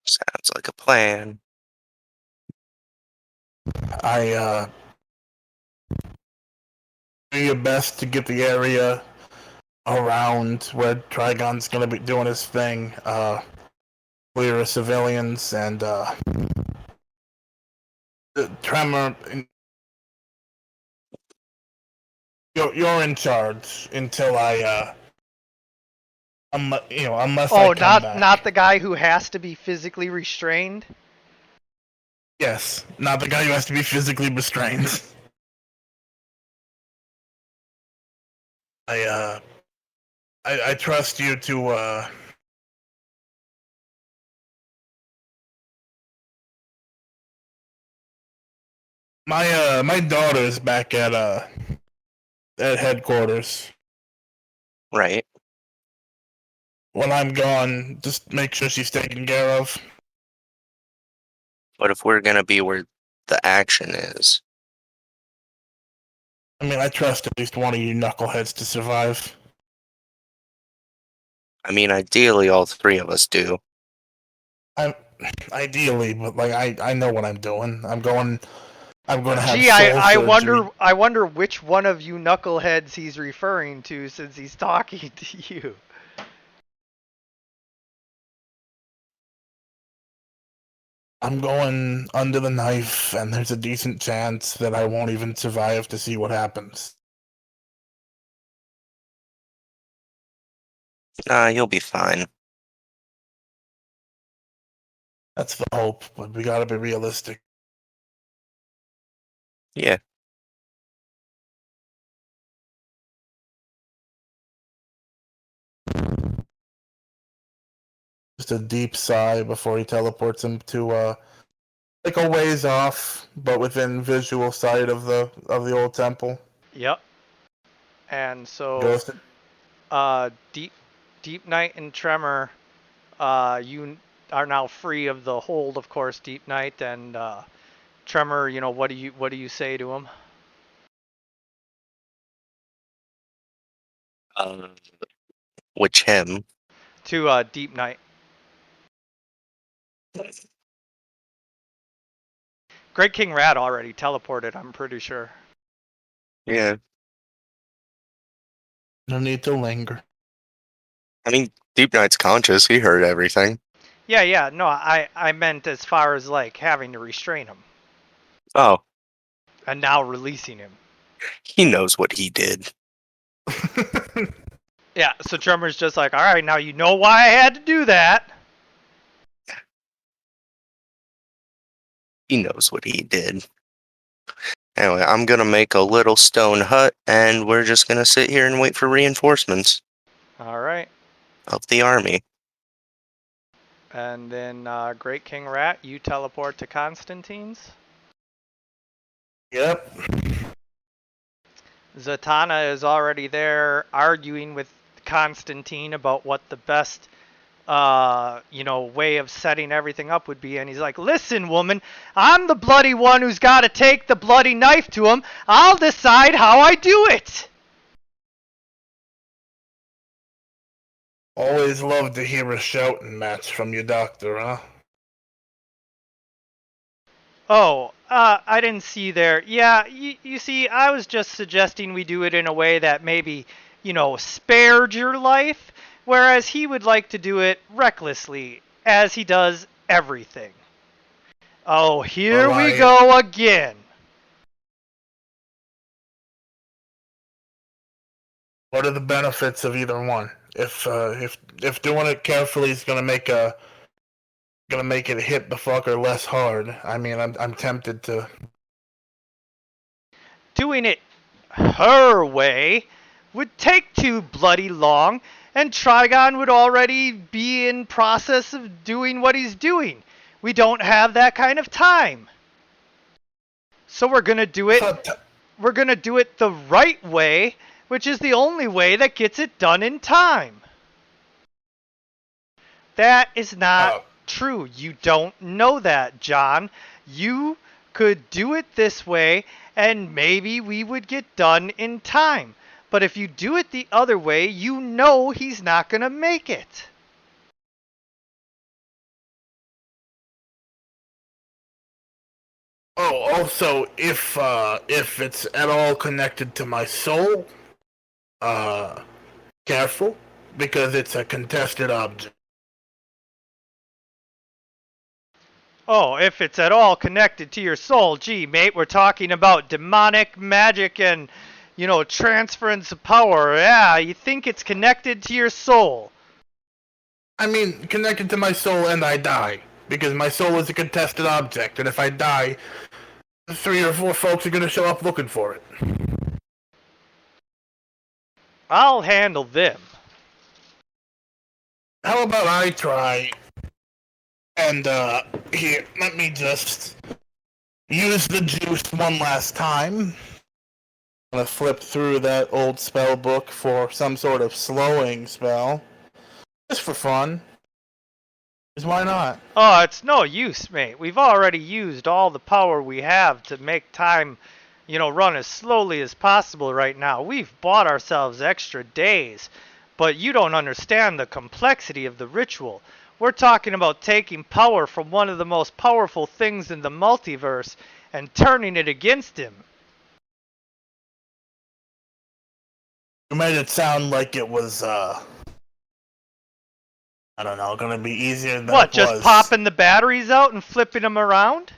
Sounds like a plan. Do your best to get the area around where Trigon's gonna be doing his thing, clear of civilians, and Tremor, you're in charge until unless I come back. Not the guy who has to be physically restrained? Yes, not the guy who has to be physically restrained. I trust you to my daughter's back at headquarters. Right. When I'm gone, just make sure she's taken care of. But if we're gonna be where the action is, I mean, I trust at least one of you knuckleheads to survive. I mean, ideally, all three of us do. Ideally, but like I know what I'm doing. I'm going to have Gee, soul surgery. I wonder which one of you knuckleheads he's referring to since he's talking to you. I'm going under the knife, and there's a decent chance that I won't even survive to see what happens. Nah, you'll be fine. That's the hope, but we gotta be realistic. Yeah. Just a deep sigh before he teleports him to like a ways off, but within visual sight of the old temple. Yep. And so, Goes to, Deep Night and Tremor, you are now free of the hold, of course, Deep Night, and Tremor, you know, what do you say to him? Which him? To Deep Night. Great King Rat already teleported, I'm pretty sure. Yeah. no need to linger. I mean, Deep Knight's conscious. He heard everything. Yeah, no, I meant as far as like having to restrain him Oh, and now releasing him. he knows what he did. Yeah, so Tremor's just like, all right, now you know why I had to do that. He knows what he did. Anyway, I'm gonna make a little stone hut, and we're just gonna sit here and wait for reinforcements All right. of the army. And then Great King Rat, you teleport to Constantine's. Yep. Zatanna is already there arguing with Constantine about what the best way of setting everything up would be. And he's like, listen, woman, I'm the bloody one who's got to take the bloody knife to him. I'll decide how I do it. Always love to hear a shouting match from your doctor, huh? Oh, I didn't see there. Yeah, you see, I was just suggesting we do it in a way that maybe, spared your life, whereas he would like to do it recklessly, as he does everything. Oh, here we go again. What are the benefits of either one? If doing it carefully is gonna make it hit the fucker less hard. I mean, I'm tempted to. Doing it her way would take too bloody long, and Trigon would already be in process of doing what he's doing. We don't have that kind of time. So we're gonna do it. We're gonna do it the right way, which is the only way that gets it done in time. That is not true. You don't know that, John. You could do it this way, and maybe we would get done in time. But if you do it the other way, you know he's not going to make it. Oh, also, if it's at all connected to my soul, careful, because it's a contested object. Oh, if it's at all connected to your soul, gee, mate, we're talking about demonic magic and, transference of power. Yeah, you think it's connected to your soul. I mean, connected to my soul and I die. Because my soul is a contested object, and if I die, 3 or 4 folks are gonna show up looking for it. I'll handle them. How about I try? And, here, let me just use the juice one last time. I'm gonna flip through that old spell book for some sort of slowing spell. Just for fun. Because why not? Oh, it's no use, mate. We've already used all the power we have to make time, run as slowly as possible right now. We've bought ourselves extra days, but you don't understand the complexity of the ritual. We're talking about taking power from one of the most powerful things in the multiverse and turning it against him. You made it sound like it was, I don't know, gonna be easier than What, it just was. popping the batteries out and flipping them around?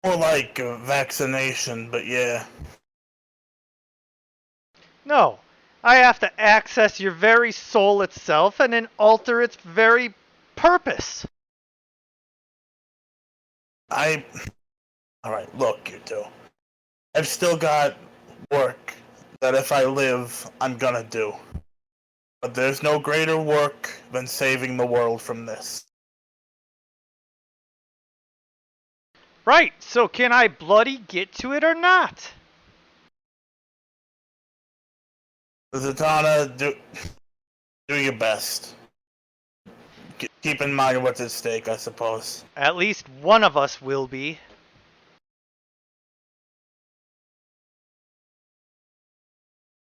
More like a vaccination, but yeah. No. I have to access your very soul itself and then alter its very purpose. Alright, look, you two. I've still got work that if I live, I'm gonna do. But there's no greater work than saving the world from this. Right, so can I bloody get to it or not? Zatanna, do your best. Keep in mind what's at stake, I suppose. At least one of us will be.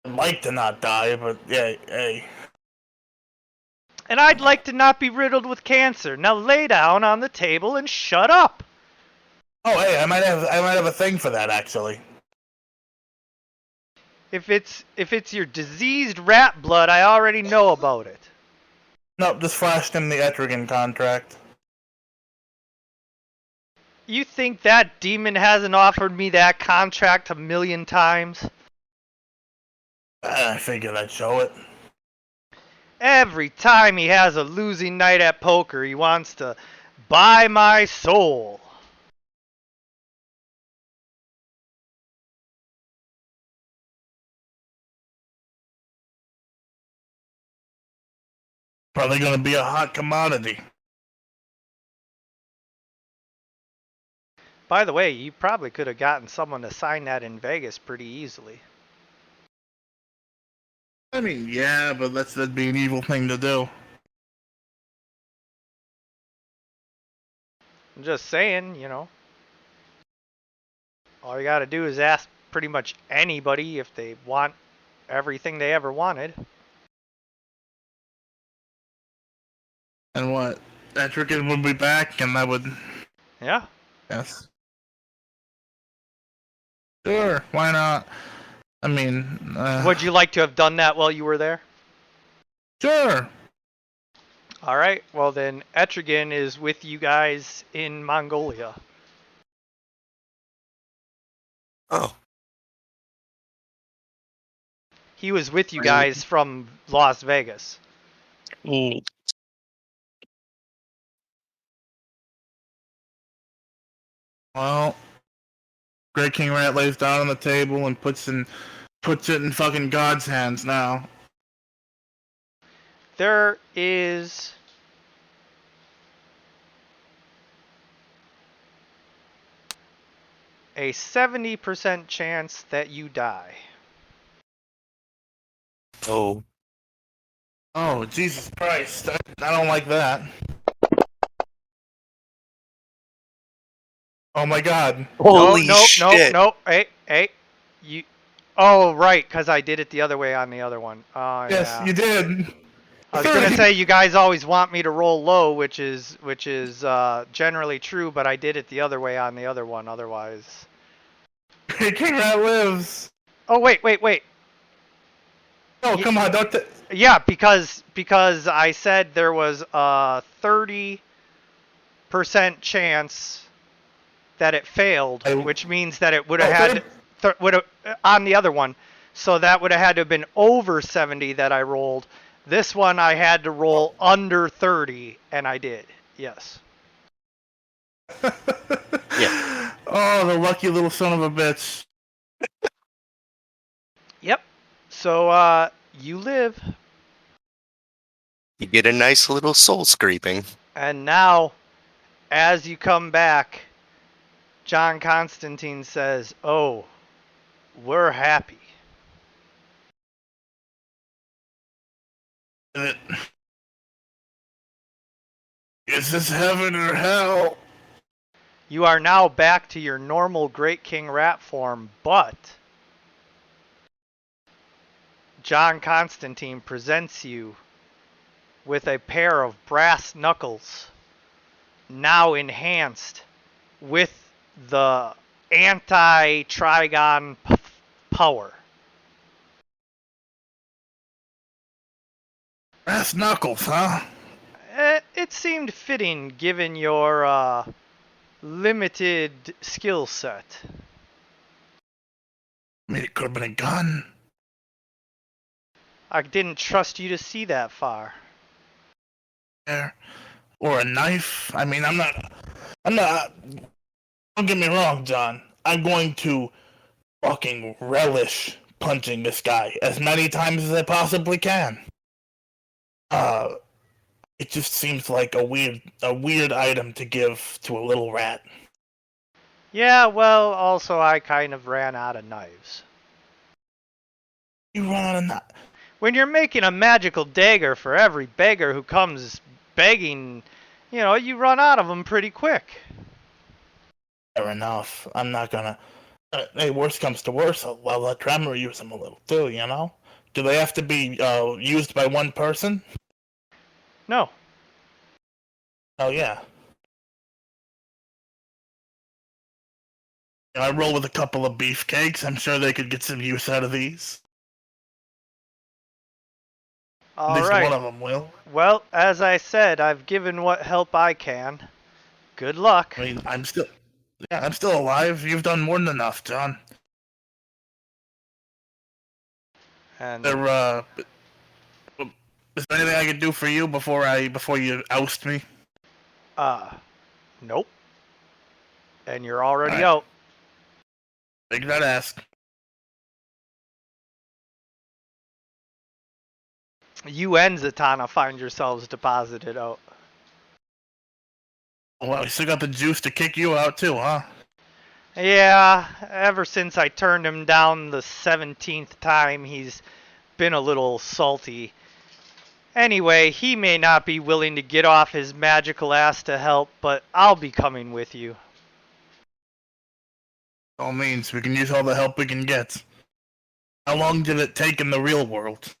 I'd like to not die, but yeah, hey. And I'd like to not be riddled with cancer. Now lay down on the table and shut up. Oh, hey, I might have a thing for that, actually. If it's your diseased rat blood, I already know about it. Nope, just flashed him the Etrigan contract. You think that demon hasn't offered me that contract a million times? I figured I'd show it. Every time he has a losing night at poker, he wants to buy my soul. Probably gonna be a hot commodity. By the way, you probably could have gotten someone to sign that in Vegas pretty easily. I mean, yeah, but that'd be an evil thing to do. I'm just saying, all you gotta do is ask pretty much anybody if they want everything they ever wanted. And what? Etrigan would be back, and I would... Yeah. Yes. Sure, why not? I mean, Would you like to have done that while you were there? Sure. Alright, well then Etrigan is with you guys in Mongolia. Oh. He was with you guys from Las Vegas. Neat. Well, Great King Rat lays down on the table and puts it in fucking God's hands now. There is a 70% chance that you die. Oh. Oh, Jesus Christ. I don't like that. Oh my god. Holy no, shit. No. Hey. You. Oh, right, because I did it the other way on the other one. Oh, Yes, yeah. you did. I was gonna say you guys always want me to roll low, which is generally true, but I did it the other way on the other one. Otherwise. Great King Rat lives. Oh wait. Oh, come on, don't... Yeah, because I said there was a 30% chance that it failed, which means that it would have had on the other one. So that would have had to have been over 70 that I rolled. This one I had to roll under 30, and I did. Yes. Yeah. Oh, the lucky little son of a bitch. Yep. So, you live. You get a nice little soul scraping. And now, as you come back, John Constantine says, "Oh, we're happy." Is this heaven or hell? You are now back to your normal Great King Rat form, but John Constantine presents you with a pair of brass knuckles, now enhanced with the anti-Trigon power. Brass knuckles, huh? It seemed fitting given your limited skill set. I mean, it could have been a gun. I didn't trust you to see that far. There. Or a knife. I mean, I'm not. Don't get me wrong, John. I'm going to fucking relish punching this guy as many times as I possibly can. It just seems like a weird item to give to a little rat. Yeah, well, also I kind of ran out of knives. You run out of knives. When you're making a magical dagger for every beggar who comes begging, you run out of them pretty quick. Fair enough. I'm not gonna. Hey, worst comes to worst, I'll let Tremor use them a little too. Do they have to be used by one person? No. Oh yeah. I roll with a couple of beefcakes. I'm sure they could get some use out of these. All At least right. one of them will. Well, as I said, I've given what help I can. Good luck. I mean, I'm still alive. You've done more than enough, John. And Is there anything I could do for you before you oust me? nope. And you're already Alright. out. Figured I'd ask. You and Zatanna find yourselves deposited out. Well, we still got the juice to kick you out too, huh? Yeah, ever since I turned him down the 17th time, he's been a little salty. Anyway, he may not be willing to get off his magical ass to help, but I'll be coming with you. All means we can use all the help we can get. How long did it take in the real world?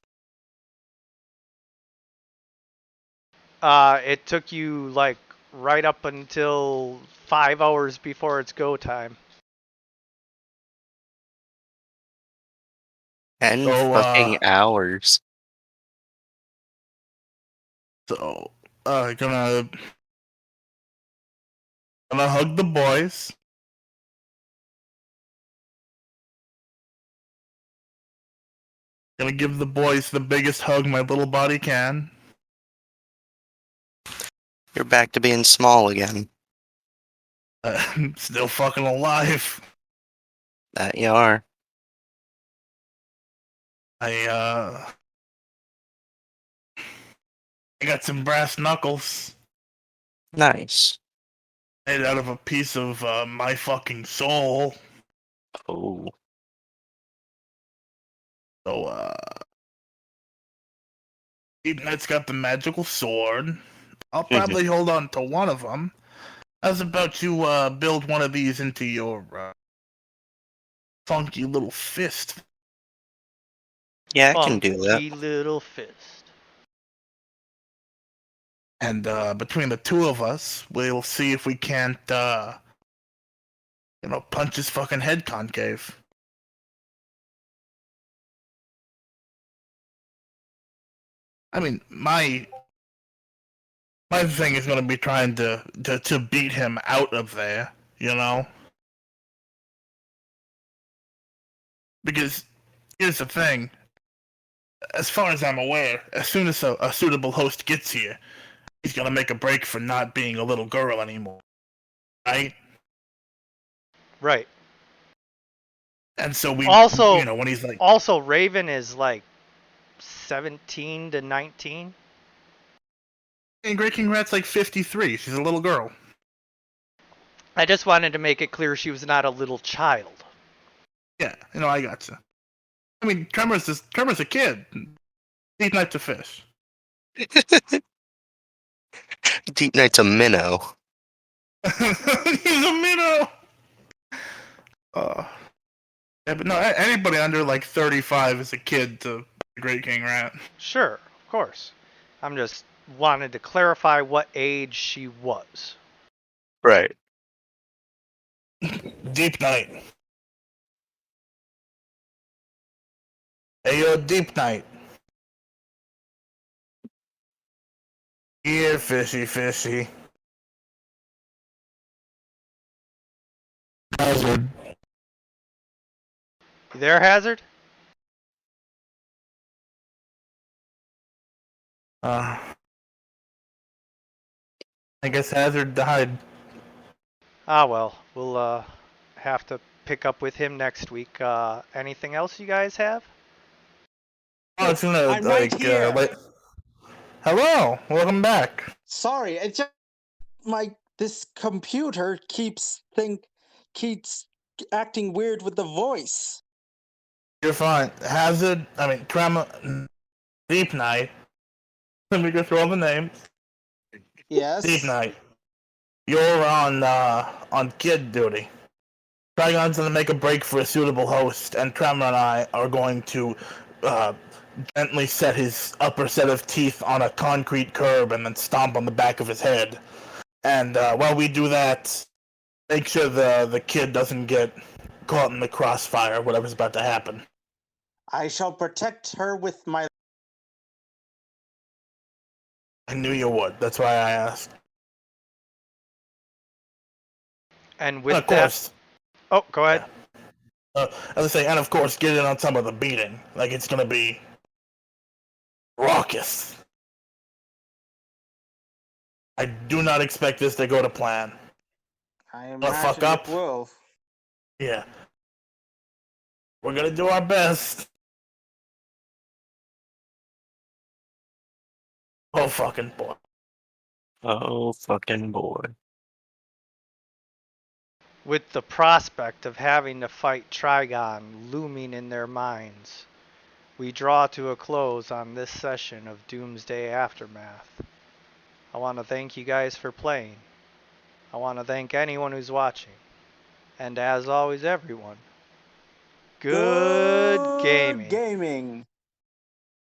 It took you, right up until 5 hours before it's go time. 10 So, fucking hours. So, gonna hug the boys. Gonna give the boys the biggest hug my little body can. You're back to being small again. I'm still fucking alive. That you are. I got some brass knuckles Nice. made out of a piece of my fucking soul. Oh. So, Deep Knight's got the magical sword. I'll probably hold on to one of them. How's about you build one of these into your funky little fist? Yeah, I can do Funky that. little fist. And between the two of us, we'll see if we can't, punch his fucking head concave. I mean, my thing is going to be trying to beat him out of there, Because here's the thing. As far as I'm aware, as soon as a suitable host gets here, he's going to make a break for not being a little girl anymore. Right? Right. And so we Also, when he's like, Also, Raven is 17 to 19. and Great King Rat's 53. She's a little girl. I just wanted to make it clear she was not a little child. Yeah, I gotcha. I mean, Tremor's a kid. Deep Knight's a fish. Deep Knight's a minnow. He's a minnow. Yeah, but no, anybody under like 35 is a kid to the Great King Rat. Sure, of course. I'm just wanted to clarify what age she was. Right. Deep Night. Hey, yo, Deep Night. Here, fishy, fishy. Hazard. You there, Hazard? I guess Hazard died. Ah, well, we'll have to pick up with him next week. Anything else you guys have? Oh, it's gonna, I'm right here. Hello, welcome back. Sorry, it just this computer keeps acting weird with the voice. You're fine. Tremor, Deep Night. Let me go through all the names. Yes. Deep Night. You're on kid duty. Trigon's gonna make a break for a suitable host, and Tremor and I are going to gently set his upper set of teeth on a concrete curb and then stomp on the back of his head. And while we do that, make sure the kid doesn't get caught in the crossfire, whatever's about to happen. I shall protect her with my... I knew you would. That's why I asked. And with and of that... course... Oh, go ahead. Yeah. As I say, and of course, get in on some of the beating. Like, it's gonna be... raucous. I do not expect this to go to plan. I Wanna fuck imagine up? it will. Yeah. We're gonna do our best. Oh, fucking boy. Oh, fucking boy. With the prospect of having to fight Trigon looming in their minds, we draw to a close on this session of Doomsday Aftermath. I want to thank you guys for playing. I want to thank anyone who's watching. And as always, everyone, good gaming. Gaming.